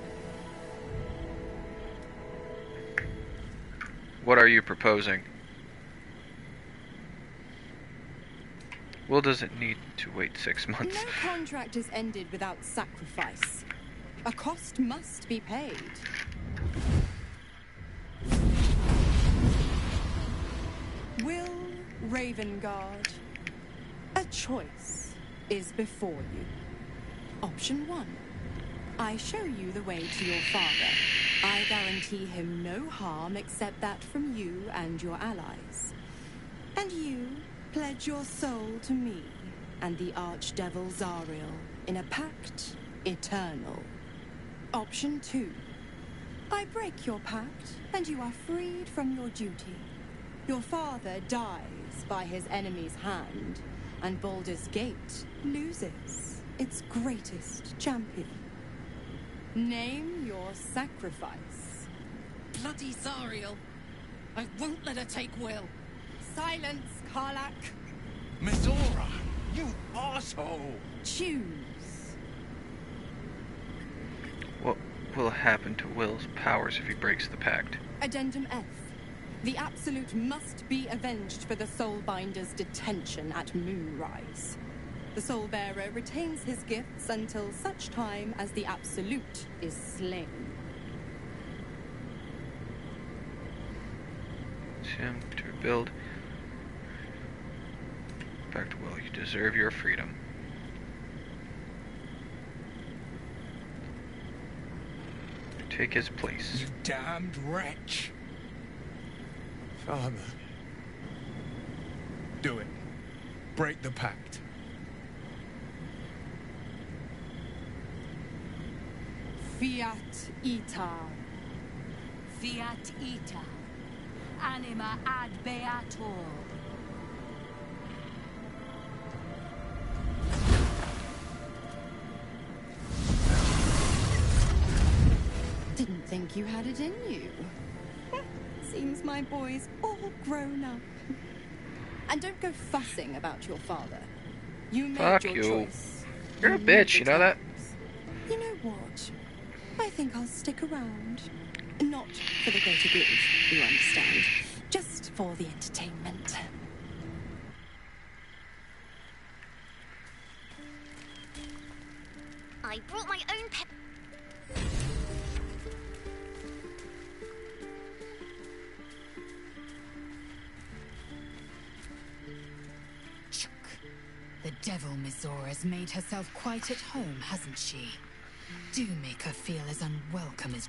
What are you proposing? Will doesn't need to wait 6 months. No contract is ended without sacrifice. A cost must be paid. Will Ravengard, a choice is before you. Option 1. I show you the way to your father. I guarantee him no harm except that from you and your allies. And you pledge your soul to me and the Archdevil Zariel in a pact eternal. Option 2. I break your pact and you are freed from your duty. Your father dies by his enemy's hand, and Baldur's Gate loses its greatest champion. Name your sacrifice. Bloody Zariel. I won't let her take Will. Silence, Karlak. Mizora, you asshole! Choose. What will happen to Will's powers if he breaks the pact? Addendum F. The Absolute must be avenged for the Soulbinder's detention at Moonrise. The Soulbearer retains his gifts until such time as the Absolute is slain. Tim, to rebuild. Back to Will. You deserve your freedom. Take his place. You damned wretch! Father. Do it. Break the pact. Fiat Ita. Fiat Ita. Anima ad beator. Didn't think you had it in you. Seems my boy's all grown up. And don't go fussing about your father. You made Fuck your you. choice. You're a bitch, you know that? You know what? I think I'll stick around. Not for the greater good, you understand. Just for the entertainment. I brought my own pet. The devil Mizora's made herself quite at home, hasn't she? Do make her feel as unwelcome as...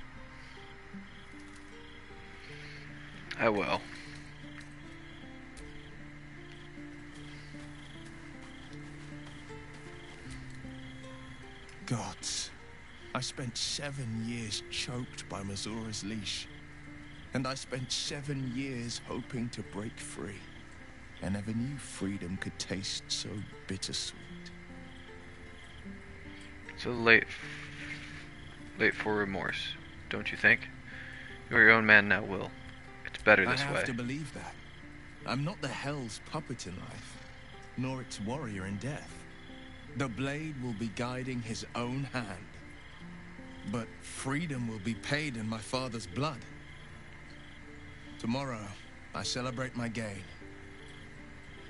I will. Gods, I spent 7 years choked by Mizora's leash. And I spent 7 years hoping to break free. I never knew freedom could taste so bittersweet. So late for remorse, don't you think? You're your own man now, Will. It's better this I way. have to believe that. I'm not the Hell's puppet in life, nor its warrior in death. The blade will be guiding his own hand. But freedom will be paid in my father's blood. Tomorrow, I celebrate my gain.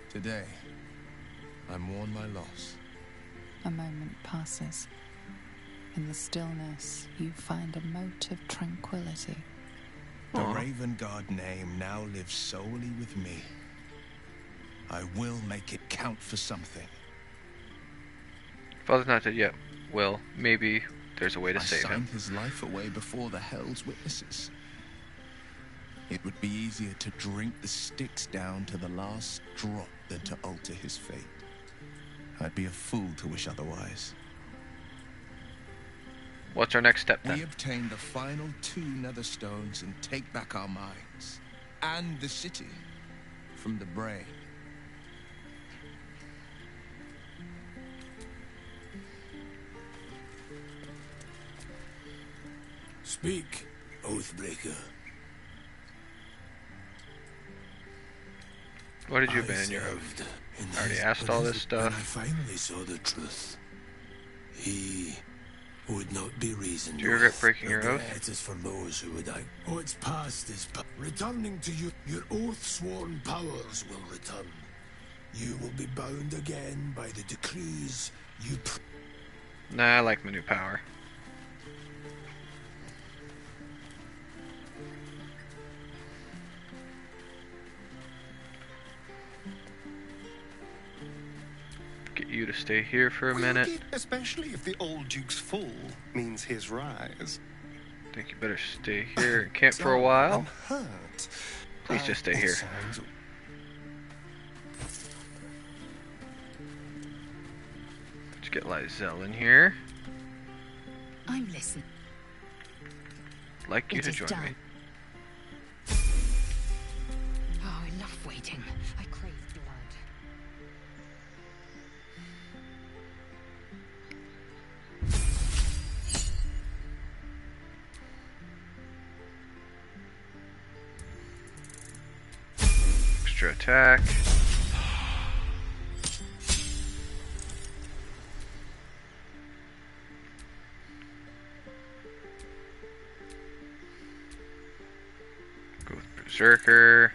Today, I mourn my loss. A moment passes. In the stillness, you find a mote of tranquility. The Ravengard name now lives solely with me. I will make it count for something. Father's not dead yet, Will. Maybe there's a way to I save him. signed his life away before the Hell's witnesses. It would be easier to drink the sticks down to the last drop than to alter his fate. I'd be a fool to wish otherwise. What's our next step then? We obtain the final 2 netherstones and take back our minds. And the city. From the brain. Speak, Oathbreaker. What did you abandon your oath? I already asked all this stuff. When I finally saw the truth, he would not be reasoned Do you regret with. breaking your oath? Regret is for those who would act. What's past is returning to you. Your oath-sworn powers will return. You will be bound again by the decrees you. Nah, I like my new power. Get you to stay here for a minute. Especially if the old Duke's fall means his rise. I think you better stay here and camp for a while. I'm hurt. Please just stay here. Let's get Lizelle in here. I'm listening. I'd like you to join me. Oh, I love waiting. I crave blood. Extra attack. Go with Berserker.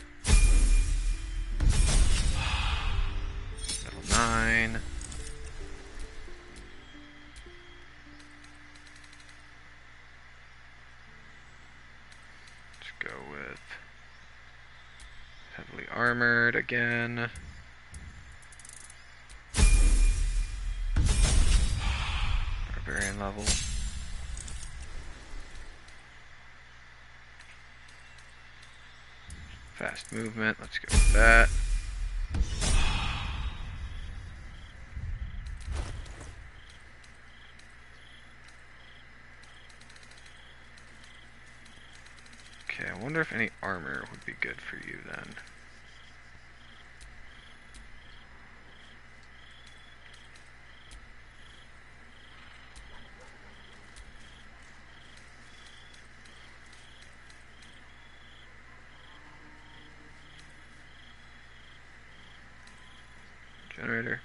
Level 9. Let's go with heavily armored again. Barbarian level. Fast movement, let's go with that. Okay, I wonder if any armor would be good for you then. Generator.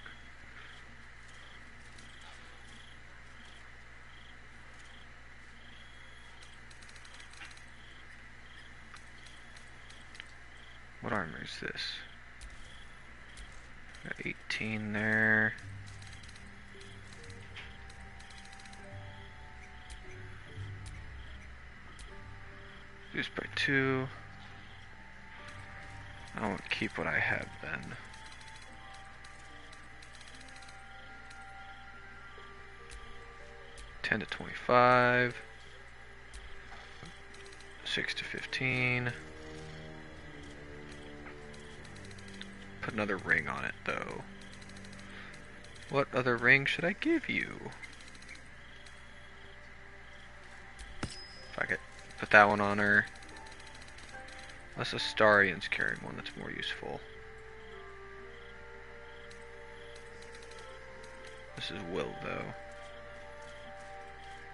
What armor is this? Got 18 there. Reduced by 2. I won't keep what I have then. $10 to $25. 6 to 15. Put another ring on it though. What other ring should I give you? Fuck it. Put that one on her. Unless Astarian's carrying one that's more useful. This is Will though.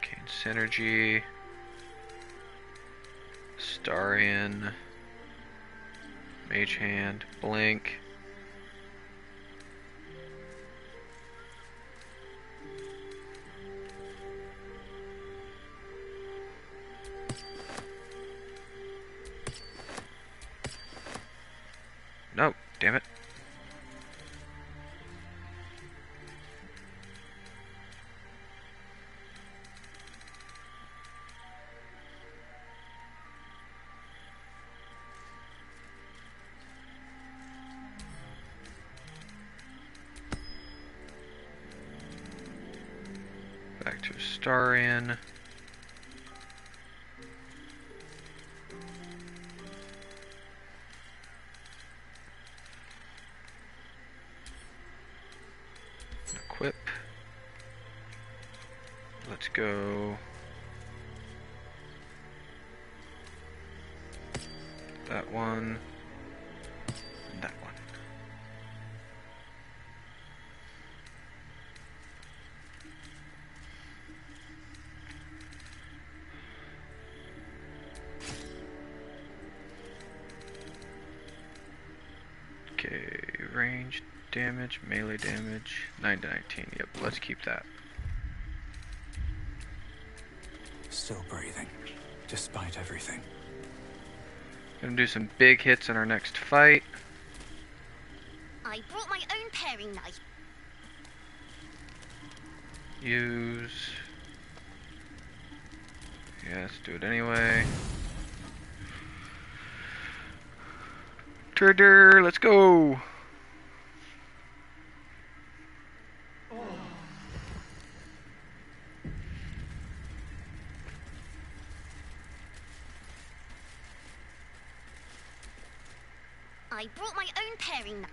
Gain synergy. Astarian. Mage hand. Blink. No, damn it. Back to Astarian. Equip. Let's go. That one. And that one. Okay, range damage, melee damage, 9 to 19. Yep, let's keep that. Still breathing, despite everything. Gonna do some big hits in our next fight. I brought my own paring knife. Use. Yeah, let's do it anyway. Turder, let's go! I brought my own paring knife.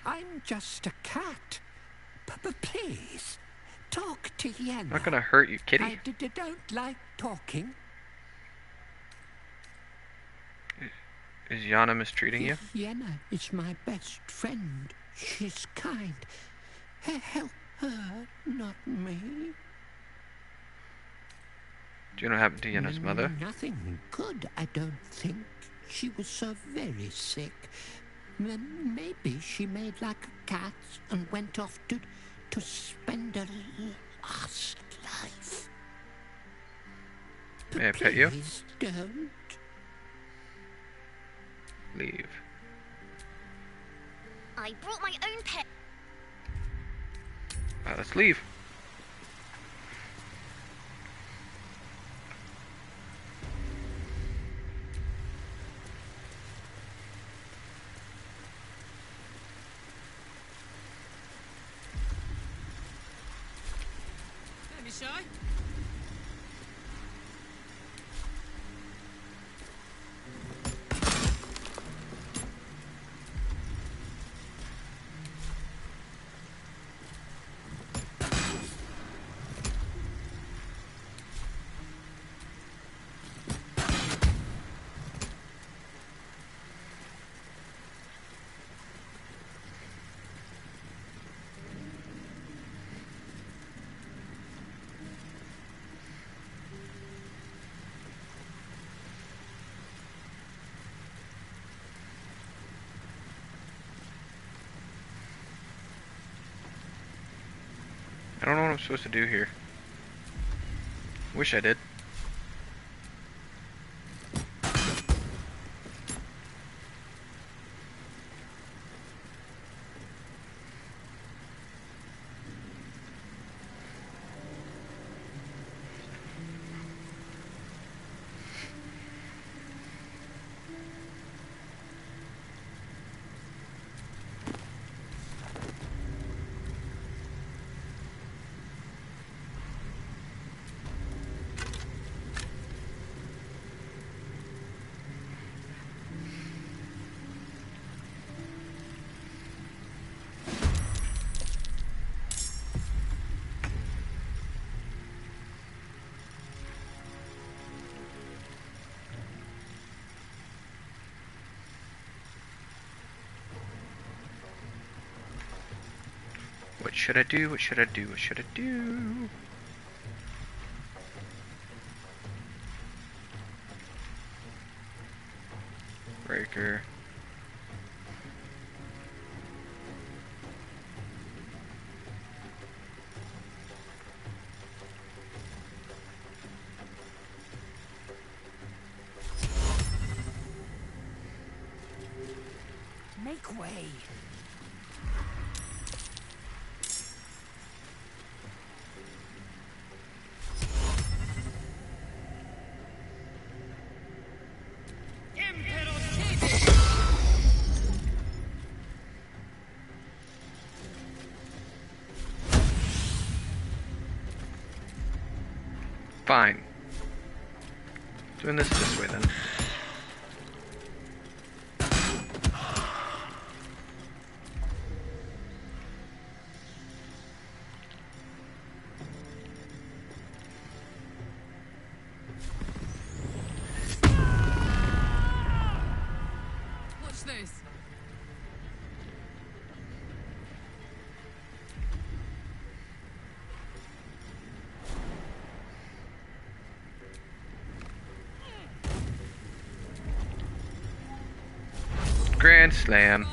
I'm just a cat. Please, talk to Yenna. I'm not gonna hurt you, kitty. I don't like talking. Is Yana mistreating you? Yenna is my best friend. She's kind. Help her, not me. Do you know what happened to Yena's mother? Nothing good, I don't think. She was so very sick. Maybe she made like a cat and went off to spend her last life. May I pet you? Please don't. Leave. I brought my own pet. Let's leave. Don't be shy. I don't know what I'm supposed to do here. Wish I did. What should I do? What should I do? What should I do? Breaker. Make way. Fine. Doing this way then. Watch this. Grand Slam.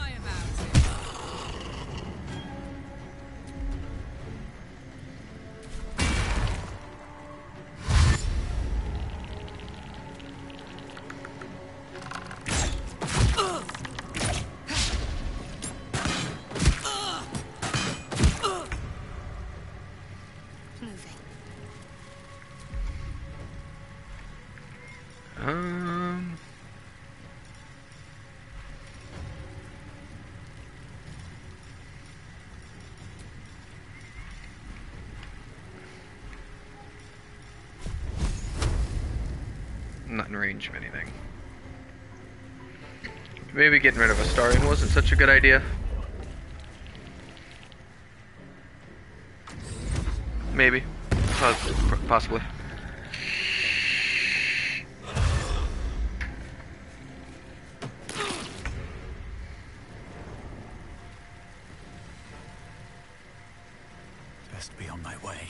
I'm not in range of anything. Maybe getting rid of Astarion wasn't such a good idea. Maybe. Possibly. Best be on my way.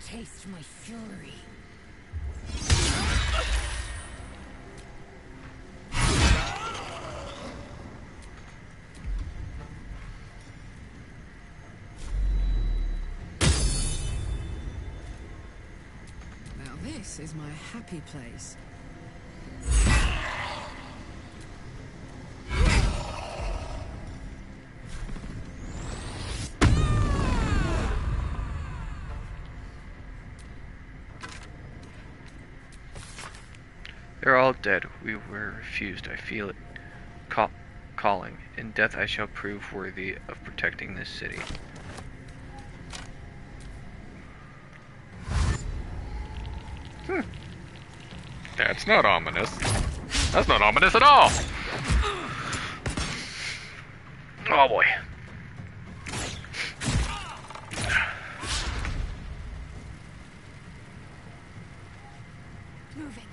Taste my fury. Now this is my happy place. They're all dead. We were refused. I feel it calling. In death I shall prove worthy of protecting this city. That's not ominous. That's not ominous at all. Oh boy. Moving.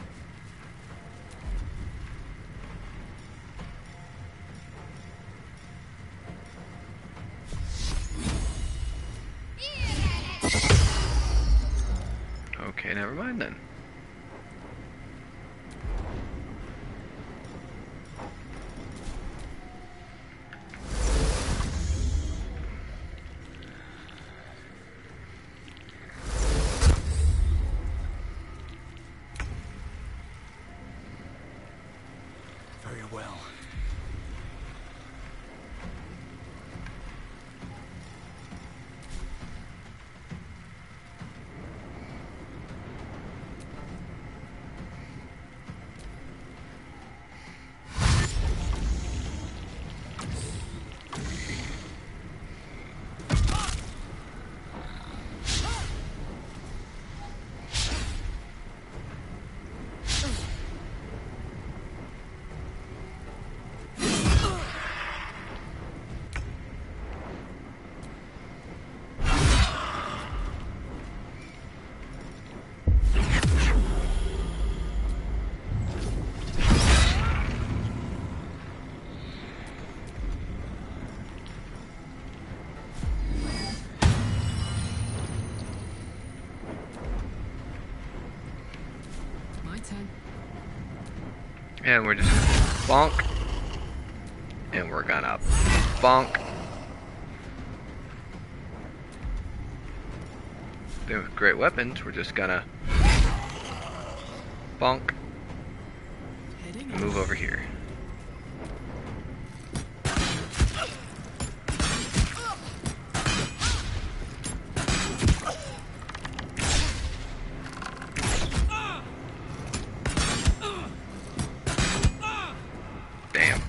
Okay, never mind then. Very well. And we're just bonk. And we're gonna bonk. Then with great weapons, we're just gonna bonk. And move over here. Damn.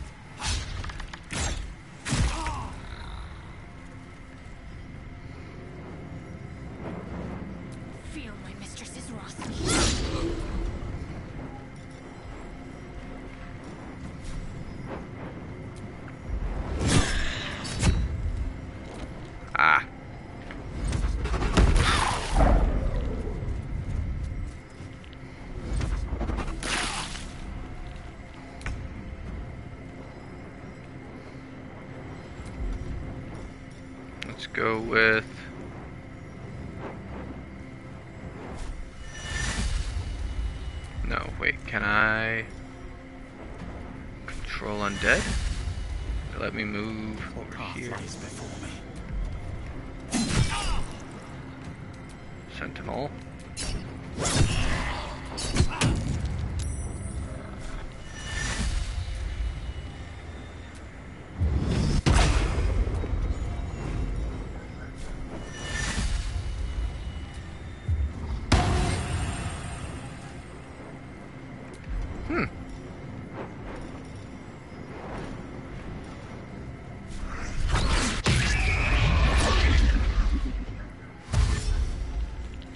Feel my mistress's wrath. Let's go with... No, wait, can I... Control undead? Let me move over here. Sentinel.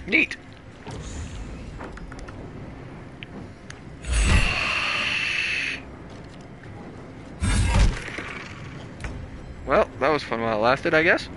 Neat. Well, that was fun while it lasted, I guess.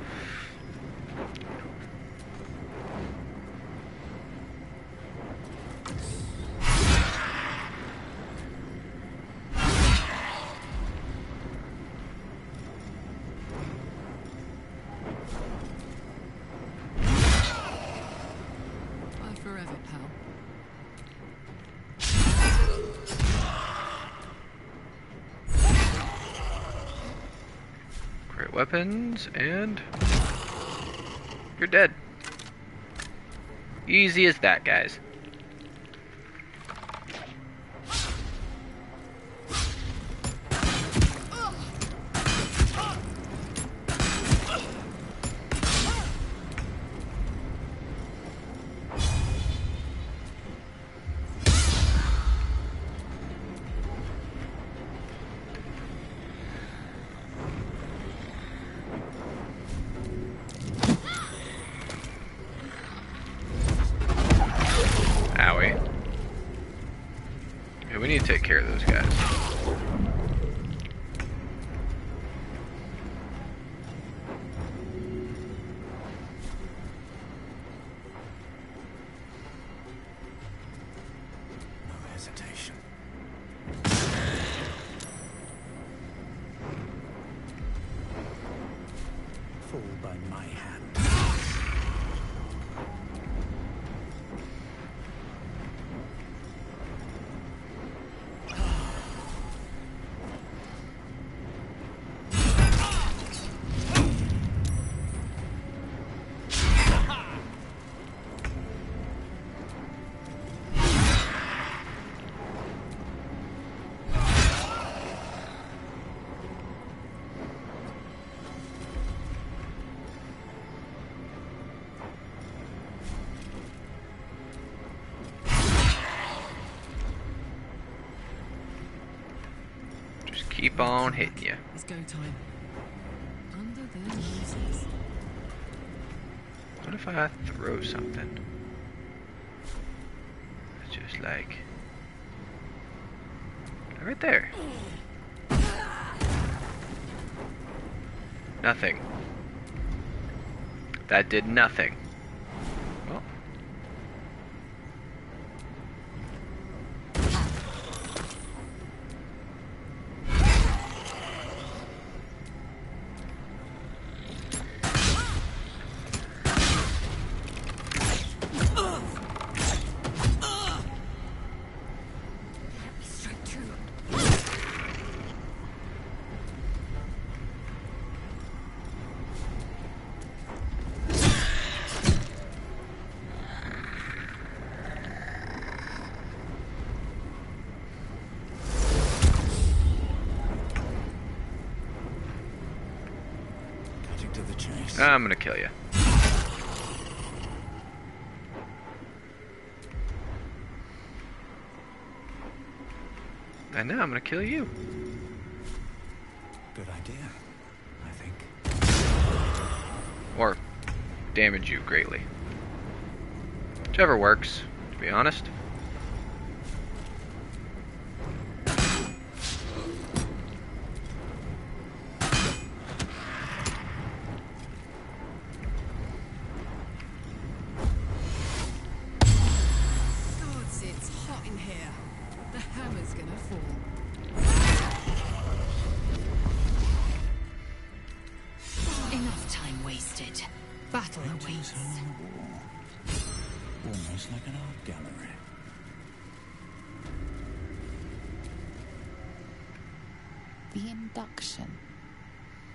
Weapons, and you're dead. Easy as that, guys. We need to take care of those guys. No hesitation. Fall by my hand. Keep on hitting you. It's go time. Under their noses. What if I throw something? It's just like right there. Nothing. That did nothing. Well. I'm gonna kill you. And now I'm gonna kill you. Good idea, I think. Or damage you greatly. Whichever works, to be honest. Enough time wasted. exhausted. Battle awaits. Almost like an art gallery. The induction.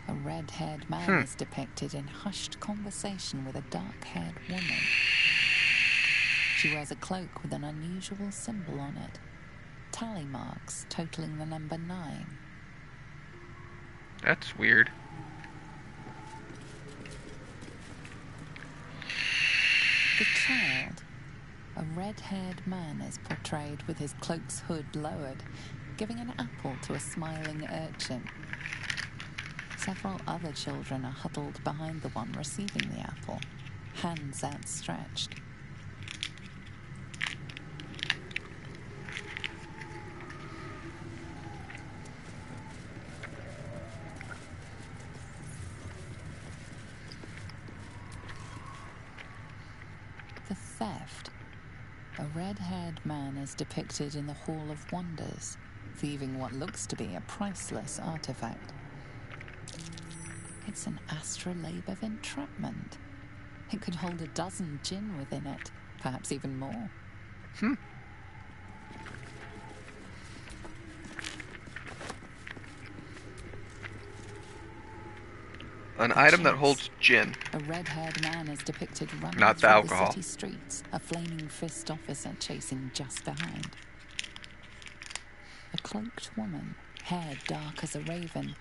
A red-haired man is depicted in hushed conversation with a dark-haired woman. She wears a cloak with an unusual symbol on it. Tally marks totaling the number 9. That's weird. The child. A red-haired man is portrayed with his cloak's hood lowered, giving an apple to a smiling urchin. Several other children are huddled behind the one receiving the apple, hands outstretched. The theft. A red-haired man is depicted in the Hall of Wonders, thieving what looks to be a priceless artifact. It's an astrolabe of entrapment. It could hold a dozen djinn within it, perhaps even more. An item that holds gin. A red-haired man is depicted running Not the through alcohol. the city streets, a flaming fist officer chasing just behind. A cloaked woman, hair dark as a raven,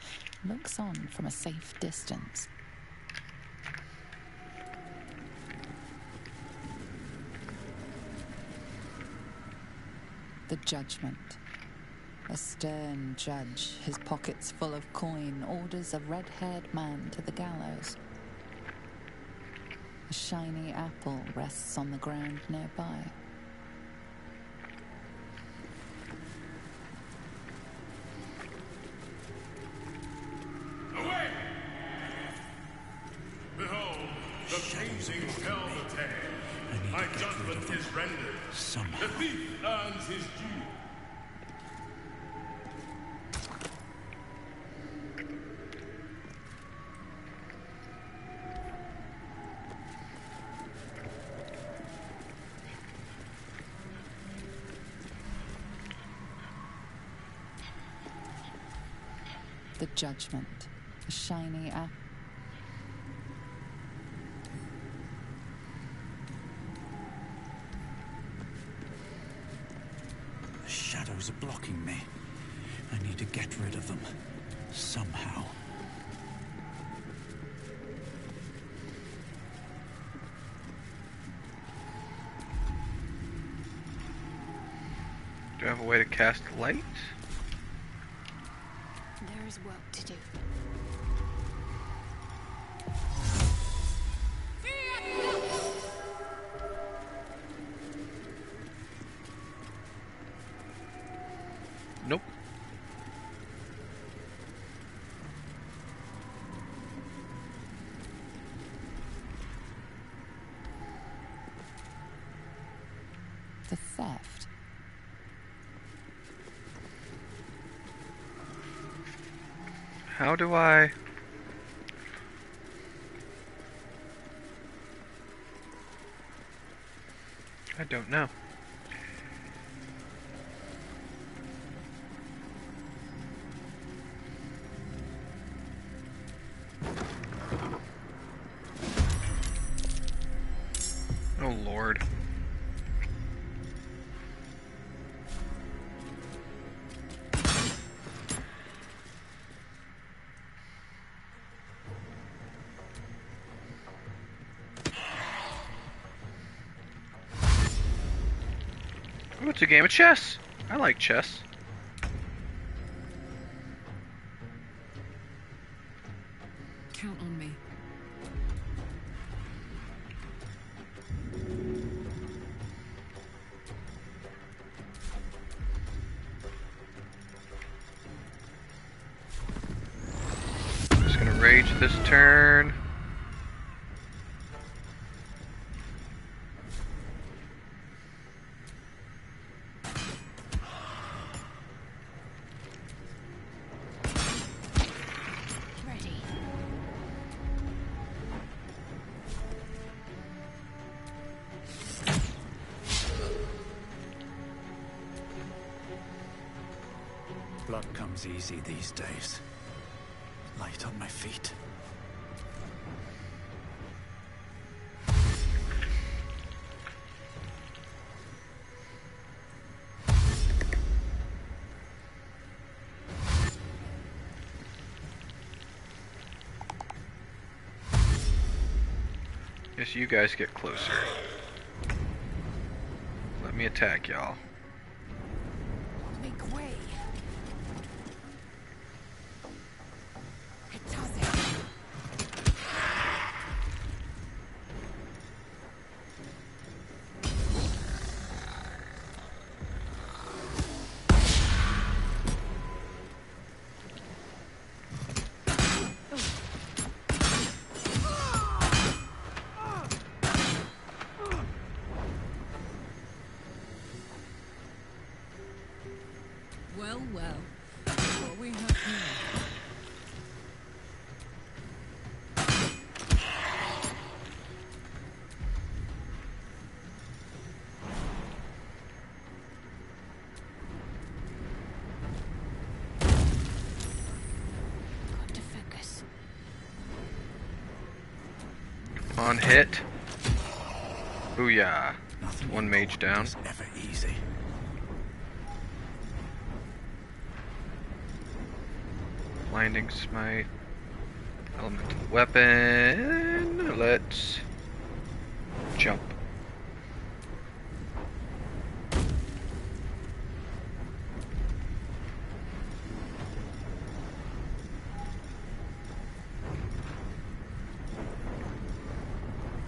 looks on from a safe distance. The judgment. A stern judge, his pockets full of coin, orders a red-haired man to the gallows. A shiny apple rests on the ground nearby. Away! Behold, the painting tells the tale. My judgment is rendered. The thief earns his due. The judgment. A shiny apple. The shadows are blocking me. I need to get rid of them. Somehow. Do I have a way to cast light? There is work to do. Nope. The theft. How do I... I don't know. Oh Lord. Oh, it's a game of chess. I like chess. Count on me. Just gonna rage this turn. comes easy these days. Light on my feet. Guess you guys get closer. Let me attack y'all. Make way. Well, well. What we have here. Got to focus. On hit. Booyah. One mage down. Never easy. Blinding smite. Elemental weapon. Let's jump.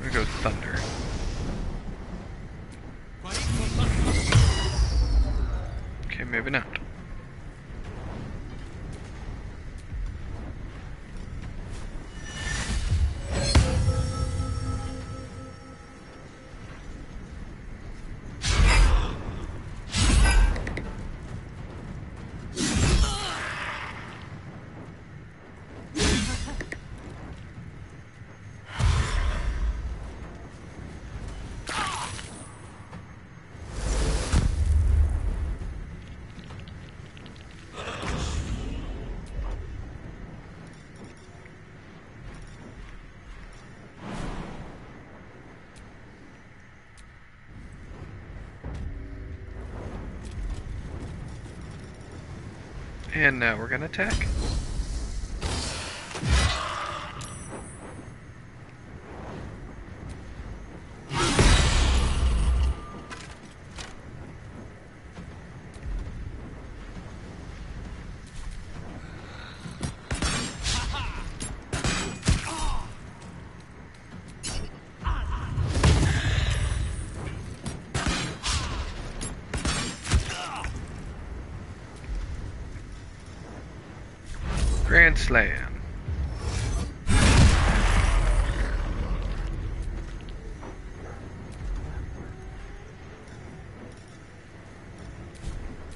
There goes thunder. Okay, maybe not. And now we're gonna attack. Grand Slam.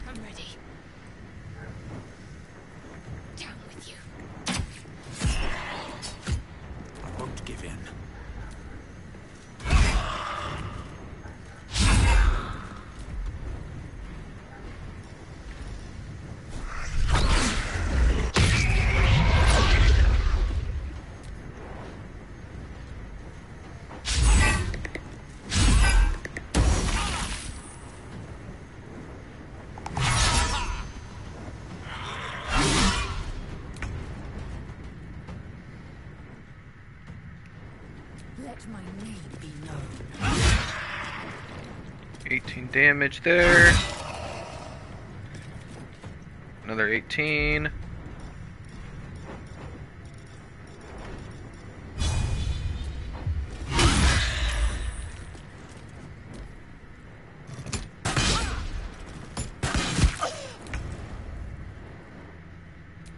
I'm ready. Down with you. I won't give in. Let my name be known. 18 damage there. Another 18.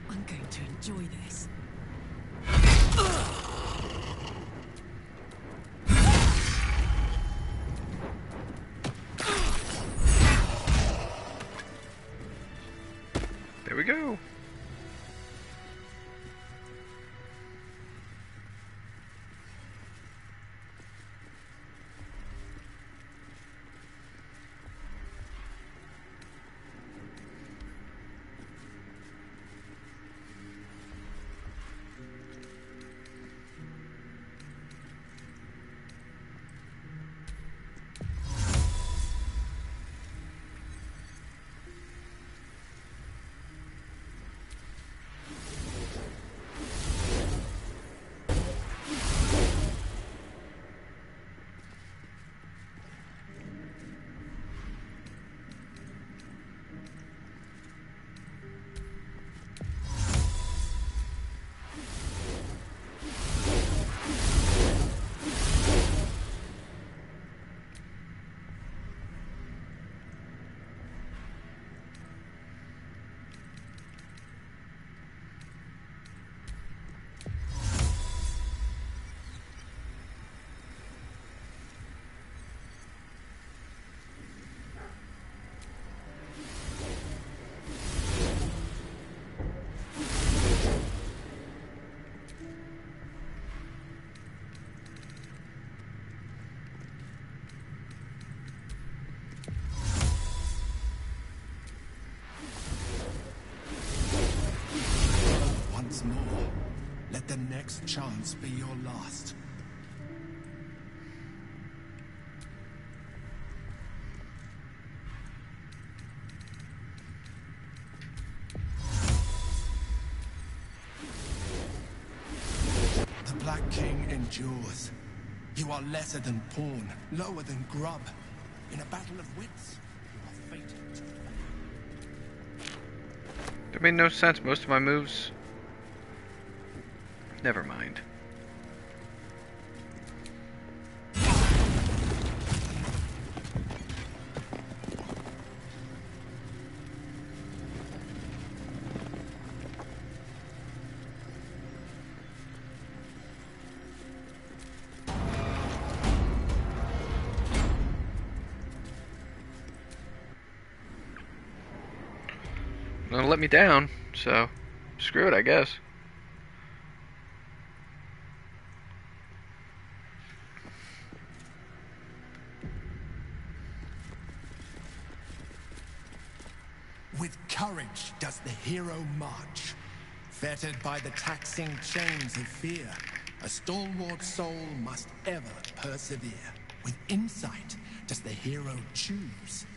I'm going to enjoy this. There we go. this chance be your last. The Black King endures. You are lesser than pawn, lower than grub. In a battle of wits, you are fated to... That made no sense. Most of my moves... Never mind. Gonna let me down, so screw it, I guess. With courage does the hero march, fettered by the taxing chains of fear. A stalwart soul must ever persevere. With insight does the hero choose,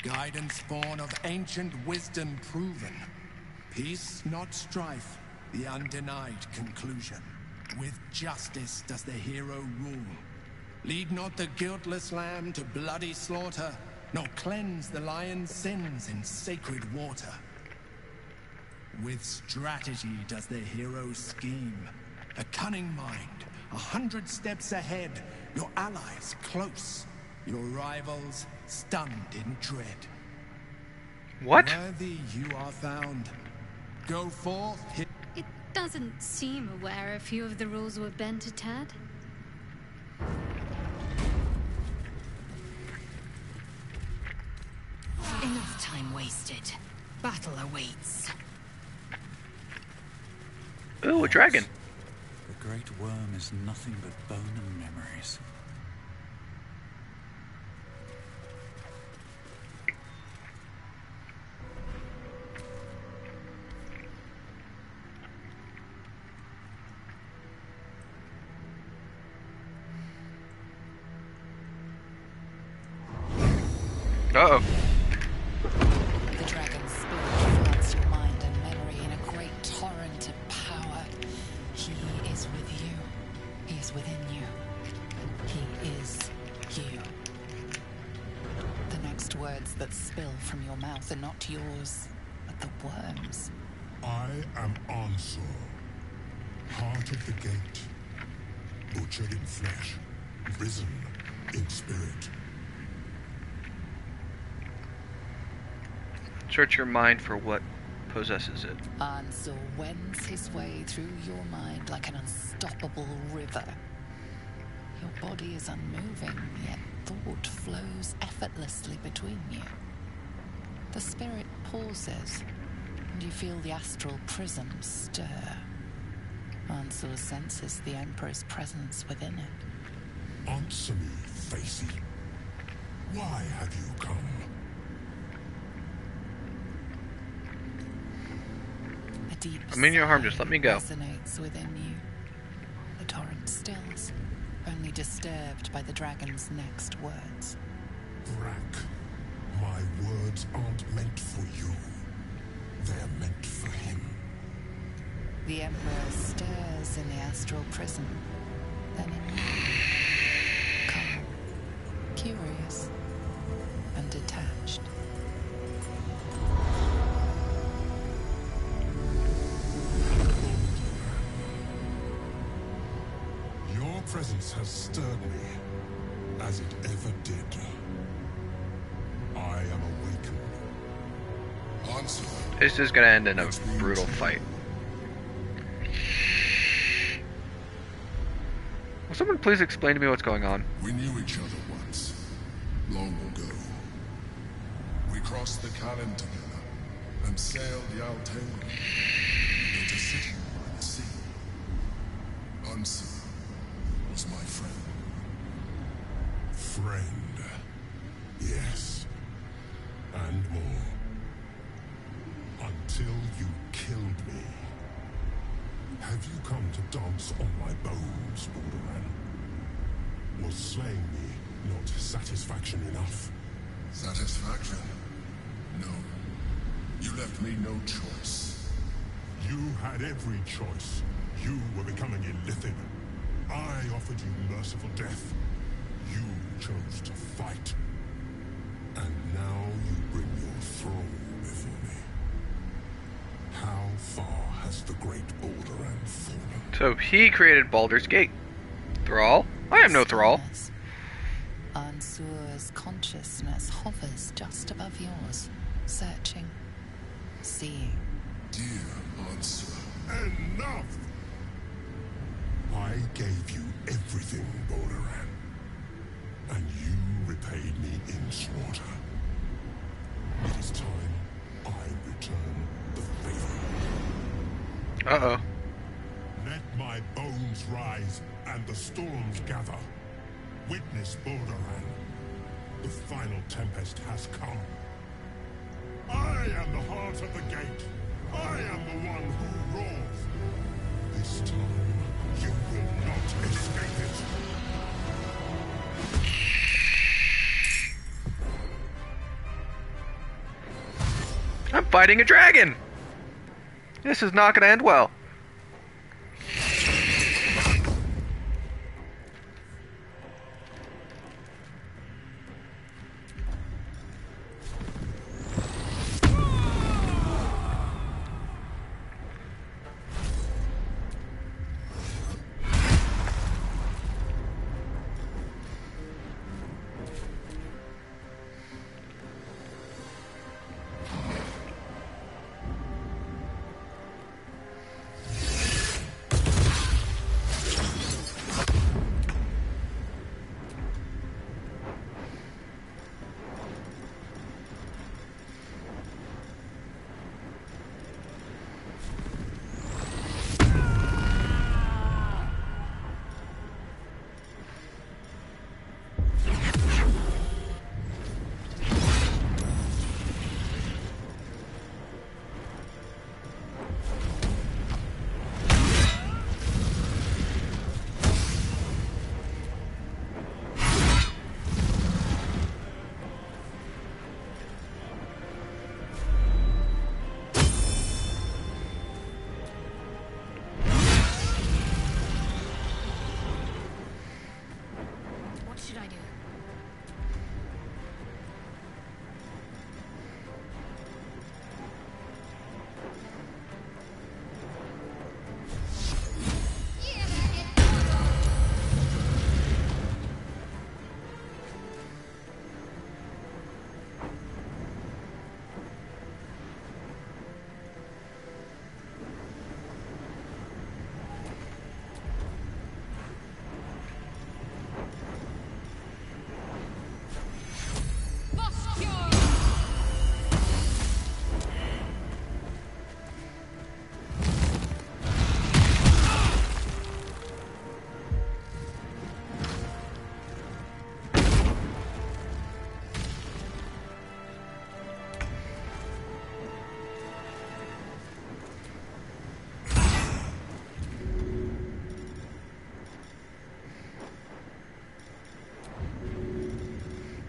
guidance born of ancient wisdom proven. Peace, not strife, the undenied conclusion. With justice does the hero rule. Lead not the guiltless lamb to bloody slaughter, nor cleanse the lion's sins in sacred water. With strategy does the hero scheme. A cunning mind, 100 steps ahead, your allies close, your rivals stunned in dread. What? Worthy you are found. Go forth. It doesn't seem aware a few of the rules were bent a tad. Enough time wasted. Battle awaits. Ooh, a dragon. The great worm is nothing but bone and memories. Uh-oh. The dragon's spirit floods your mind and memory in a great torrent of power. He is with you. He is within you. He is you. The next words that spill from your mouth are not yours, but the worm's. I am Ansel, heart of the gate, butchered in flesh, risen in spirit. Search your mind for what possesses it. Ansel wends his way through your mind like an unstoppable river. Your body is unmoving, yet thought flows effortlessly between you. The spirit pauses, and you feel the astral prism stir. Ansel senses the Emperor's presence within it. Answer me, Facey. Why have you come? A deep I mean, no harm, just let me go. resonates within you. The torrent stills, only disturbed by the dragon's next words. Brack, my words aren't meant for you. They're meant for him. The Emperor stirs in the astral prison, then in you. Calm, curious, and detached. Your presence has stirred me, as it ever did. I am awakened. Answer. This is gonna end in a brutal fight. Will someone please explain to me what's going on? We knew each other once, long ago. We crossed the Callan together and sailed the Altenga into a city by the sea. Ansel was my friend. Friend, yes, and more. Until you killed me. Have you come to dance on my bones, Baldur? Was slaying me not satisfaction enough? Satisfaction? No. You left me no choice. You had every choice. You were becoming illithid. I offered you merciful death. You chose to fight. And now you bring your throne before me. How far has the great Balduran fallen? So he created Baldur's Gate. Thrall? I am no Thrall. Ansur's consciousness hovers just above yours, searching, seeing. Dear Ansur. Enough! I gave you everything, Balduran. And you repaid me in slaughter. It is time I return the favor. Uh-oh. Let my bones rise and the storms gather. Witness Balduran. The final tempest has come. I am the heart of the gate. I am the one who roars. This time, you will not escape it. I'm fighting a dragon! This is not gonna end well.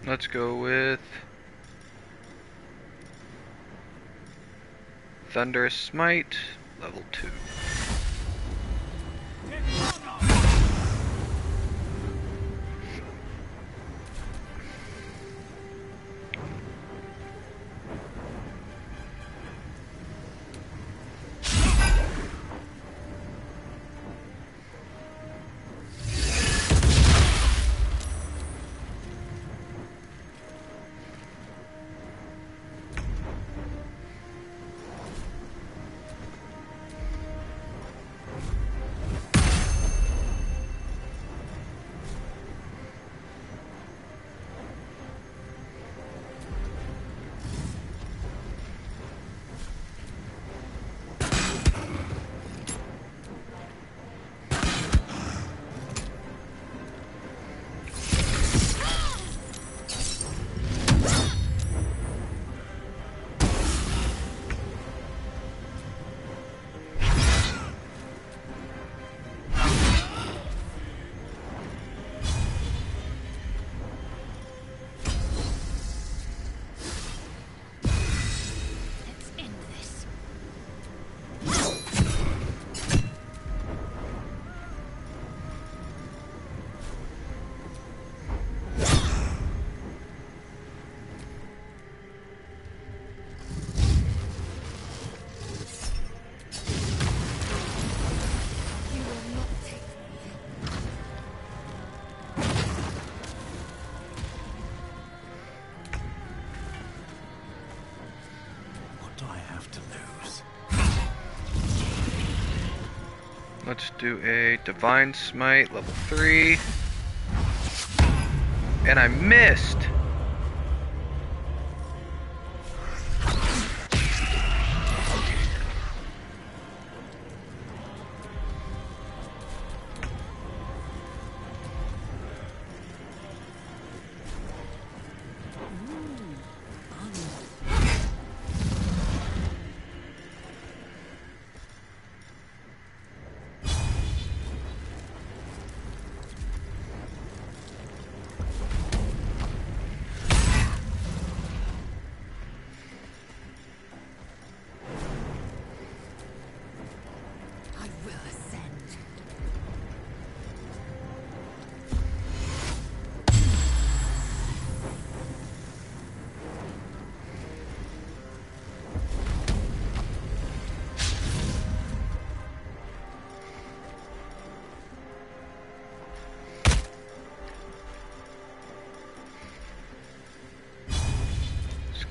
Let's go with Thunderous Smite, level 2. do a Divine Smite, level 3. And I missed!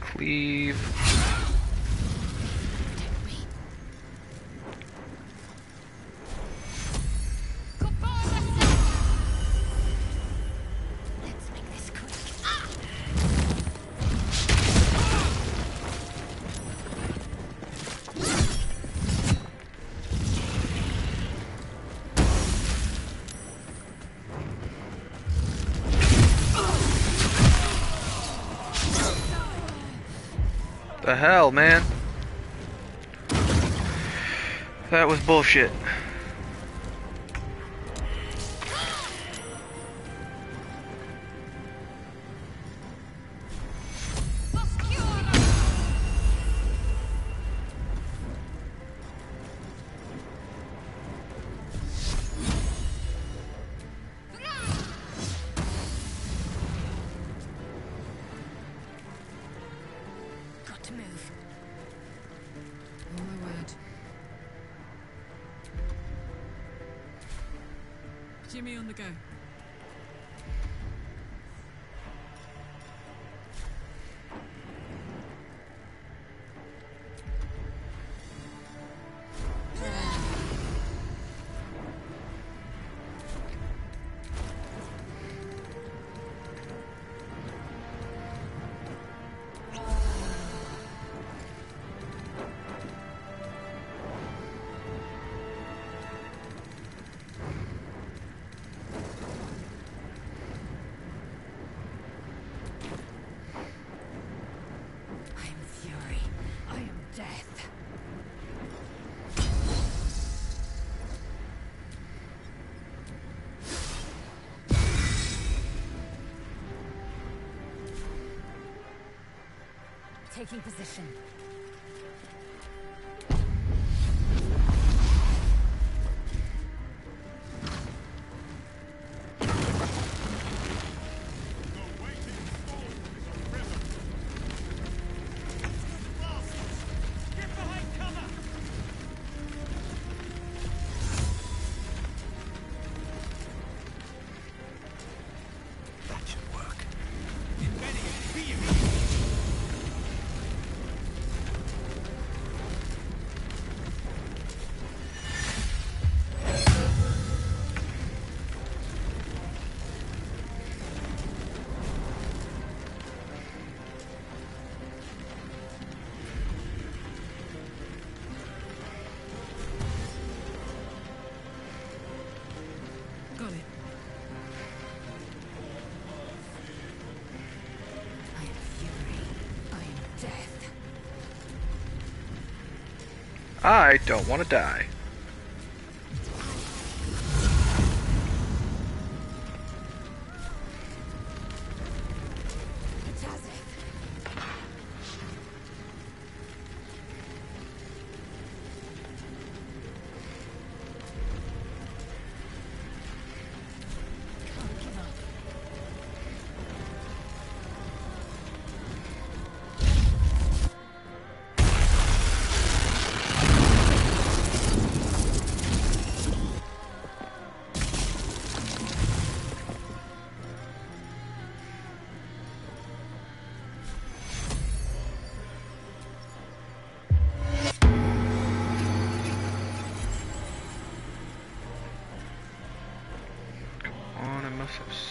Cleave. The hell, man? That was bullshit. Jimmy on the go. Taking position. Got it. I am fury. I am death. I don't want to die.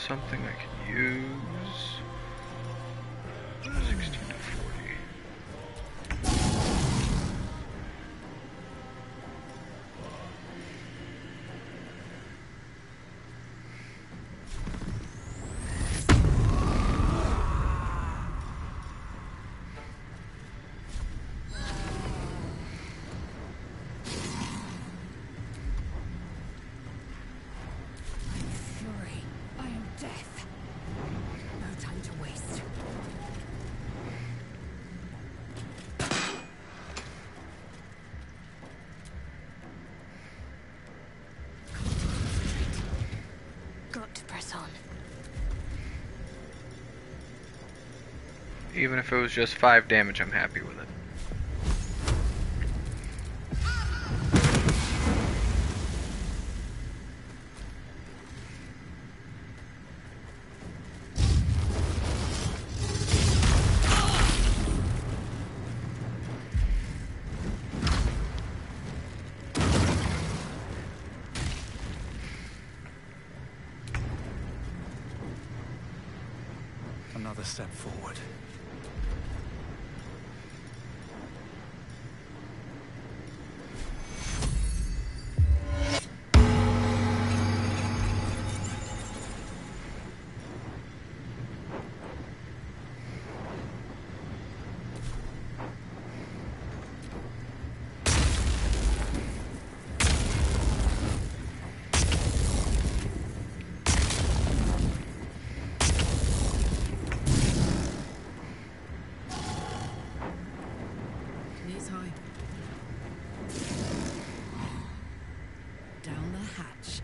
something I can use. 16 to 40. Fury. I am death. No time to waste. Got to press on. Even if it was just 5 damage, I'm happy with it. Another step forward. Knees high. Down the hatch.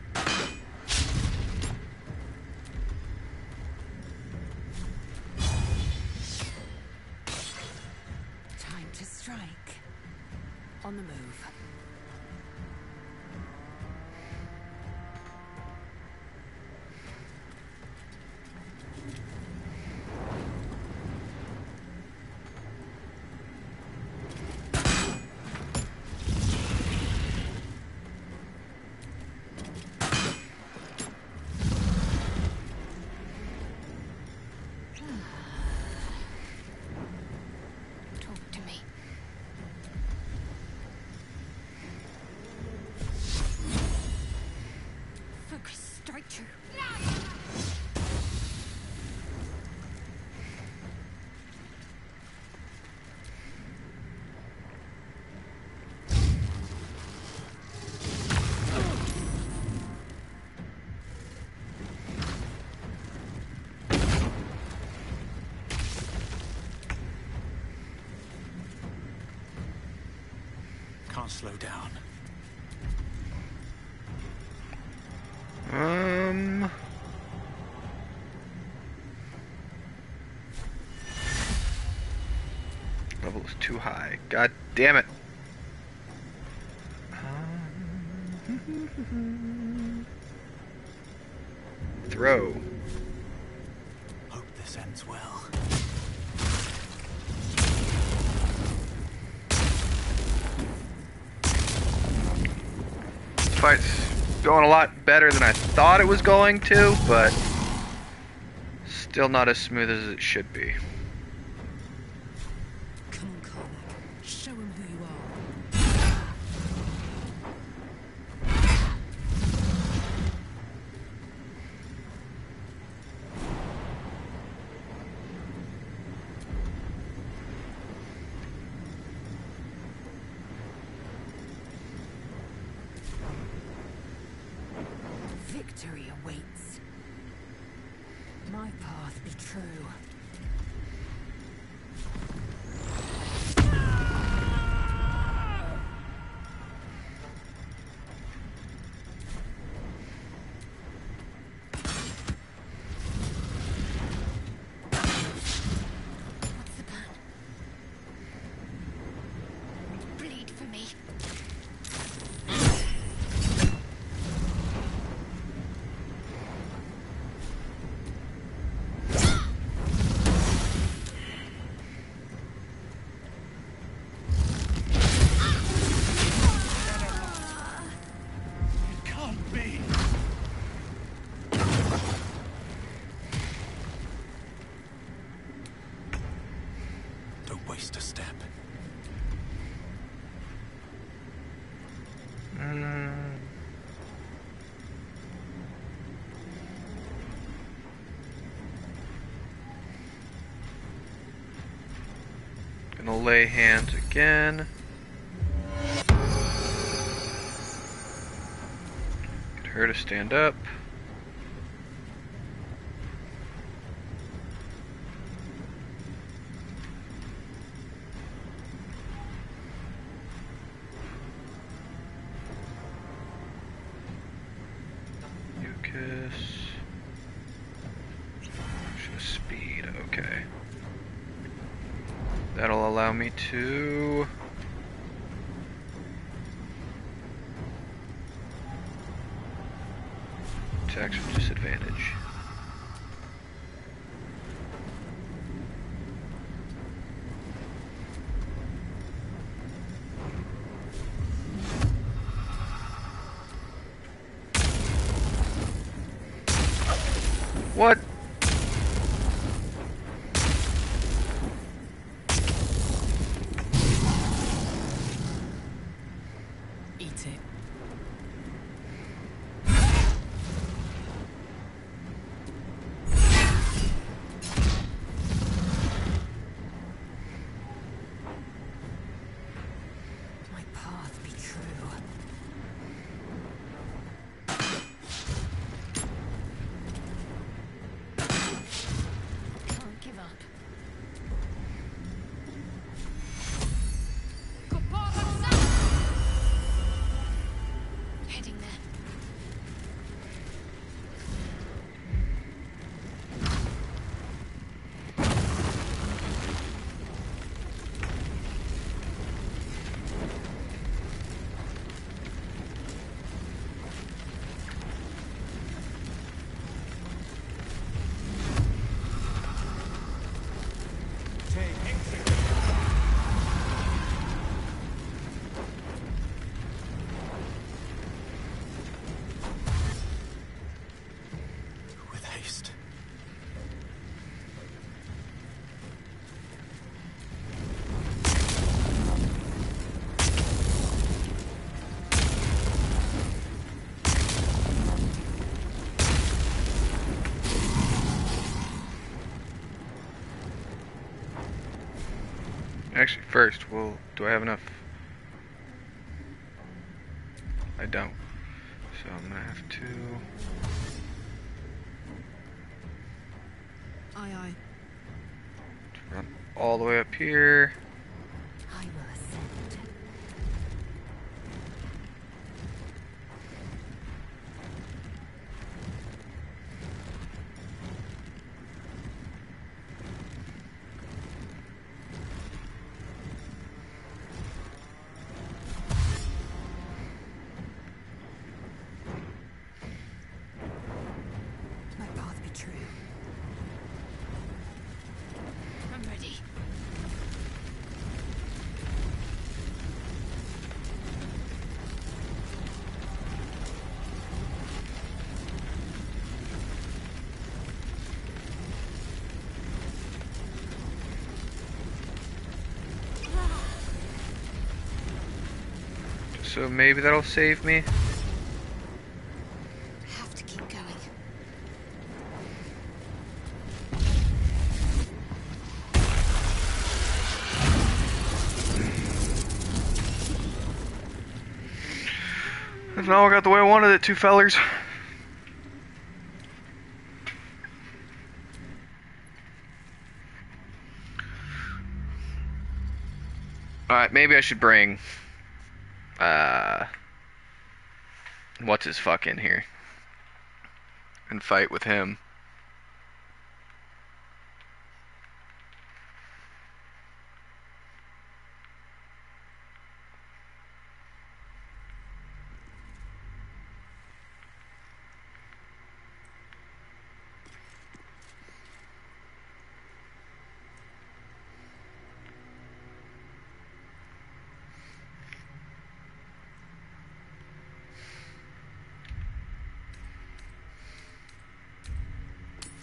Time to strike. On the move. Talk to me. Focus. Strike true. Can't slow down. Level is too high. God damn it. Throw. Hope this ends well. This fight's going a lot better than I thought it was going to, but still not as smooth as it should be. Come on, Karnak. Show him who you are. Victory awaits. My path be true. What's the plan? Bleed for me. Gonna lay hands again. Get her to stand up. Speed, okay. That'll allow me to... attacks with disadvantage. What? Eat it. My path be true. Can't give up. Heading there. With haste. Actually, first, well, do I have enough? I don't. So I'm gonna have to... Aye. run all the way up here. I will ascend. My path be true. I'm ready. So maybe that'll save me. Have to keep going. It's not all got the way I wanted it to, fellers. Alright, maybe I should bring... what's his fuck in here? And fight with him.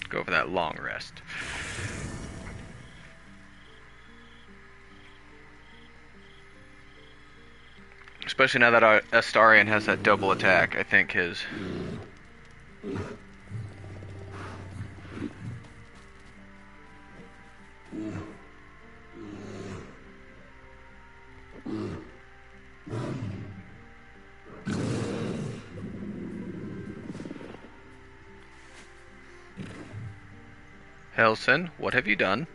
Go for that long rest. Especially now that our Astarion has that double attack, I think his... Helson, what have you done?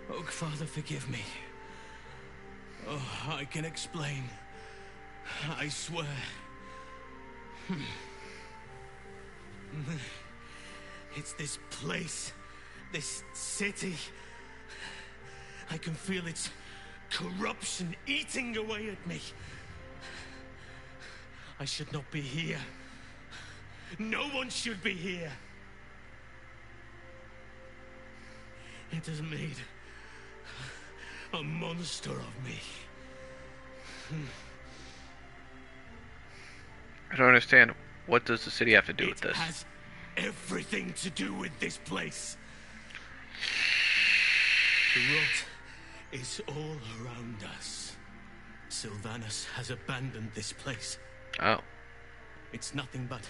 Oak Father, forgive me. Oh, I can explain. I swear. It's this place, this city. I can feel its corruption eating away at me. I should not be here. No one should be here. It has made a monster of me. I don't understand. What does the city have to do with this? It has everything to do with this place. The rot is all around us. Sylvanus has abandoned this place. Oh. It's nothing but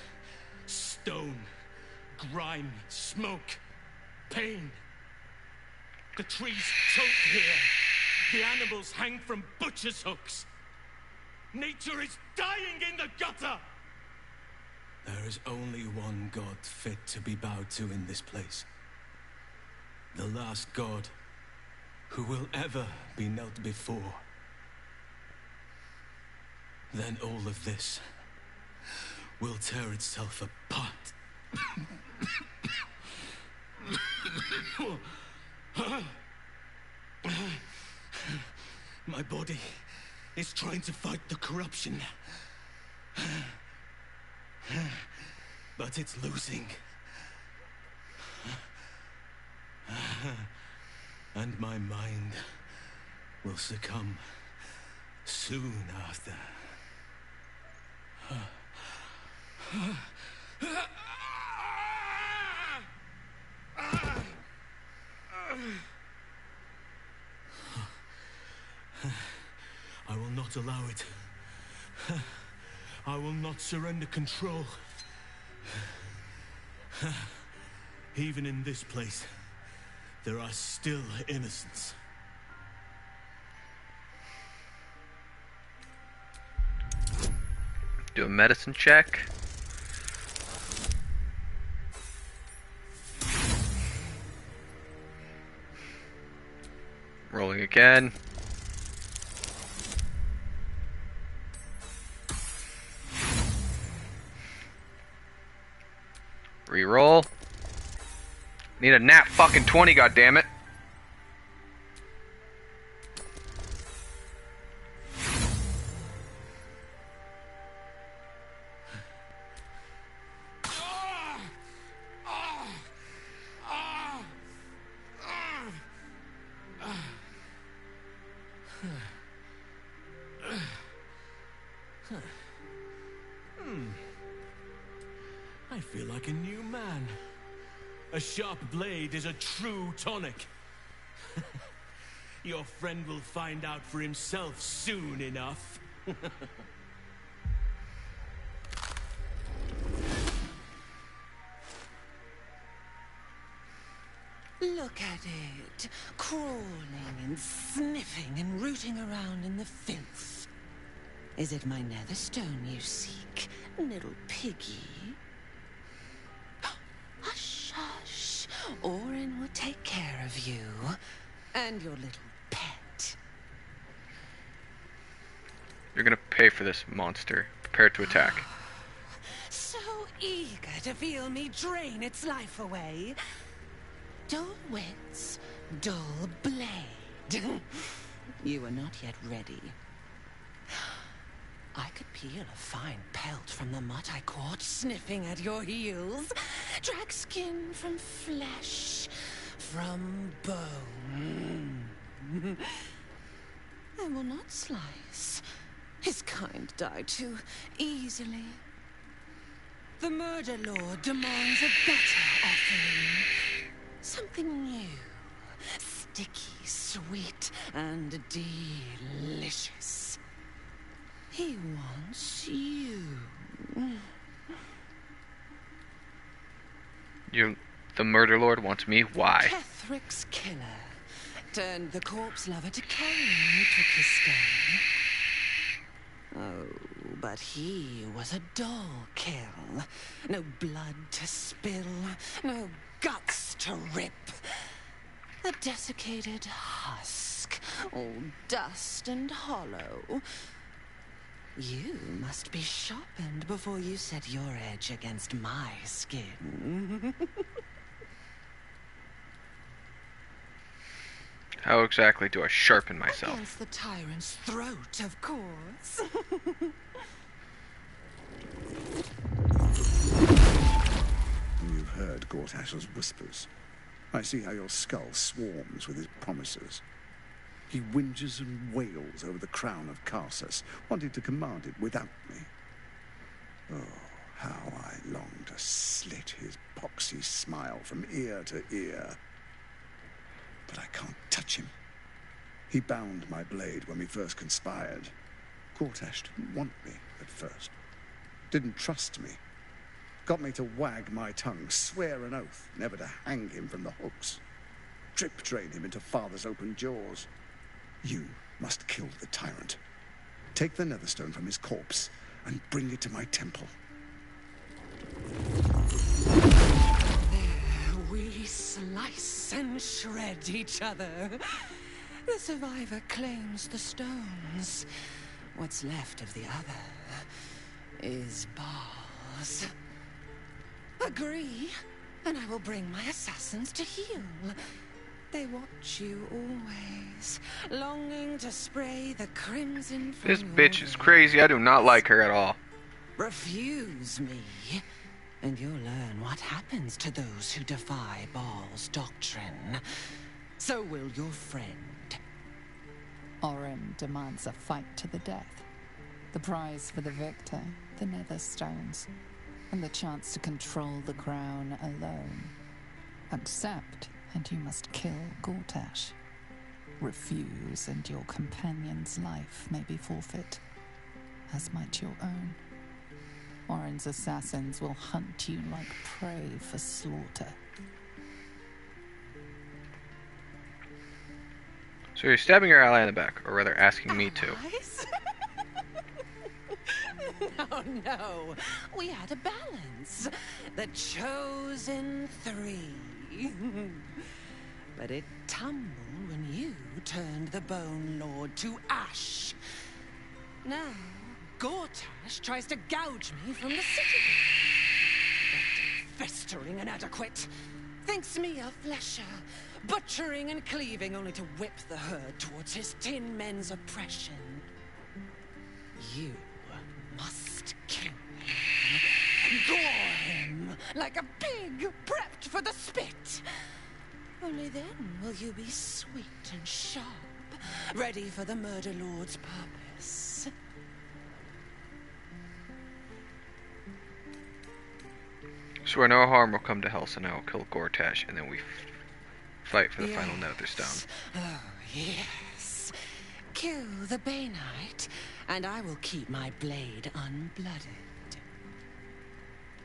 stone, grime, smoke, pain. The trees choke here. The animals hang from butcher's hooks. Nature is dying in the gutter! There is only one god fit to be bowed to in this place. The last god who will ever be knelt before. Then all of this will tear itself apart. My body is trying to fight the corruption. But it's losing. And my mind will succumb soon after. I will not allow it. I will not surrender control. Even in this place, there are still innocents. Do a medicine check. Rolling again. Reroll. Need a nat fucking 20, goddammit. I feel like a new man. A sharp blade is a true tonic. Your friend will find out for himself soon enough. Look at it, crawling and sniffing and rooting around in the filth. Is it my netherstone you seek, little piggy? Hush, hush. Orin will take care of you and your little pet. You're gonna pay for this, monster. Prepare to attack. So eager to feel me drain its life away. Dull wits, dull blade. You are not yet ready. I could peel a fine pelt from the mutt I caught sniffing at your heels. Drag skin from flesh, from bone. I will not slice. His kind die too easily. The murder lord demands a better offering. Something new, sticky, sweet, and delicious. He wants you. The murder lord wants me? Why? Kethric's killer turned the corpse lover to Cain who took his stone. But he was a dull kill. No blood to spill, no guts to rip. A desiccated husk, all dust and hollow. You must be sharpened before you set your edge against my skin. How exactly do I sharpen myself? Against the tyrant's throat, of course. You've heard Gortash's whispers. I see how your skull swarms with his promises. He whinges and wails over the crown of Karsus, wanting to command it without me. Oh, how I long to slit his poxy smile from ear to ear. But I can't touch him. He bound my blade when we first conspired. Gortash didn't want me at first. Didn't trust me. Got me to wag my tongue, swear an oath, never to hang him from the hooks. Drip train him into father's open jaws. You must kill the tyrant. Take the Netherstone from his corpse and bring it to my temple. There we slice and shred each other. The survivor claims the stones. What's left of the other is bars. Agree, and I will bring my assassins to heal. They watch you always, longing to spray the crimson from This your bitch is crazy. I do not like her at all. Refuse me, and you'll learn what happens to those who defy Baal's doctrine. So will your friend. Orin demands a fight to the death. The prize for the victor, the Netherstones, and the chance to control the crown alone. Accept, and you must kill Gortash. Refuse, and your companion's life may be forfeit, as might your own. Orin's assassins will hunt you like prey for slaughter. So you're stabbing your ally in the back, or rather asking me to. No, no. We had a balance. The chosen three. But it tumbled when you turned the Bone Lord to ash. Now, Gortash tries to gouge me from the city. But festering inadequate. Thinks me a flesher, butchering and cleaving only to whip the herd towards his tin men's oppression. You must kill him. Gore him like a pig prepped for the spit. Only then will you be sweet and sharp, ready for the Murder Lord's purpose. Swear no harm will come to Helse, and I will kill Gortash, and then we fight for the final Netherstone. Oh, yes. Kill the Bay Knight, and I will keep my blade unblooded.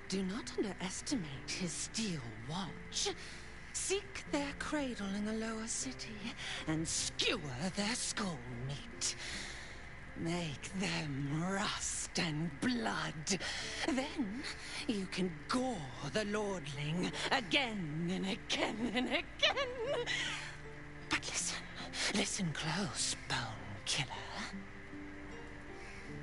Do not underestimate his steel watch. Seek their cradle in the lower city, and skewer their skull meat. Make them rust and blood. Then you can gore the lordling again and again and again. But listen close, Bone Killer.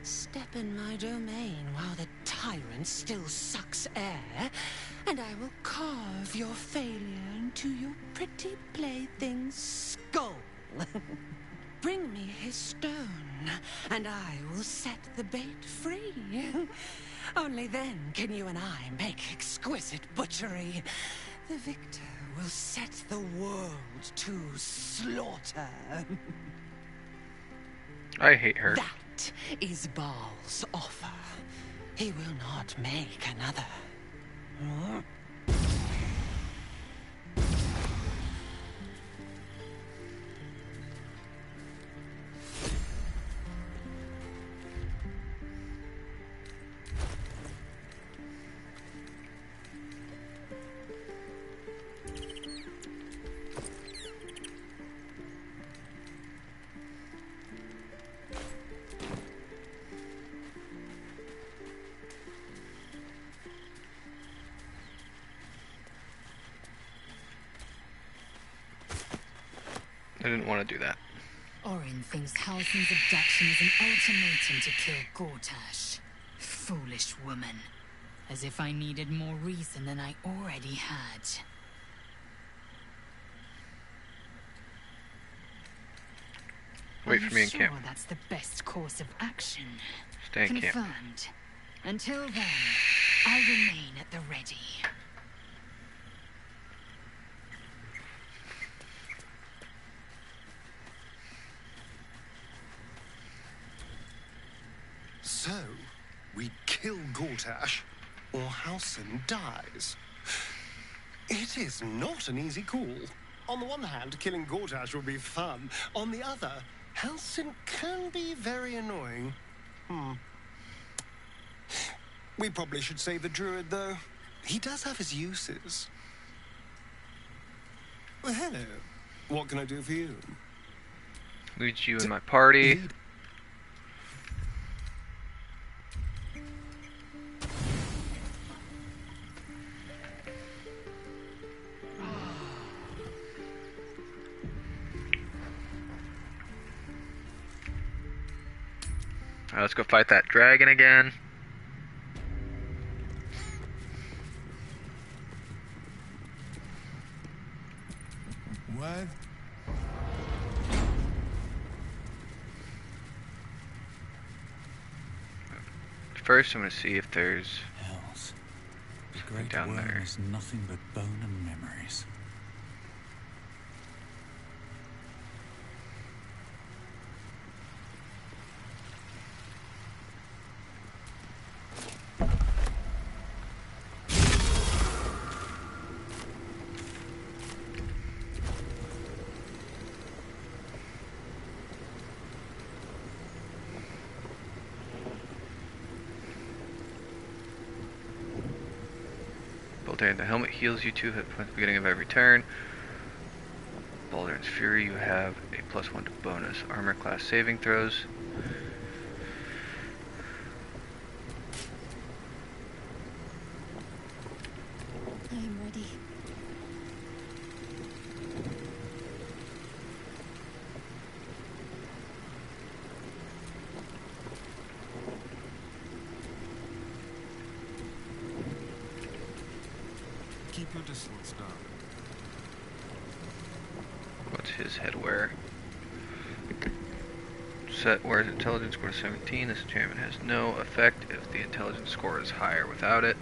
Step in my domain while the tyrant still sucks air, and I will carve your failure into your pretty plaything's skull. Bring me his stone, and I will set the bait free. Only then can you and I make exquisite butchery. The victor will set the world to slaughter. I hate her. That is Baal's offer. He will not make another. didn't want to do that. Orin thinks Halsin's abduction is an ultimatum to kill Gortash. Foolish woman. As if I needed more reason than I already had. Wait for me in sure camp. That's the best course of action. Stay in camp. Confirmed. Until then, I remain at the ready. So, we kill Gortash, or Halsin dies. It is not an easy call. On the one hand, killing Gortash would be fun. On the other, Halsin can be very annoying. We probably should save the druid, though. He does have his uses. Well, hello. What can I do for you? Lead you in my party. Alright, let's go fight that dragon again. What? First, I'm going to see if there's Hells. The something great down worm there. is nothing but bone and memories. Baldur, the helmet heals you 2 hit points at the beginning of every turn. Baldur's Fury, you have a +1 to bonus armor class saving throws. I am ready. Keep your distance down. What's his headwear? Set wears intelligence score to 17. This enchantment has no effect if the intelligence score is higher without it.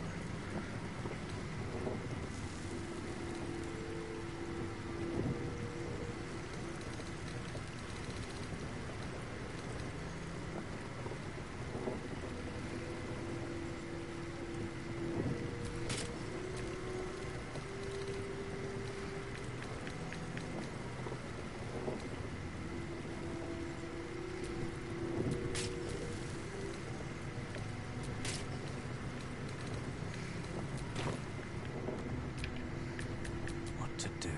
What to do?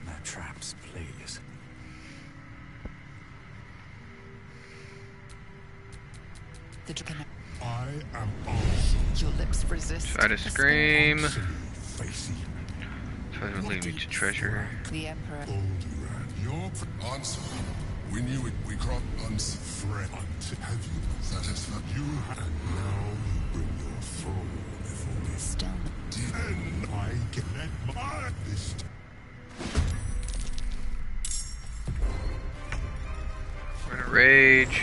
No traps, please. The dragon. I am awesome. Your lips resist. Try to the scream. Facing Try to lead me to treasure. The Emperor. your answer. We knew it. We crossed uns friend. Have you satisfied you? And now you bring your throne before me. Stone. And I can let my this. We're in a rage.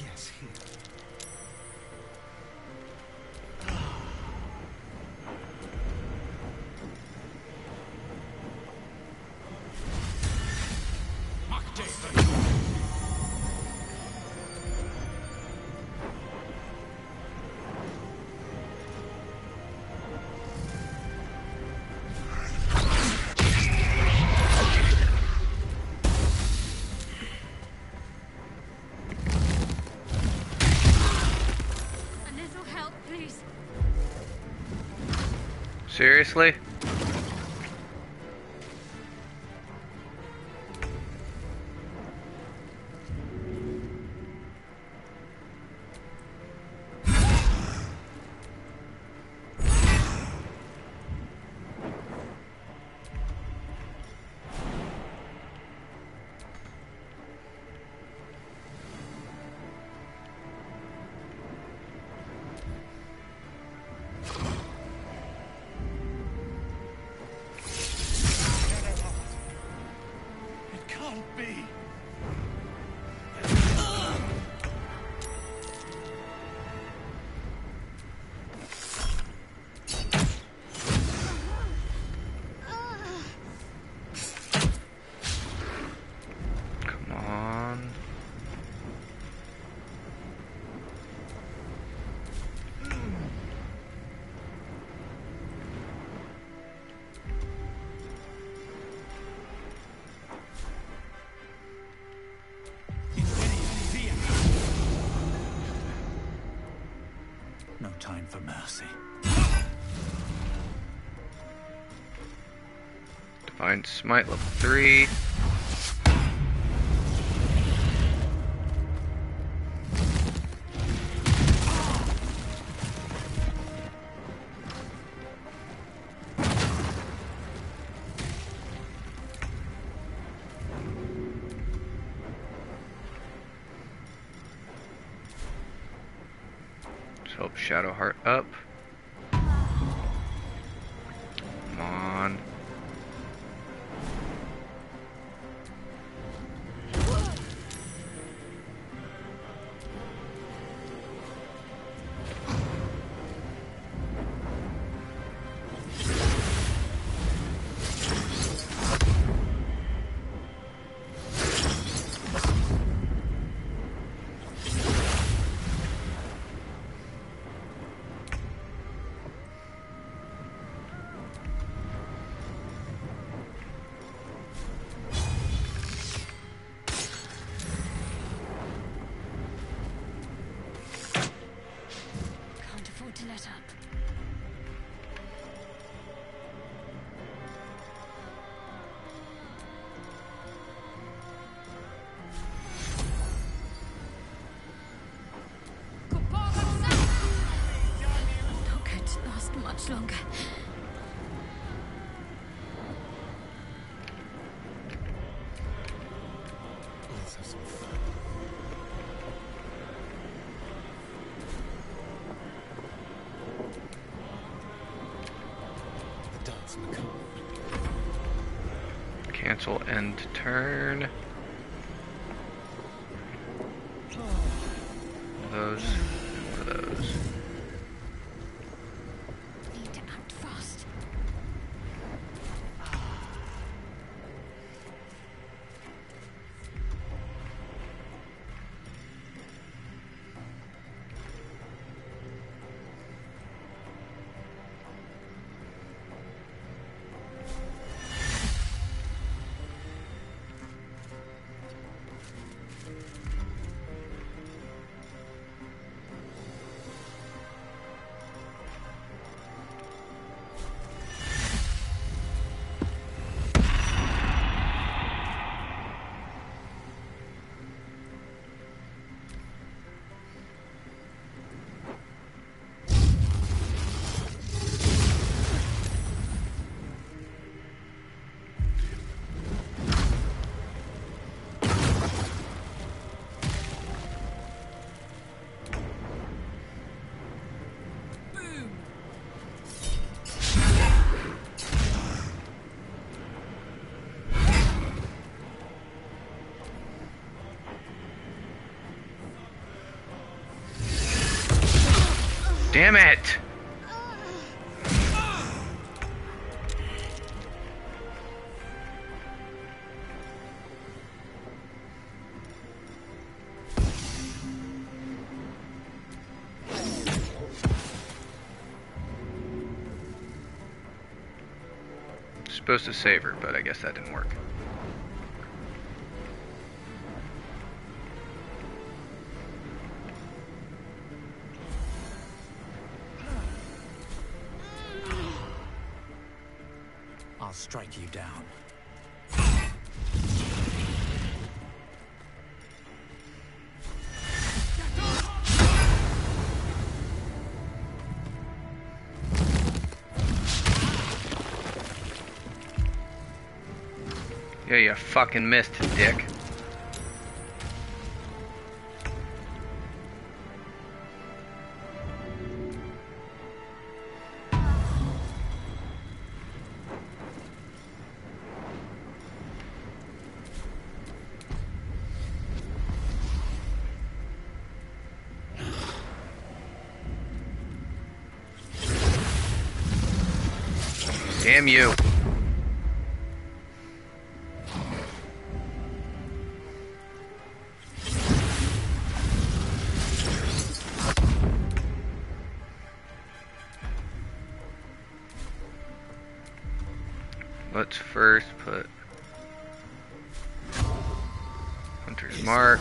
Yes, here. Seriously? No time for mercy. Divine Smite level 3. Help Shadowheart up. Come on. Can't afford to let up. Not going to last much longer. Let's have some fun. The dance macabre. Cancel end turn. Those. One of those. Need to act fast. Damn it! Supposed to save her, but I guess that didn't work. I'll strike you down. Yeah, you fucking missed, dick. Damn you. Let's first put Hunter's Mark.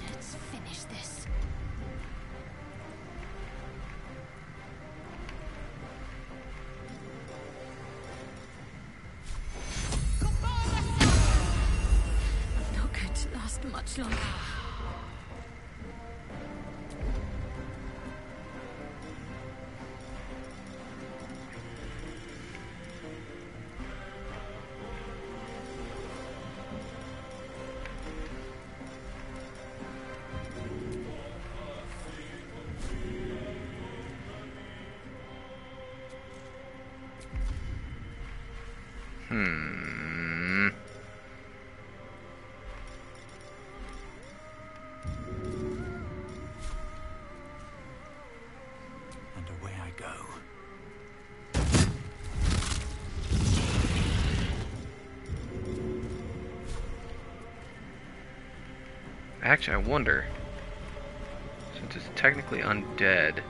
Let's finish this. Not going to last much longer. And away I go. Actually, I wonder, since it's technically undead.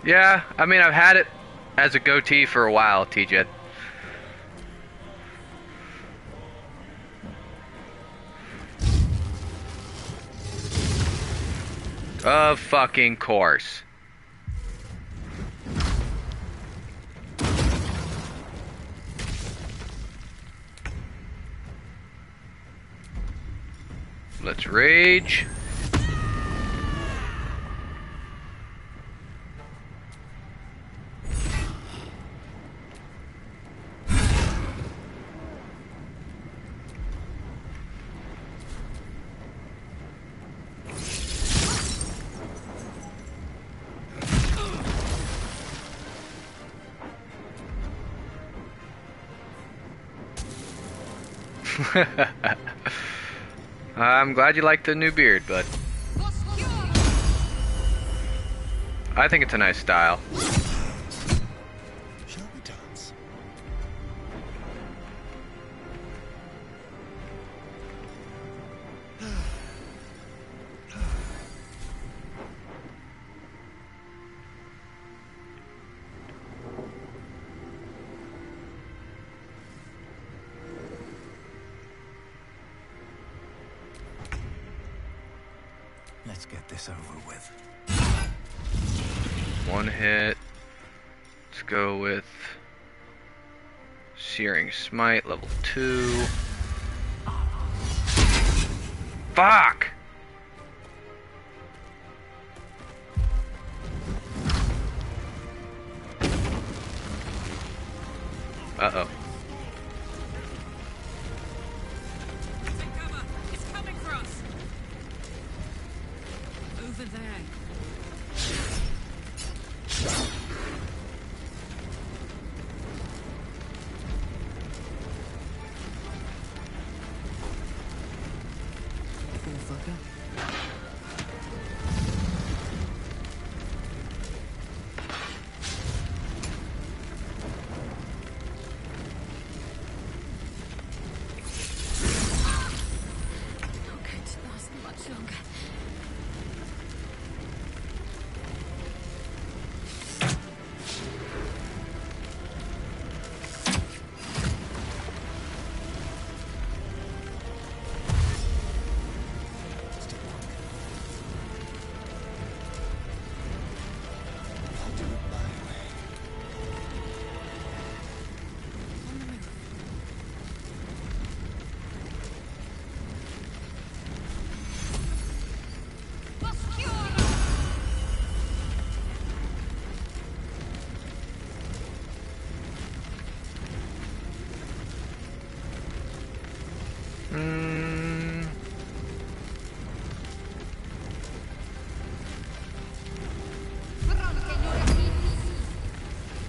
Yeah, I mean, I've had it as a goatee for a while, TJ. Of fucking course. Let's rage. I'm glad you like the new beard, bud. I think it's a nice style. Shall we dance? Let's get this over with. One hit. Let's go with Searing Smite, level 2. Fuck! Uh-oh. Take cover! It's coming for us! Over there. Poor fucker. Not going to last much longer.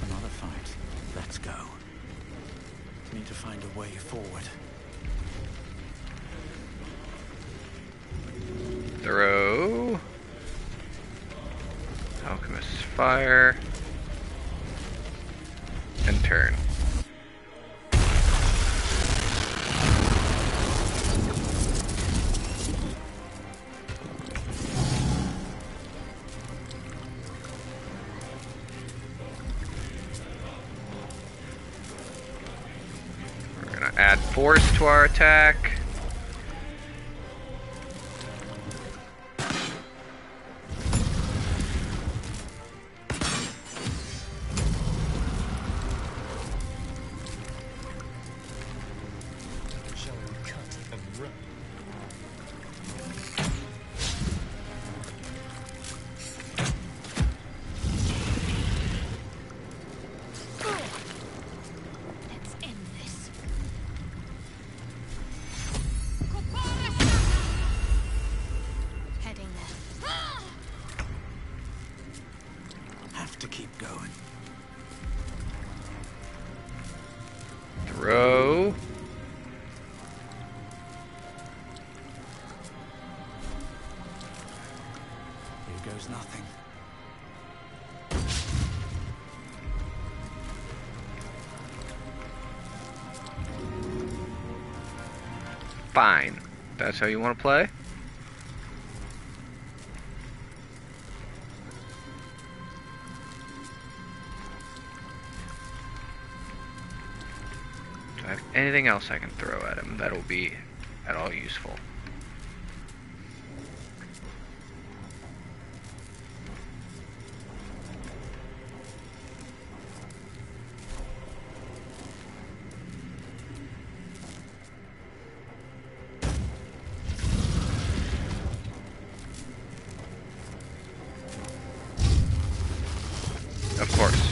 Another fight. Let's go. Need to find a way forward. Throw. Alchemist's fire. And turn. We're gonna add force to our attack. Shall we cut and run? Let's end this. Heading there. Have to keep going. Throw. Here goes nothing. Fine. That's how you want to play? Do I have anything else I can throw at him that'll be at all useful? Of course.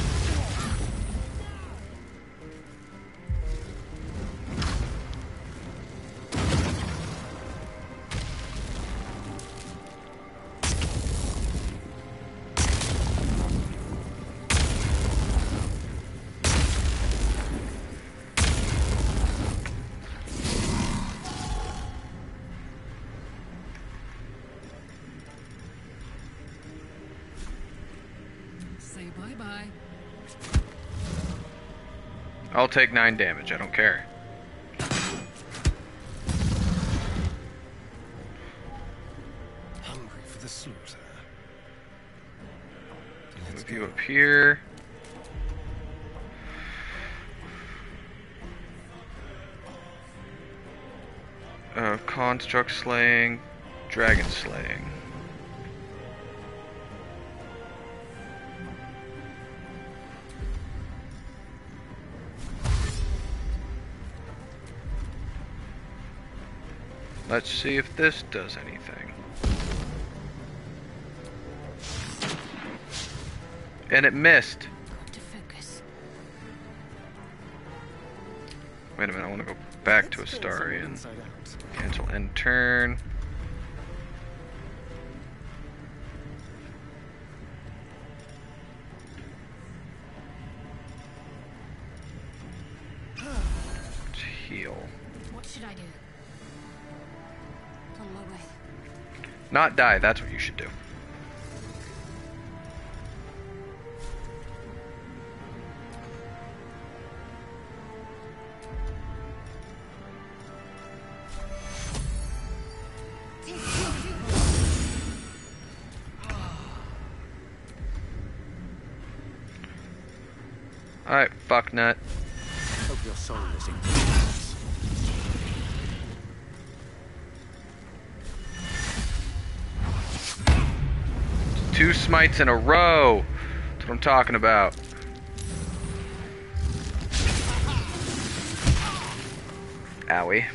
Say bye-bye. I'll take 9 damage, I don't care. Hungry for the slaughter. Move you up here. Construct slaying, dragon slaying. Let's see if this does anything. And it missed. Got to focus. Wait a minute, I want to go back to Astarion. Cancel end turn. Heal. What should I do? On my way. Not die, that's what you should do. Alright, fuck nut. Hope your soul is in Two smites in a row. That's what I'm talking about. Owie.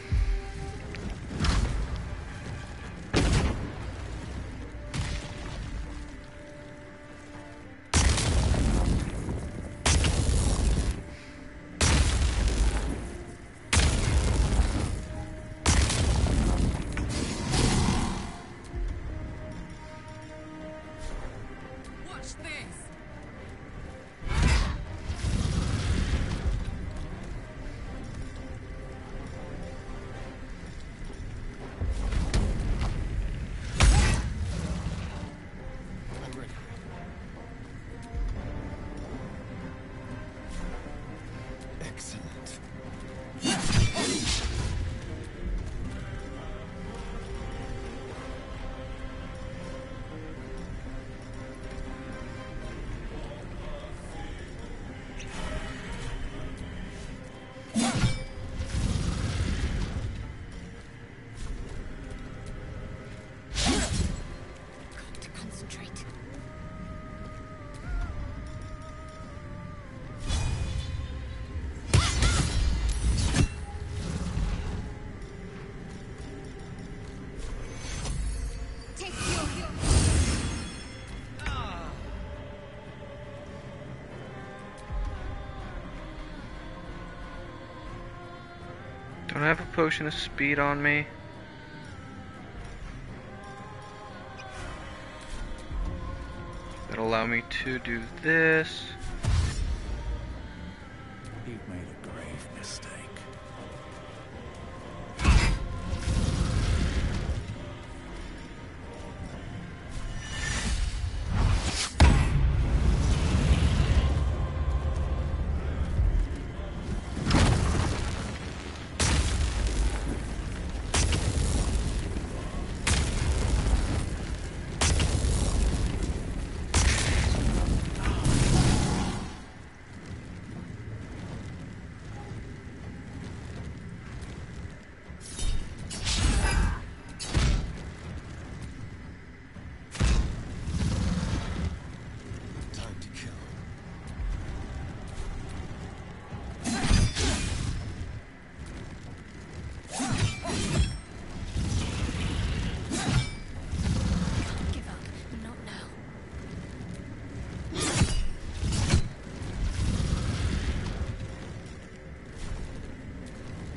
Don't I have a potion of speed on me? That'll allow me to do this. You've made a grave mistake.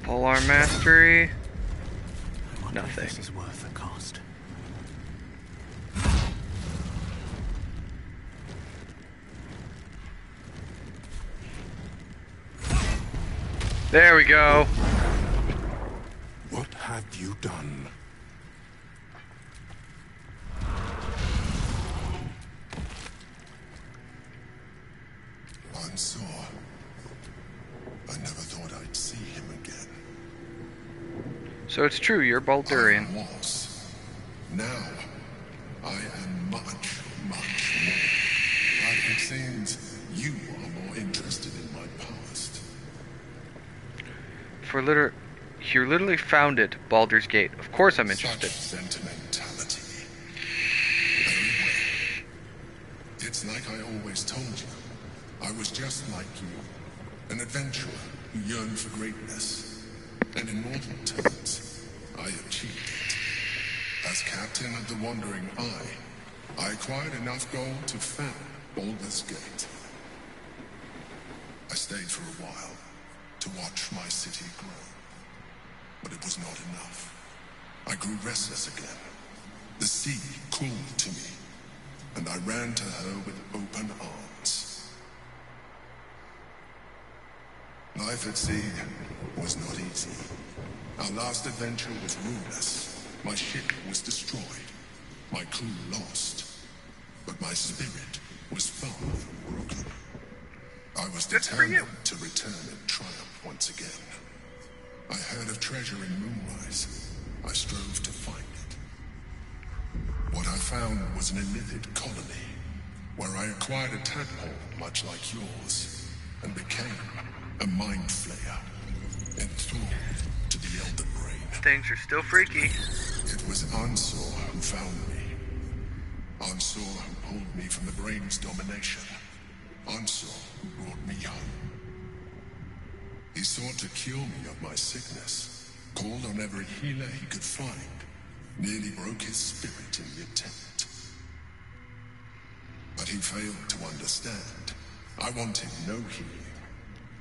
Polearm Mastery. Nothing. This is worth the cost. There we go. What have you done? I'm sore. I never thought I'd see him again. So it's true, you're Baldurian. I was. Now, I am much, much more. But it seems you are more interested in my past. You literally founded Baldur's Gate. Of course I'm interested. Such sentimentality. Very well. It's like I always told you. I was just like you. An adventurer who yearned for greatness. And in mortal terms, I achieved it. As captain of the Wandering Eye, I acquired enough gold to found Baldur's Gate. I stayed for a while, to watch my city grow. But it was not enough. I grew restless again. The sea called to me, and I ran to her with open arms. Life at sea was not easy. Our last adventure was ruinous. My ship was destroyed. My crew lost. But my spirit was far from broken. I was determined to return in triumph once again. I heard of treasure in Moonrise. I strove to find it. What I found was an illithid colony, where I acquired a tadpole much like yours, and became a mind flayer, enthralled to the Elder Brain. Things are still freaky. It was Ansor who found me. Ansor who pulled me from the Brain's domination. Ansor who brought me home. He sought to cure me of my sickness, called on every healer he could find, nearly broke his spirit in the attempt. But he failed to understand. I wanted no healing.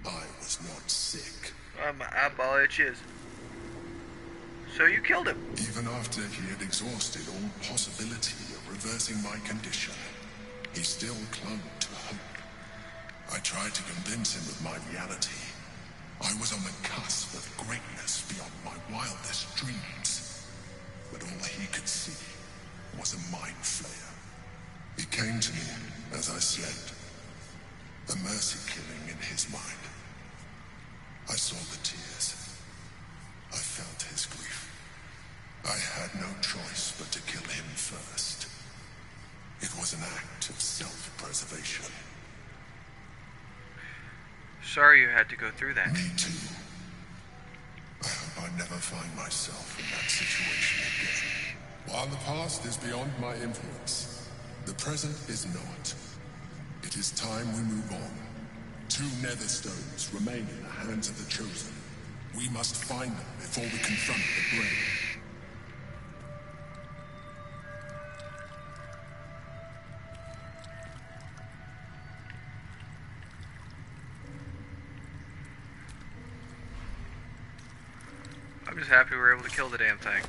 I was not sick. My eyeball itches. So you killed him. Even after he had exhausted all possibility of reversing my condition, he still clung to hope. I tried to convince him of my reality. I was on the cusp of greatness beyond my wildest dreams. But all he could see was a mind flayer. He came to me as I slept, a mercy killing in his mind. I saw the tears. I felt his grief. I had no choice but to kill him first. It was an act of self-preservation. Sorry you had to go through that. Me too. I hope I never find myself in that situation again. While the past is beyond my influence, the present is not. It is time we move on. 2 nether stones remain in the hands of the Chosen. We must find them before we confront the Brain. I'm just happy we were able to kill the damn thing.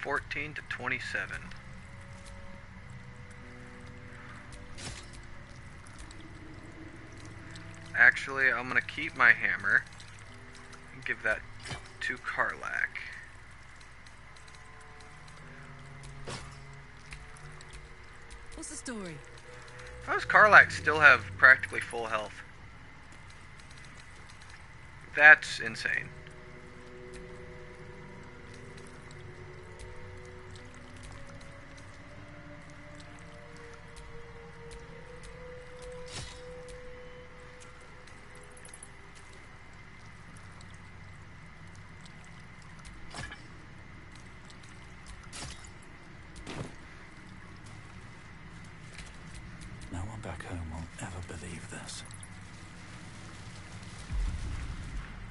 $14 to $27. Actually, I'm gonna keep my hammer and give that to Karlak. What's the story? How does Karlak still have practically full health? That's insane. No one back home will ever believe this.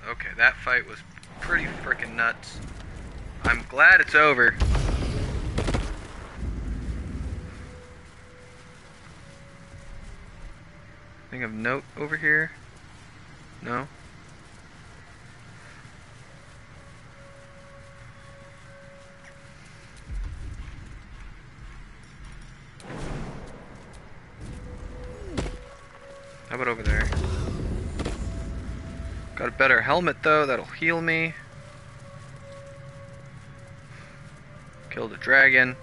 Okay, that fight was pretty freaking nuts. I'm glad it's over. Thing of note over here? No? How about over there? Got a better helmet though, that'll heal me. Killed a dragon.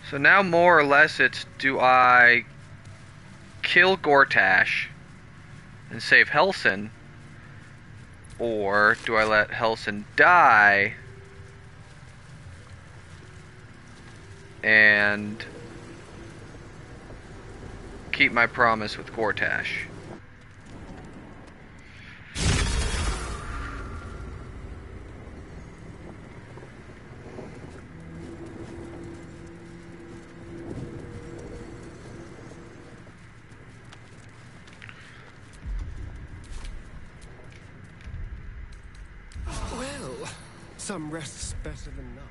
So now more or less it's, do I kill Gortash and save Helson? Or do I let Helson die and keep my promise with Gortash? Some rest's better than none.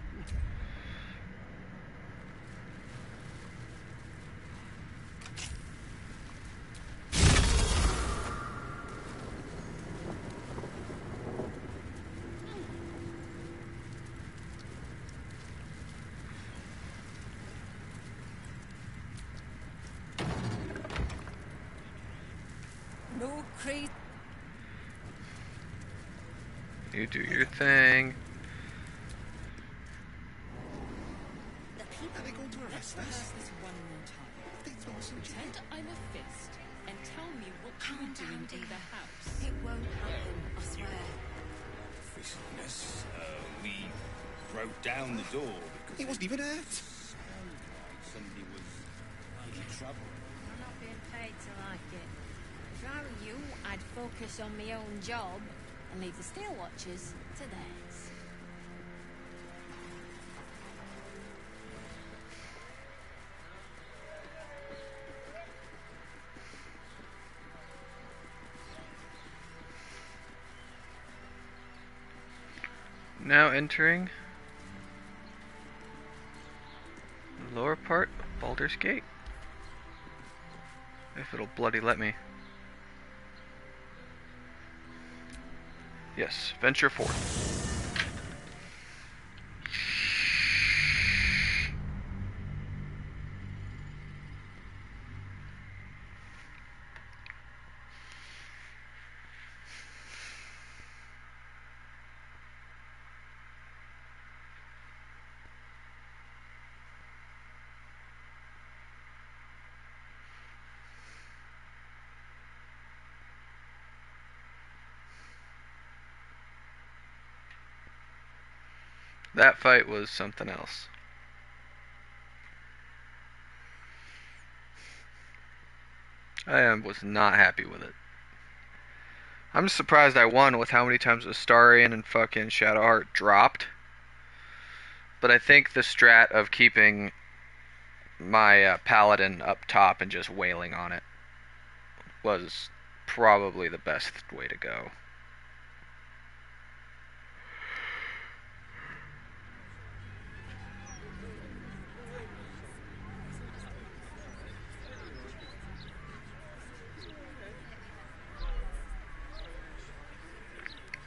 No crazy. You do your thing. Are they going to arrest us? This one more time. They throw us in jail. Pretend I'm a fist and tell me what you were doing in the house. It won't happen, I swear. Fishiness. We broke down the door because He wasn't even hurt. sounded like somebody was in trouble. I'm not being paid to like it. If I were you, I'd focus on my own job and leave the steel watchers to theirs. Now entering the lower part of Baldur's Gate. If it'll bloody let me. Yes, venture forth. That fight was something else. I was not happy with it. I'm just surprised I won with how many times Astarion and fucking Shadowheart dropped. But I think the strat of keeping my paladin up top and just wailing on it was probably the best way to go.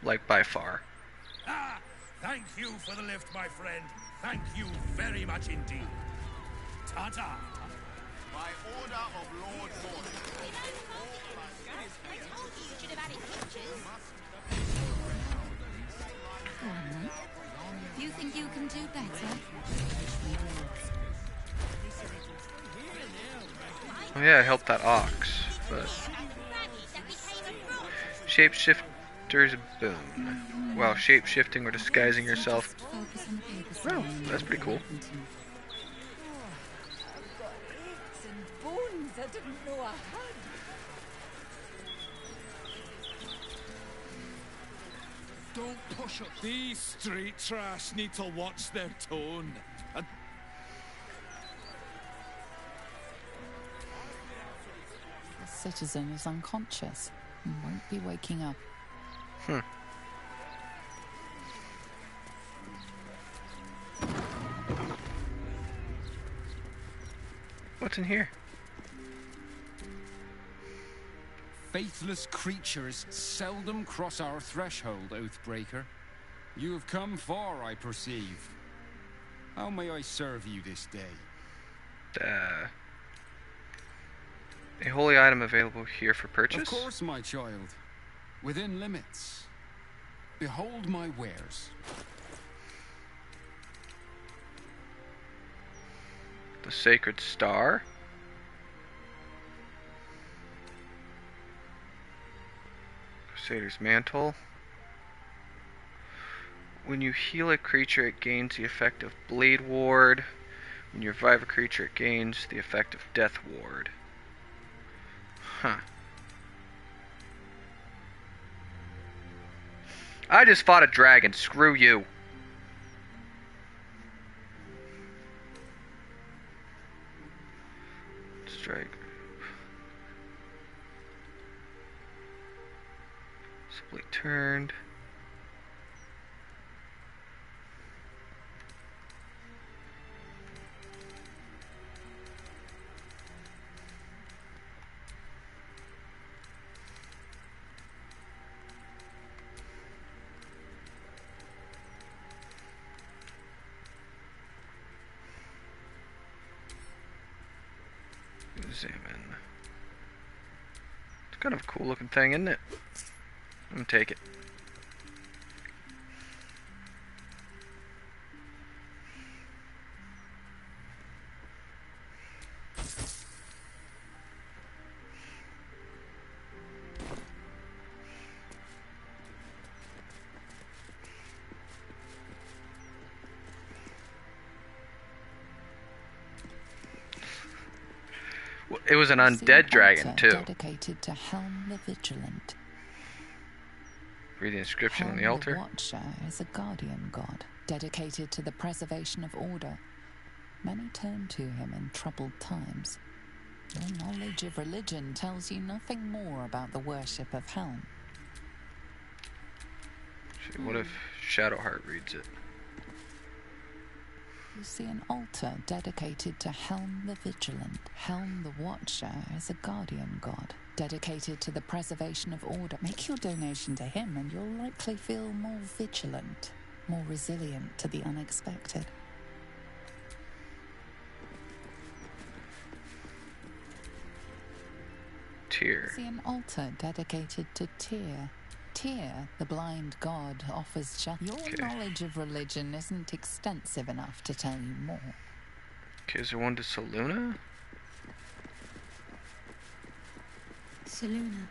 Like, by far. Ah! Thank you for the lift, my friend. Thank you very much indeed. Ta-ta. By order of Lord Baldur. I told you you should have added pictures. You think you can do better? Oh yeah, I helped that ox, but... Shapeshifter's boon. While shape-shifting or disguising yourself. Oh, that's pretty cool. And bones I didn't know I had. Don't push up. These street trash need to watch their tone. The citizen is unconscious and won't be waking up. What's in here? Faithless creatures seldom cross our threshold, Oathbreaker. You have come far, I perceive. How may I serve you this day? A holy item available here for purchase? Of course, my child. Within limits. Behold my wares. The Sacred Star. Crusader's Mantle. When you heal a creature, it gains the effect of Blade Ward. When you revive a creature, it gains the effect of Death Ward. Huh. I just fought a dragon. Screw you. Strike. Split turned. Examine. It's kind of a cool looking thing, isn't it? I'm gonna take it. It was an undead dragon too. Dedicated to Helm the Vigilant. Read the inscription on the Helm altar. The Watcher is a guardian god, dedicated to the preservation of order. Many turn to him in troubled times. Your knowledge of religion tells you nothing more about the worship of Helm. What if Shadowheart reads it? You see an altar dedicated to Helm the Vigilant. Helm the Watcher is a guardian god, dedicated to the preservation of order. Make your donation to him and you'll likely feel more vigilant, more resilient to the unexpected. Tyr. See an altar dedicated to Tyr. Tyr, the blind god, offers shelter. Your knowledge of religion isn't extensive enough to tell you more. Okay, is there one to Saluna? Saluna.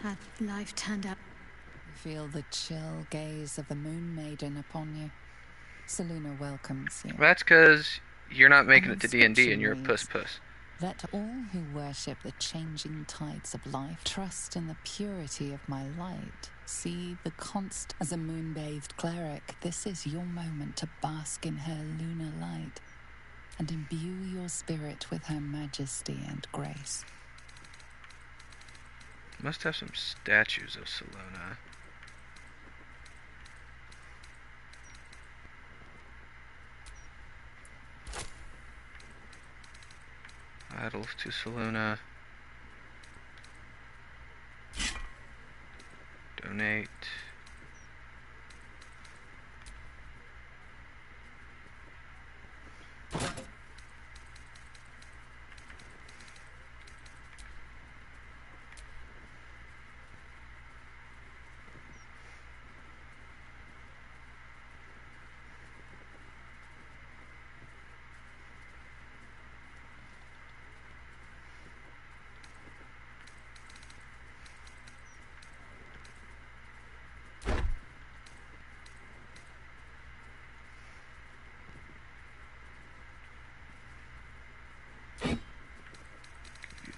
Had life turned out. You feel the chill gaze of the Moon Maiden upon you. Saluna welcomes you. That's because you're not making it to D&D and you're a puss. Let all who worship the changing tides of life trust in the purity of my light. See the constant as a moon-bathed cleric. This is your moment to bask in her lunar light and imbue your spirit with her majesty and grace. Must have some statues of Saluna. Idols to Saluna. Donate.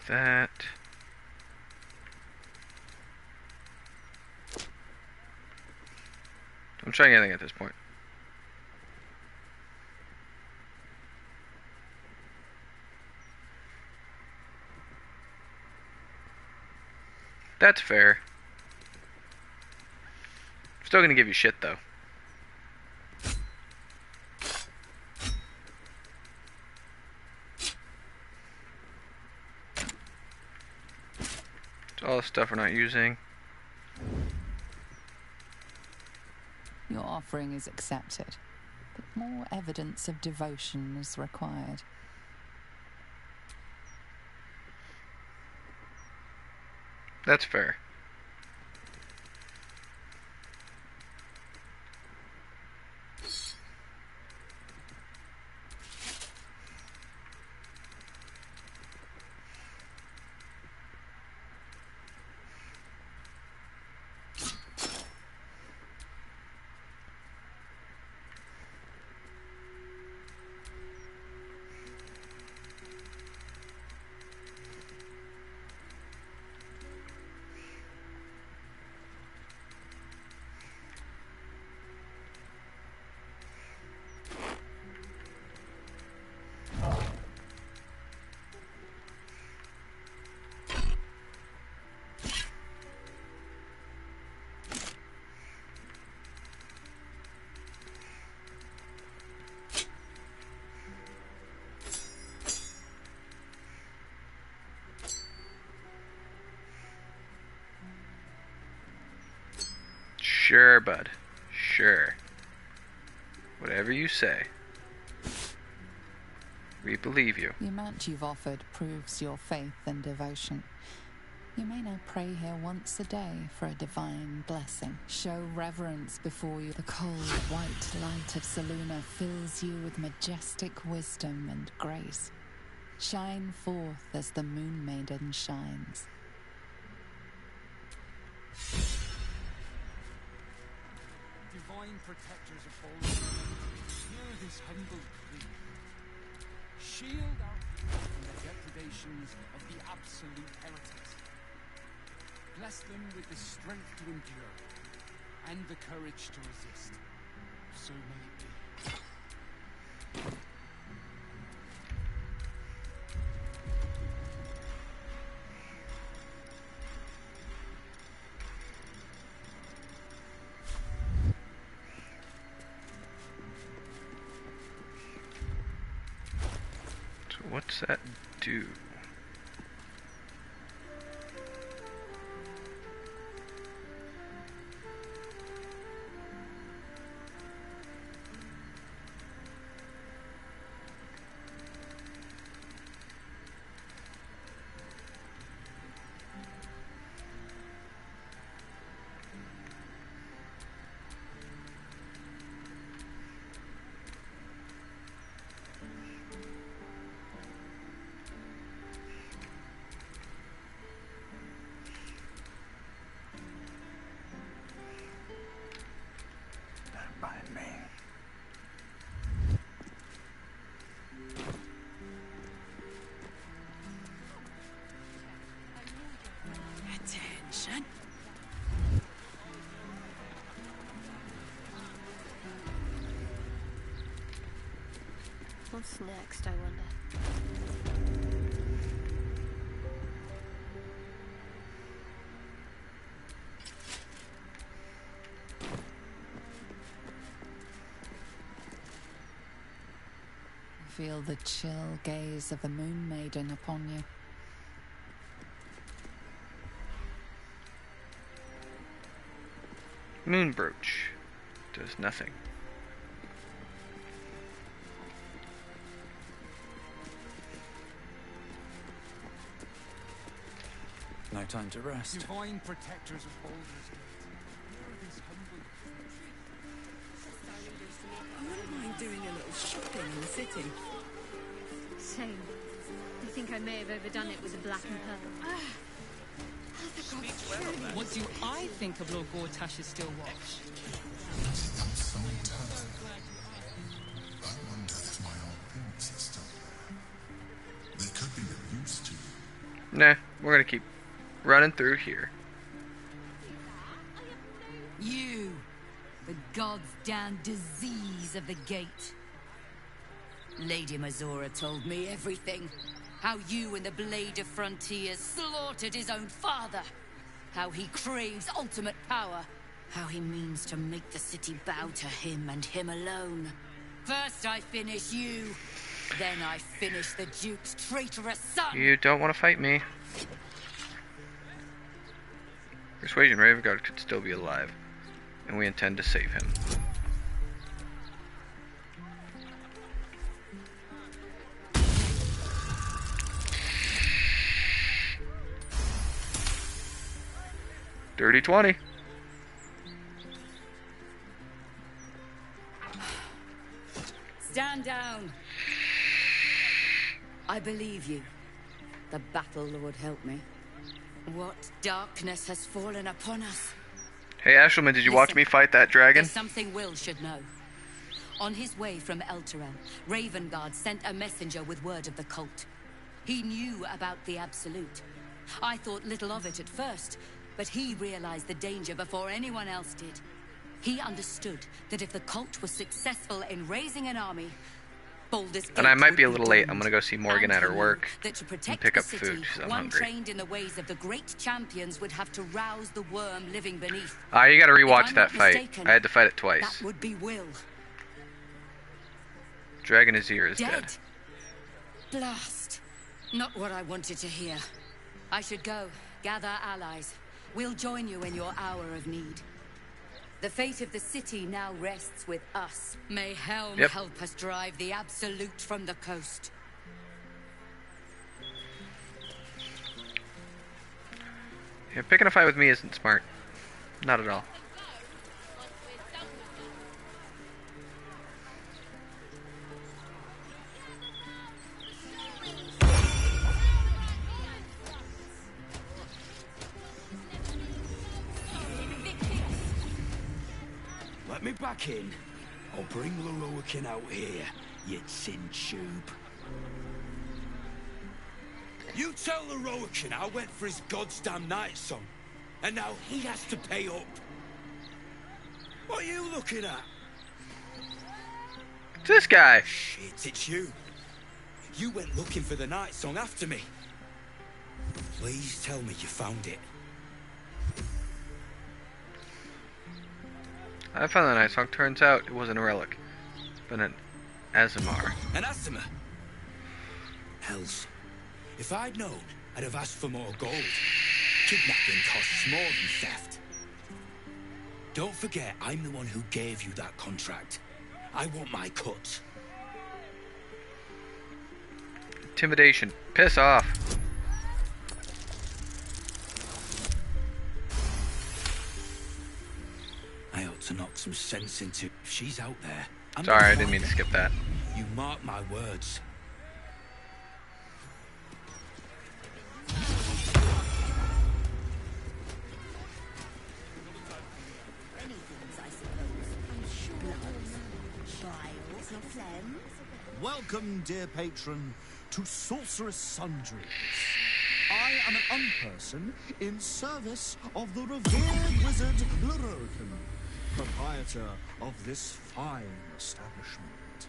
That. I'm trying anything at this point. That's fair. Still gonna give you shit though. All the stuff we're not using. Your offering is accepted, but more evidence of devotion is required. That's fair. Sure, bud. Sure. Whatever you say. We believe you. The amount you've offered proves your faith and devotion. You may now pray here once a day for a divine blessing. Show reverence before you. The cold, white light of Selûne fills you with majestic wisdom and grace. Shine forth as the Moon Maiden shines. Divine protectors of Baldur, hear this humble plea. Shield our people from the depredations of the absolute heretics. Bless them with the strength to endure and the courage to resist. So may it be. So what's that do? Attention. What's next, I wonder? Feel the chill gaze of the Moon Maiden upon you. Moon brooch does nothing. No time to rest. Divine protectors of Baldur's Gate, hear this humble I wouldn't mind doing a little shopping in the city. Same. I think I may have overdone it with the black and purple. What do I think of Lord Gortash's still watch? I'm so tired. I wonder if my old things are still there. They could be of use to you. Nah, we're gonna keep running through here. You, the god's damn disease of the gate. Lady Mazora told me everything. How you and the Blade of Frontiers slaughtered his own father. How he craves ultimate power. How he means to make the city bow to him and him alone. First I finish you, then I finish the Duke's traitorous son. You don't want to fight me. Persuasion Ravenguard could still be alive, and we intend to save him. Dirty 20. Stand down. I believe you. The Battle Lord help me. What darkness has fallen upon us? Hey Ashelman, did you watch me fight that dragon? There's something Will should know. On his way from Elturel, Ravenguard sent a messenger with word of the cult. He knew about the Absolute. I thought little of it at first, but he realized the danger before anyone else did. He understood that if the cult was successful in raising an army, Baldur's Gate And I might be a would little late. doomed. I'm gonna go see Morgan at her work That to and protect pick the up city, food because I'm one hungry. trained in the ways of the great champions would have to rouse the worm living beneath. Ah, you gotta If rewatch I'm that not fight. mistaken, I had to fight it That twice. would be Will. Dragon Azir is Dead. dead. Blast. Not what I wanted to hear. I should go, gather allies. We'll join you in your hour of need. The fate of the city now rests with us. May Helm Yep. help us drive the Absolute from the coast. Yeah, picking a fight with me isn't smart. Not at all. Let me back in. I'll bring Lorokin out here, you tin tube. You tell Lorokin I went for his goddamn night song, and now he has to pay up. What are you looking at? It's this guy. Shit, it's you. You went looking for the night song after me. Please tell me you found it. I found the night song. Turns out it wasn't a relic, but an Azimar. An Azimar? Hells. If I'd known, I'd have asked for more gold. Kidnapping costs more than theft. Don't forget, I'm the one who gave you that contract. I want my cut. Intimidation. Piss off. I ought to knock some sense into. If she's out there, I'm Sorry, I didn't mean to skip that. You mark my words. Welcome, dear patron, to Sorceress Sundries. I am an unperson in service of the revered wizard Lorokin, proprietor of this fine establishment.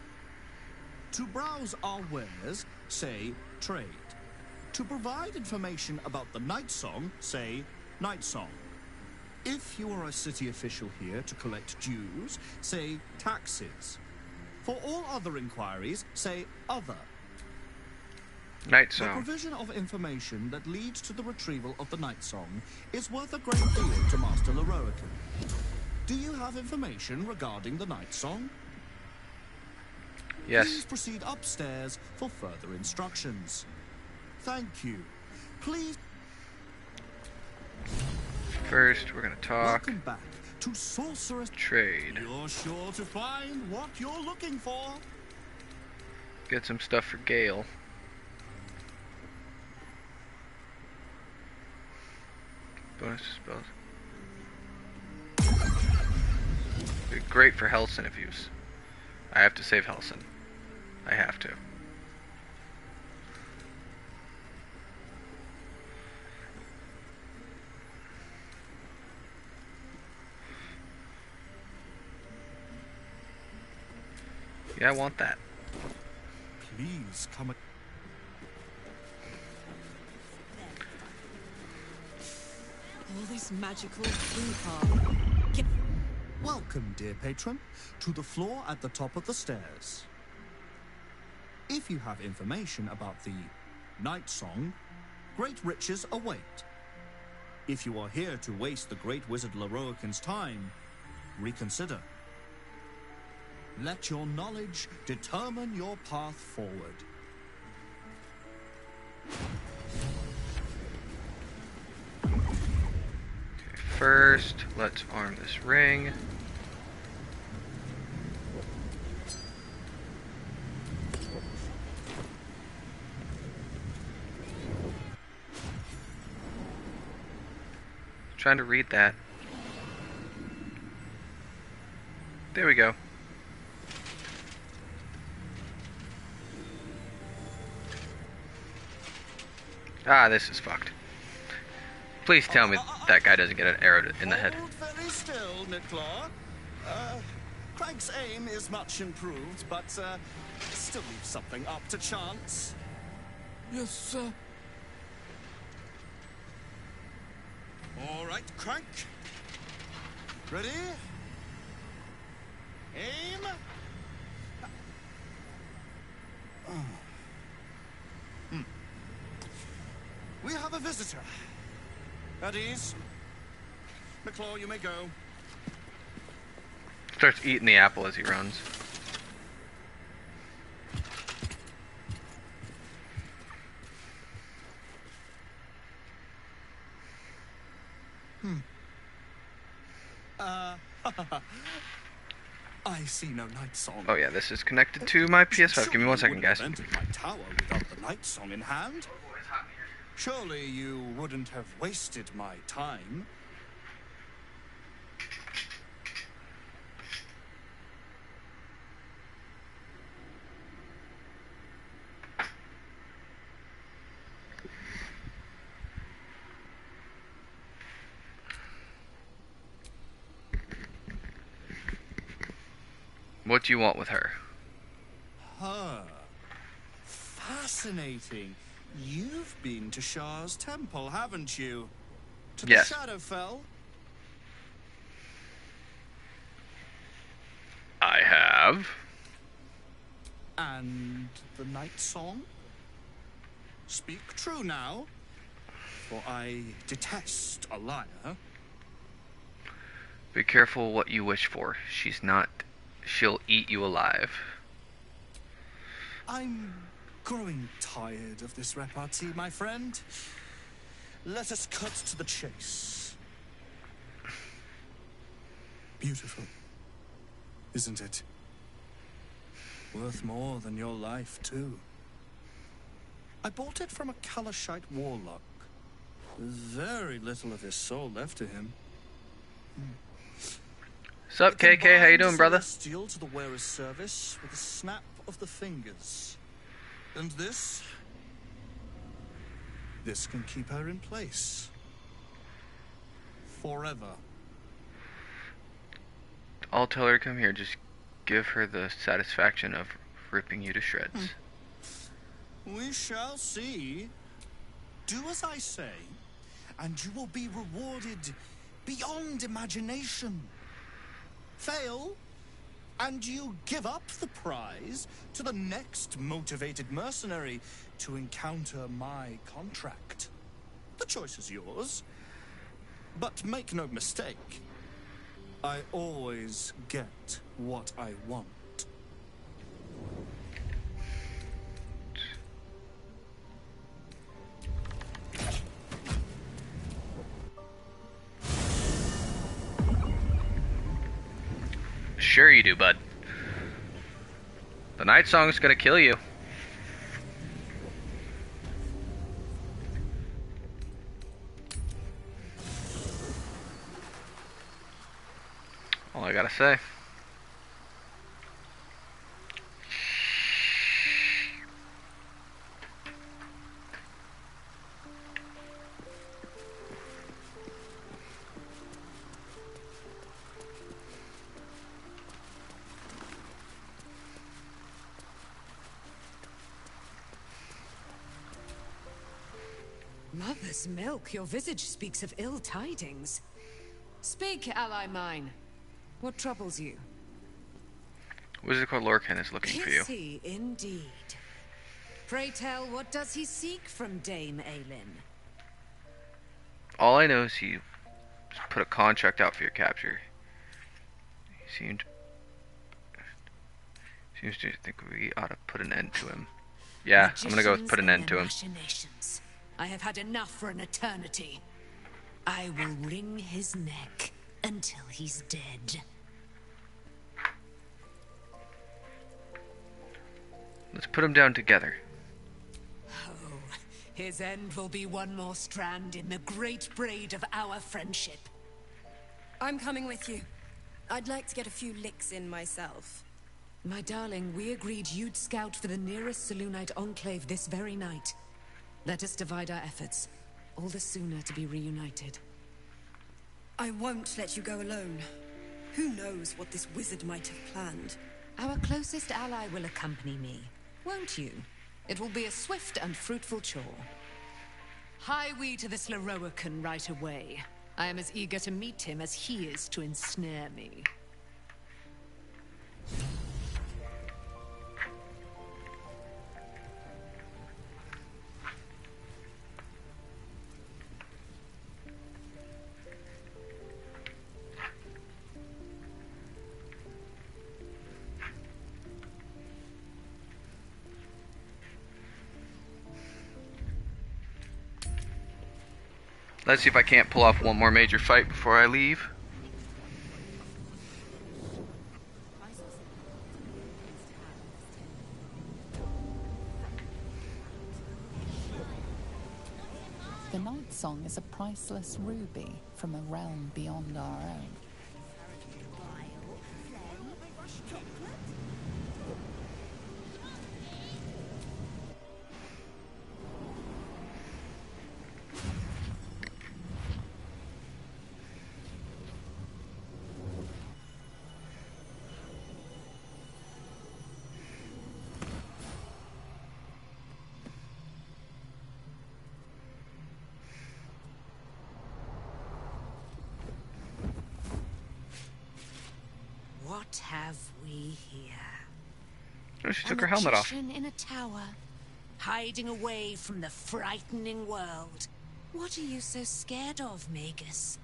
To browse our wares, say trade. To provide information about the night song, say night song. If you are a city official here to collect dues, say taxes. For all other inquiries, say other. Night The song. provision of information that leads to the retrieval of the night song is worth a great deal to Master Lorokin. Do you have information regarding the night song? Yes. Please proceed upstairs for further instructions. Thank you. Please. First, we're gonna talk. Welcome back to Sorceress Trade. You're sure to find what you're looking for. Get some stuff for Gale. Bonus spells. Be great for Helson if use. I have to save Helson. I have to. Yeah, I want that. Please come. All this magical theme park. Welcome, dear patron, to the floor at the top of the stairs. If you have information about the night song, great riches await. If you are here to waste the great wizard Lorokin's time, reconsider. Let your knowledge determine your path forward. Okay, first, let's arm this ring. Trying to read that. There we go. Ah, this is fucked. Please tell me that guy doesn't get an arrow in the head. Hold very still, Nicklaw. Craig's aim is much improved, but still leaves something up to chance. Yes, sir. All right, Crank. Ready? Aim. We have a visitor. At ease. McClaw, you may go. Starts eating the apple as he runs. I see no night song. Oh yeah, this is connected to my PS5. Give me 1 second, guys. You wouldn't have entered my tower without the night song in hand. Surely you wouldn't have wasted my time. What do you want with her? Fascinating. You've been to Shah's temple, haven't you? To Yes. the Shadowfell? I have. And the night song? Speak true now, for I detest a liar. Be careful what you wish for. She'll eat you alive. I'm growing tired of this repartee, my friend. Let us cut to the chase. Beautiful, isn't it? Worth more than your life, too. I bought it from a Kalashite warlock. There's very little of his soul left to him. Sup, KK? How you doing, brother? Celestial to the wearer's service with a snap of the fingers. And this can keep her in place. Forever. I'll tell her to come here. Just give her the satisfaction of ripping you to shreds. We shall see. Do as I say, and you will be rewarded beyond imagination. Fail, and you give up the prize to the next motivated mercenary to encounter my contract. The choice is yours. But make no mistake, I always get what I want. Sure you do, bud. The night song's gonna kill you. All I gotta say. Mother's milk, your visage speaks of ill tidings. Speak, ally mine. What troubles you? Wizard called Lorcan is looking for you. Is he indeed? Pray tell, what does he seek from Dame Aelin? All I know is he put a contract out for your capture. He seems to think we ought to put an end to him. Yeah, I'm gonna go with put an end to him. Machinations. I have had enough for an eternity. I will wring his neck until he's dead. Let's put him down together. Oh, his end will be one more strand in the great braid of our friendship. I'm coming with you. I'd like to get a few licks in myself. My darling, we agreed you'd scout for the nearest Selûnite enclave this very night. Let us divide our efforts. All the sooner to be reunited. I won't let you go alone. Who knows what this wizard might have planned? Our closest ally will accompany me, won't you? It will be a swift and fruitful chore. Hie we to this Lorroakan right away. I am as eager to meet him as he is to ensnare me. Let's see if I can't pull off one more major fight before I leave. The Night Song is a priceless ruby from a realm beyond our own. What have we here? Oh, she took her helmet off. A magician in a tower, hiding away from the frightening world. What are you so scared of, Magus?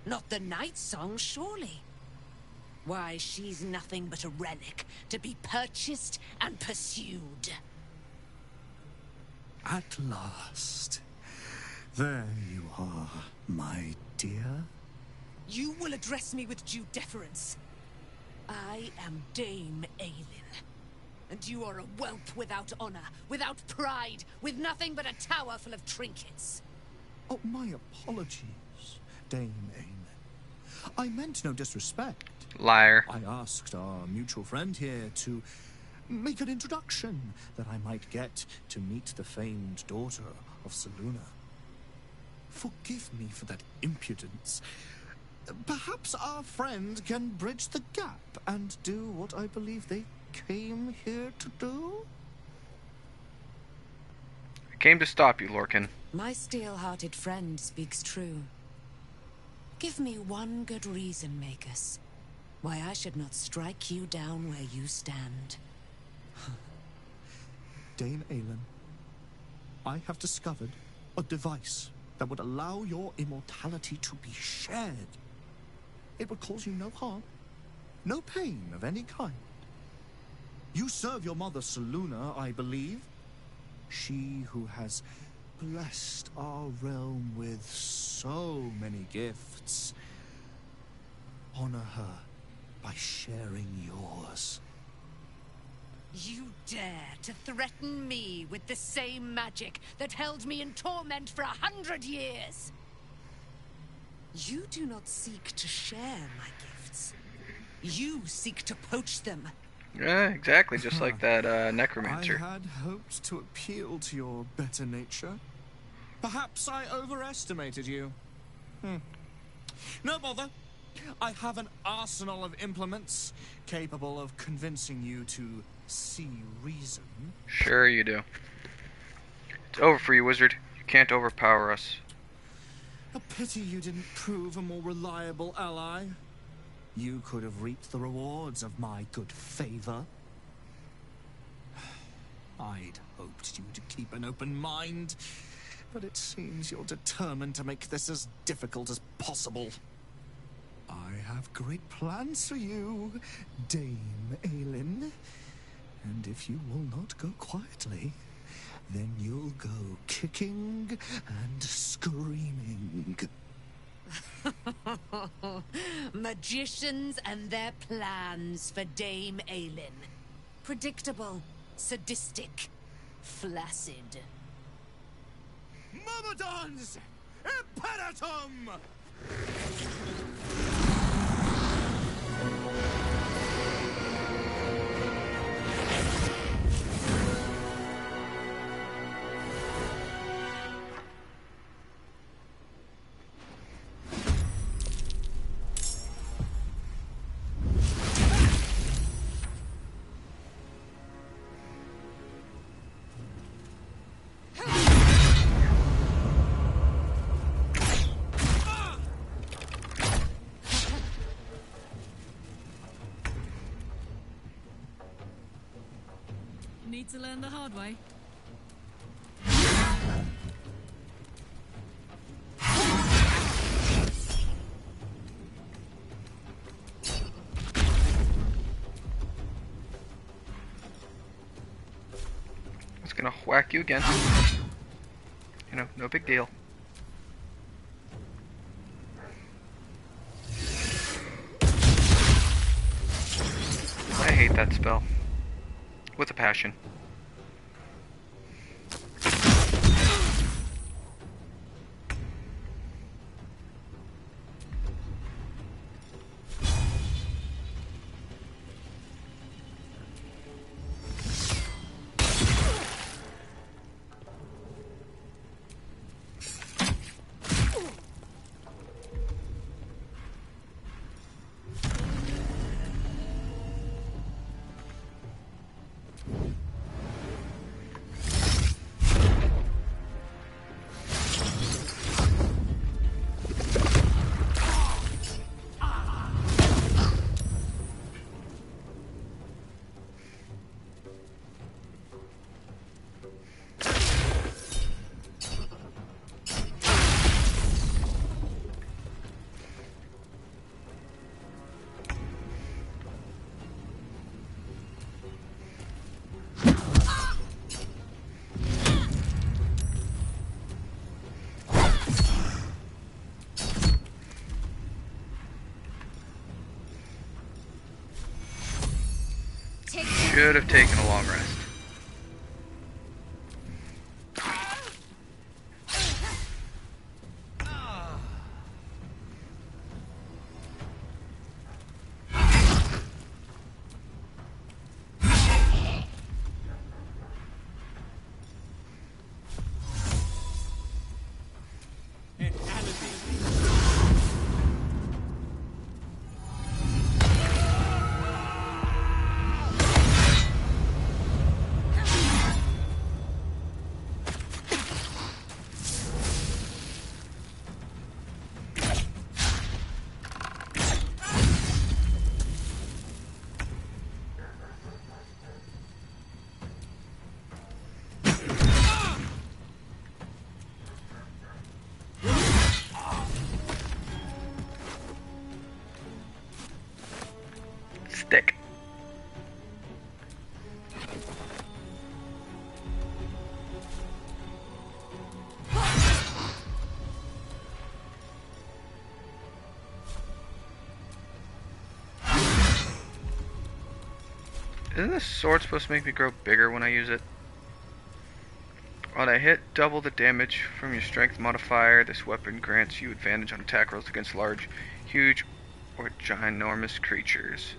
Not the Night Song, surely? Why, she's nothing but a relic to be purchased and pursued. At last. There you are, my dear. You will address me with due deference. I am Dame Aelin, and you are a whelp without honor, without pride, with nothing but a tower full of trinkets. Oh, my apologies, Dame Aelin. I meant no disrespect. Liar. I asked our mutual friend here to make an introduction that I might get to meet the famed daughter of Selûne. Forgive me for that impudence. Perhaps our friend can bridge the gap and do what I believe they came here to do? I came to stop you, Lorcan. My steel-hearted friend speaks true. Give me one good reason, Magus, why I should not strike you down where you stand. Dame Aelin, I have discovered a device that would allow your immortality to be shared. It would cause you no harm, no pain of any kind. You serve your mother Selûne, I believe. She who has blessed our realm with so many gifts. Honor her by sharing yours. You dare to threaten me with the same magic that held me in torment for 100 years? You do not seek to share my gifts. You seek to poach them. Yeah, exactly, just like that necromancer. I had hoped to appeal to your better nature. Perhaps I overestimated you. No bother. I have an arsenal of implements capable of convincing you to see reason. Sure you do. It's over for you, wizard. You can't overpower us. A pity you didn't prove a more reliable ally. You could have reaped the rewards of my good favor. I'd hoped you to keep an open mind, but it seems you're determined to make this as difficult as possible. I have great plans for you, Dame Aelin. And if you will not go quietly, then you'll go kicking and screaming. Magicians and their plans for Dame Aelin. Predictable, sadistic, flaccid. Myrmidons! Imperatum! Need to learn the hard way. It's gonna whack you again. You know, no big deal. that spell. With a passion. Should have taken a long rest. Stick. Isn't this sword supposed to make me grow bigger when I use it? When I hit double the damage from your strength modifier, this weapon grants you advantage on attack rolls against large, huge, or ginormous creatures.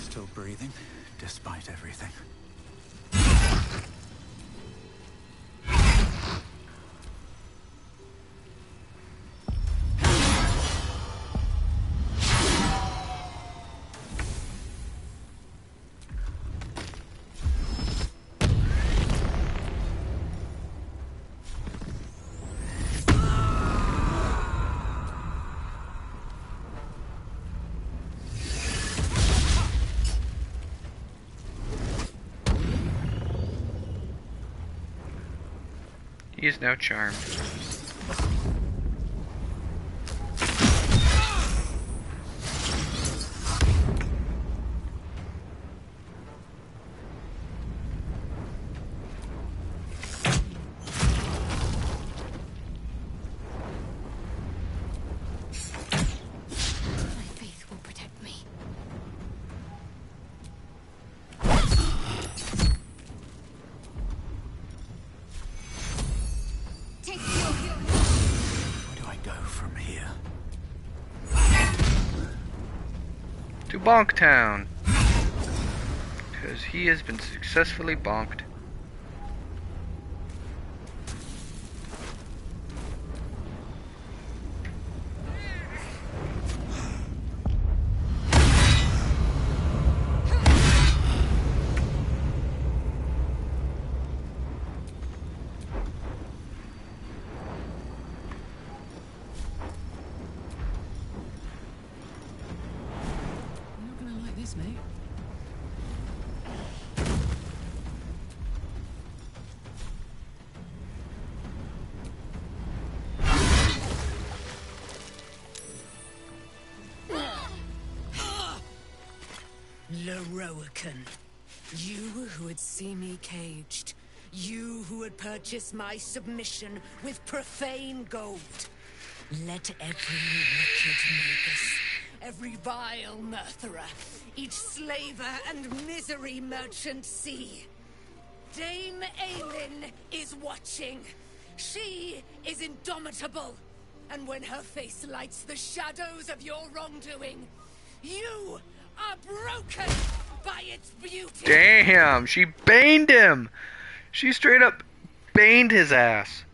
Still breathing, despite everything. He is now charmed. To Bonk Town, because he has been successfully bonked. Lorroakan. You who would see me caged. You who would purchase my submission with profane gold. Let every wicked magus, every vile murtherer, each slaver and misery merchant see. Dame Aylin is watching. She is indomitable. And when her face lights the shadows of your wrongdoing, you are broken by its beauty. Damn, she baned him. She straight up baned his ass.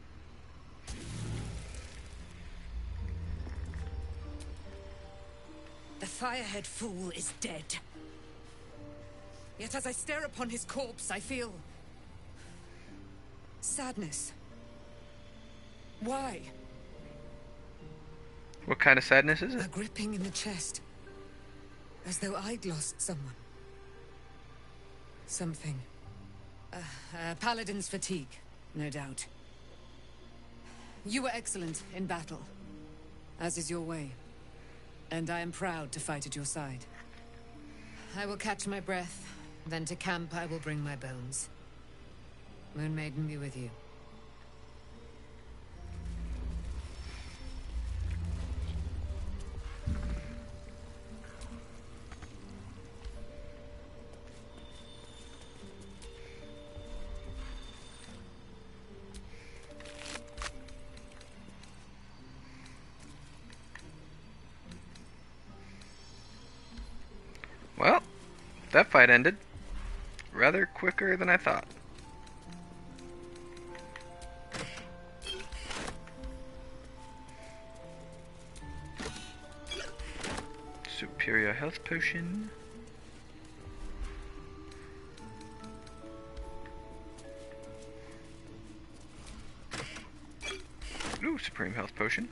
The Firehead fool is dead. Yet as I stare upon his corpse, I feel sadness. Why? What kind of sadness is it? A gripping in the chest. As though I'd lost someone. Something. Paladin's fatigue, no doubt. You were excellent in battle, as is your way. And I am proud to fight at your side. I will catch my breath, then to camp I will bring my bones. Moon Maiden be with you. Well, that fight ended rather quicker than I thought. Superior health potion. Ooh, supreme health potion.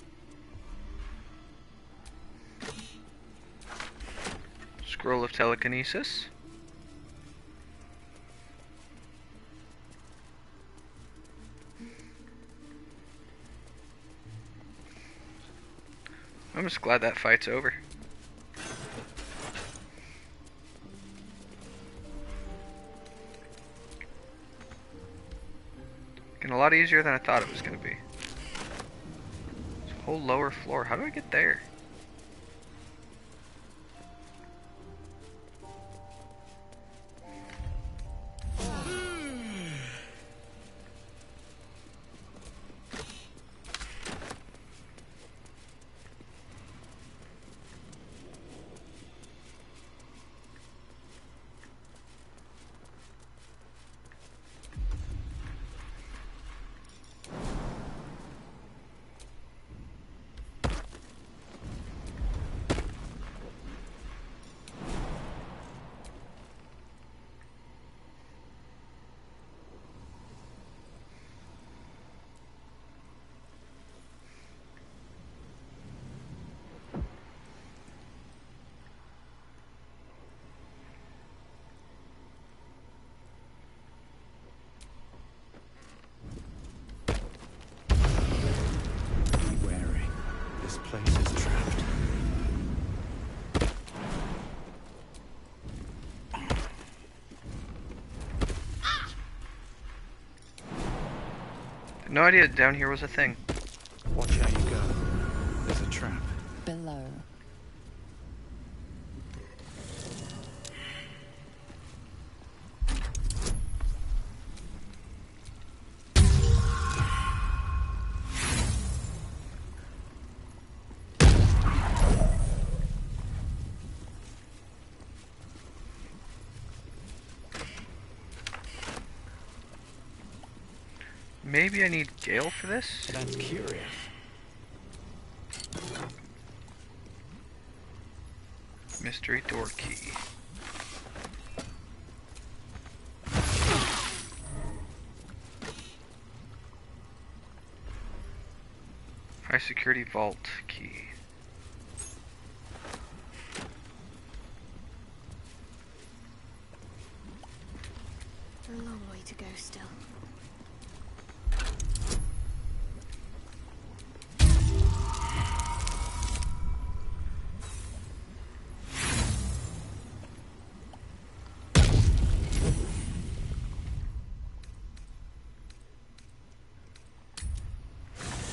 Scroll of telekinesis. I'm just glad that fight's over. Getting a lot easier than I thought it was going to be. This whole lower floor. How do I get there? No idea down here was a thing. Watch how you go. There's a trap. Below. Maybe I need Gale for this? That's curious. Mystery door key. High security vault key. A long way to go still.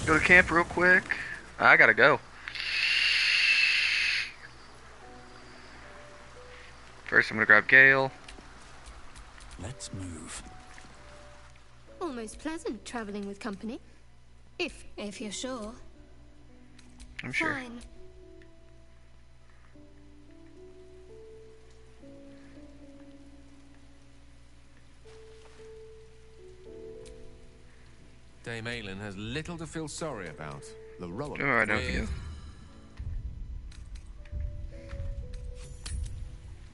Go to camp real quick. I gotta go. First, I'm gonna grab Gale. Let's move. Almost pleasant traveling with company. If you're sure. I'm sure. Fine. Dame Aylin has little to feel sorry about. Alright, now for you.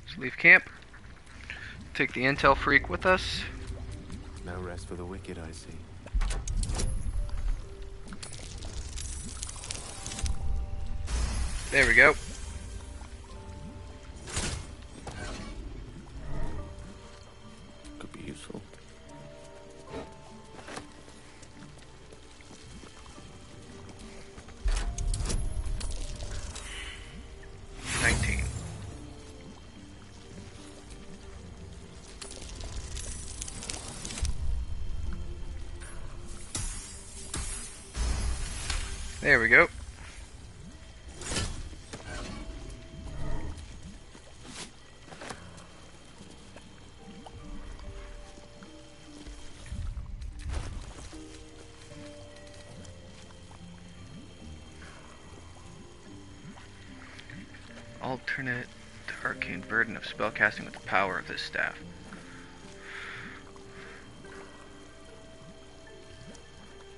Let's leave camp. Take the intel freak with us. No rest for the wicked, I see. There we go. Could be useful. There we go. Alternate the arcane burden of spellcasting with the power of this staff.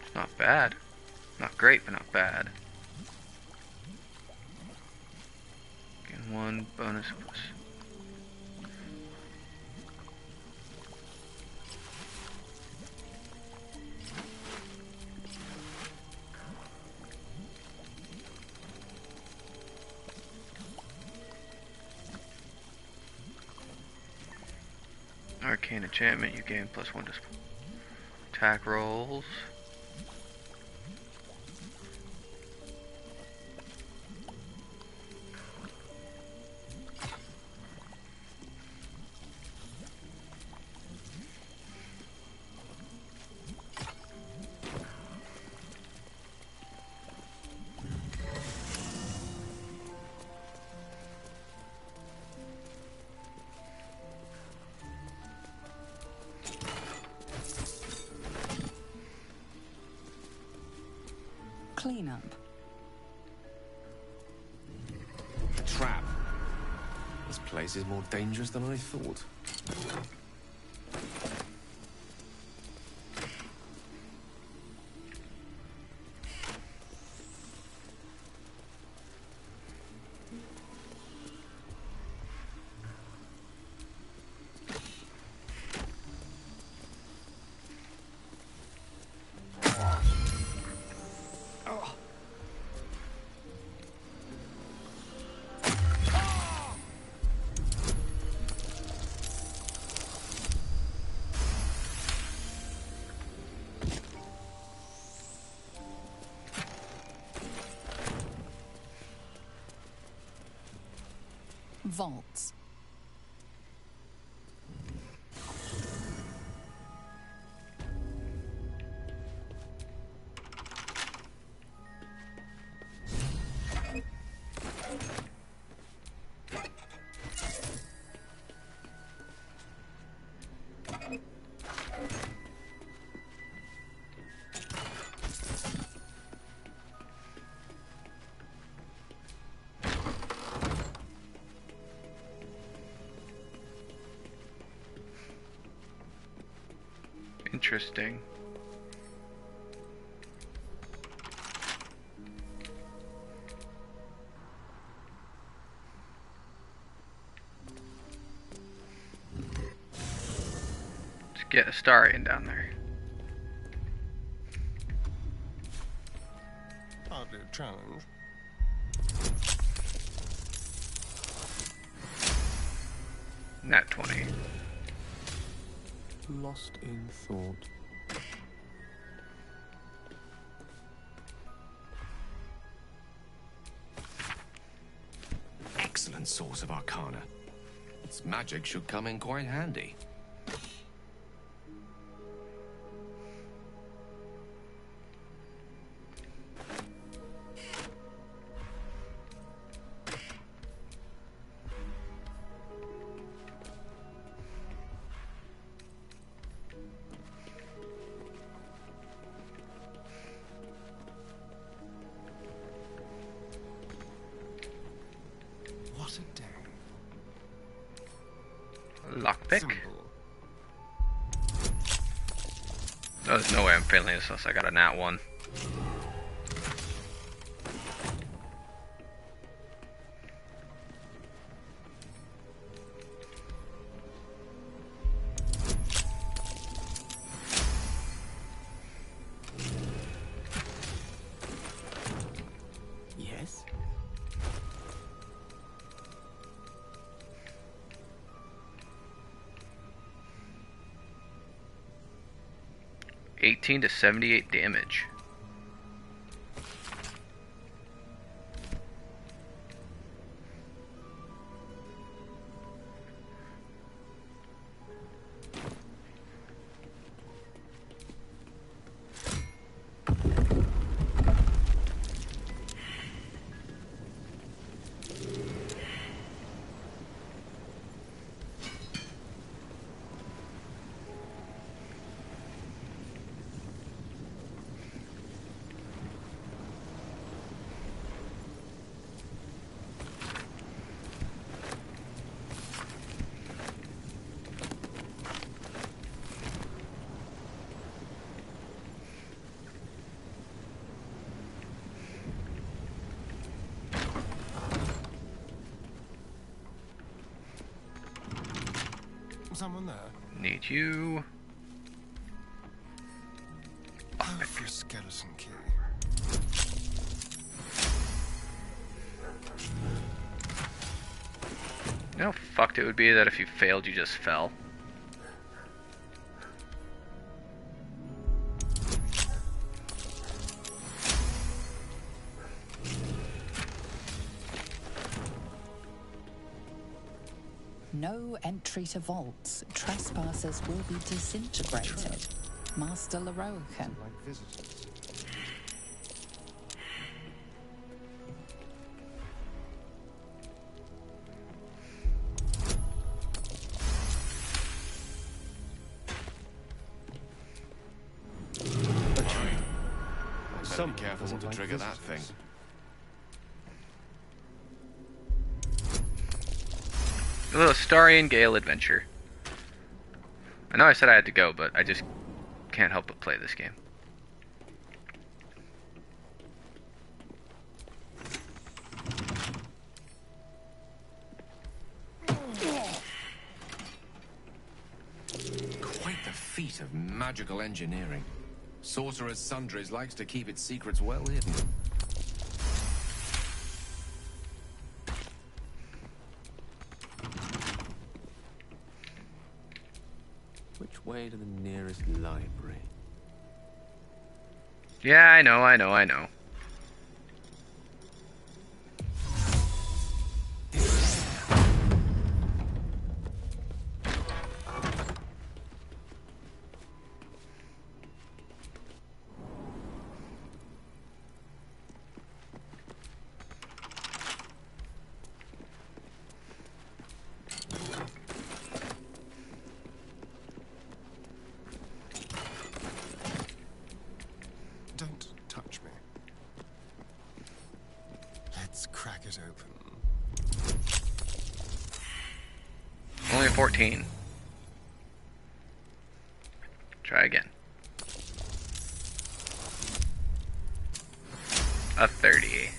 It's not bad. Not great, but not bad. Gain 1 bonus plus. Arcane enchantment, you gain +1 to attack rolls. Clean up. A trap. This place is more dangerous than I thought. Vaults. Interesting. Let's get Astarion down there. Hardly a challenge. Nat 20. Lost in thought. Excellent source of arcana. Its magic should come in quite handy. epic. Oh, there's no way I'm failing this unless I got a nat 1. Yes? 18 to 78 damage. Someone there? Need you. Oh, for a skeleton key. You know how fucked it would be that if you failed, you just fell. No entry to vaults. Trespassers will be disintegrated. Master Leroican. Like visitors. Be careful not to trigger that thing. A little Starian Gale adventure. I know I said I had to go, but I just can't help but play this game. Quite the feat of magical engineering. Sorcerer's Sundries likes to keep its secrets well hidden. Which way to the nearest library? Yeah, I know. Don't touch me. Let's crack it open. Only a 14. Try again. A 30.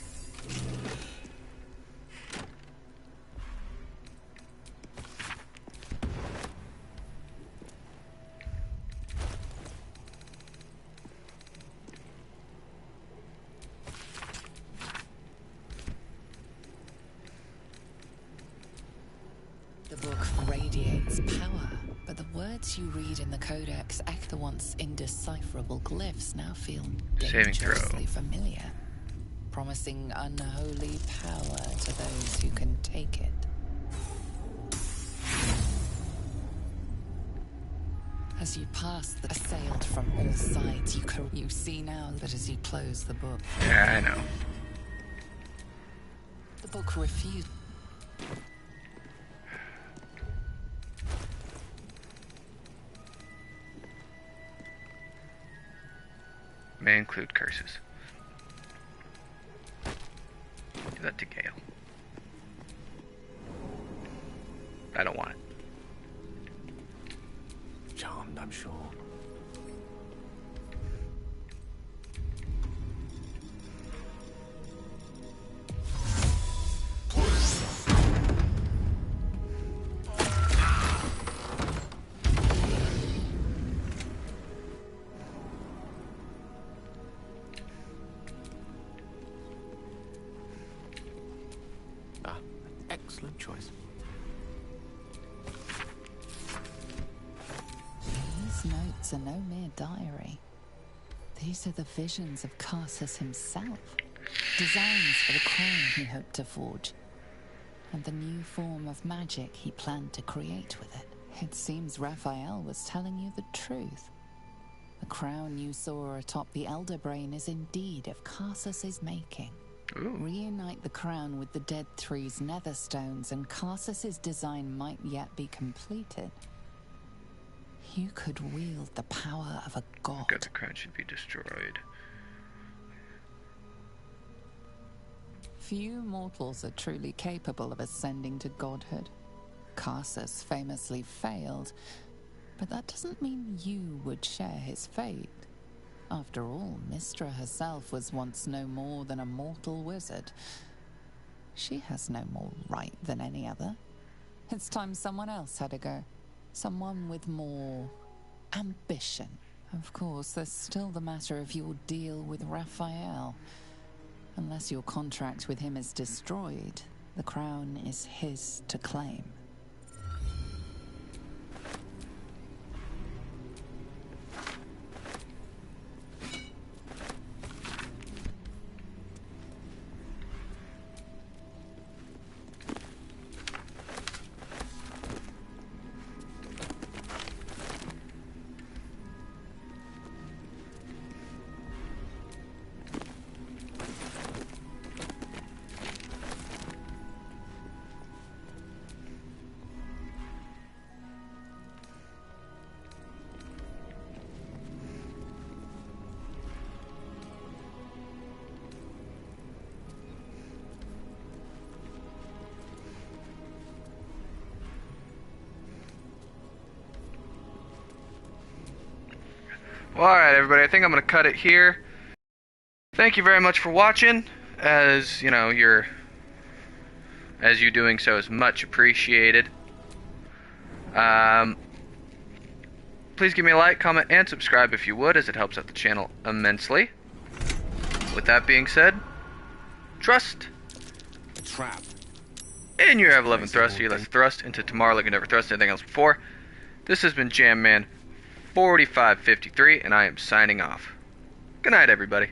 The book radiates power, but the words you read in the Codex echo the once indecipherable glyphs now feel Saving throw. dangerously familiar, promising unholy power to those who can take it. As you pass, assailed from all sides, you see now that as you close the book. Yeah, I know. The book refused. May include curses. Give that to Gale. I don't want it. around, I'm sure. Excellent choice. These notes are no mere diary. These are the visions of Carsus himself. Designs for the crown he hoped to forge. And the new form of magic he planned to create with it. It seems Raphael was telling you the truth. The crown you saw atop the Elder Brain is indeed of Carsus's making. Ooh. Reunite the crown with the Dead Three's netherstones and Carsus's design might yet be completed. You could wield the power of a god. Good, the crown should be destroyed. Few mortals are truly capable of ascending to godhood. Carsus famously failed, but that doesn't mean you would share his fate. After all, Mystra herself was once no more than a mortal wizard. She has no more right than any other. It's time someone else had a go. Someone with more ambition. Of course, there's still the matter of your deal with Raphael. Unless your contract with him is destroyed, the crown is his to claim. Well, alright everybody, I think I'm going to cut it here. Thank you very much for watching. As, you know, you doing so is much appreciated. Please give me a like, comment, and subscribe if you would, as it helps out the channel immensely. With that being said, trust. A trap. In your ever-loving thrust, you let's thrust into tomorrow like you never thrust anything else before. This has been Jam Man 4553, and I am signing off. Good night, everybody.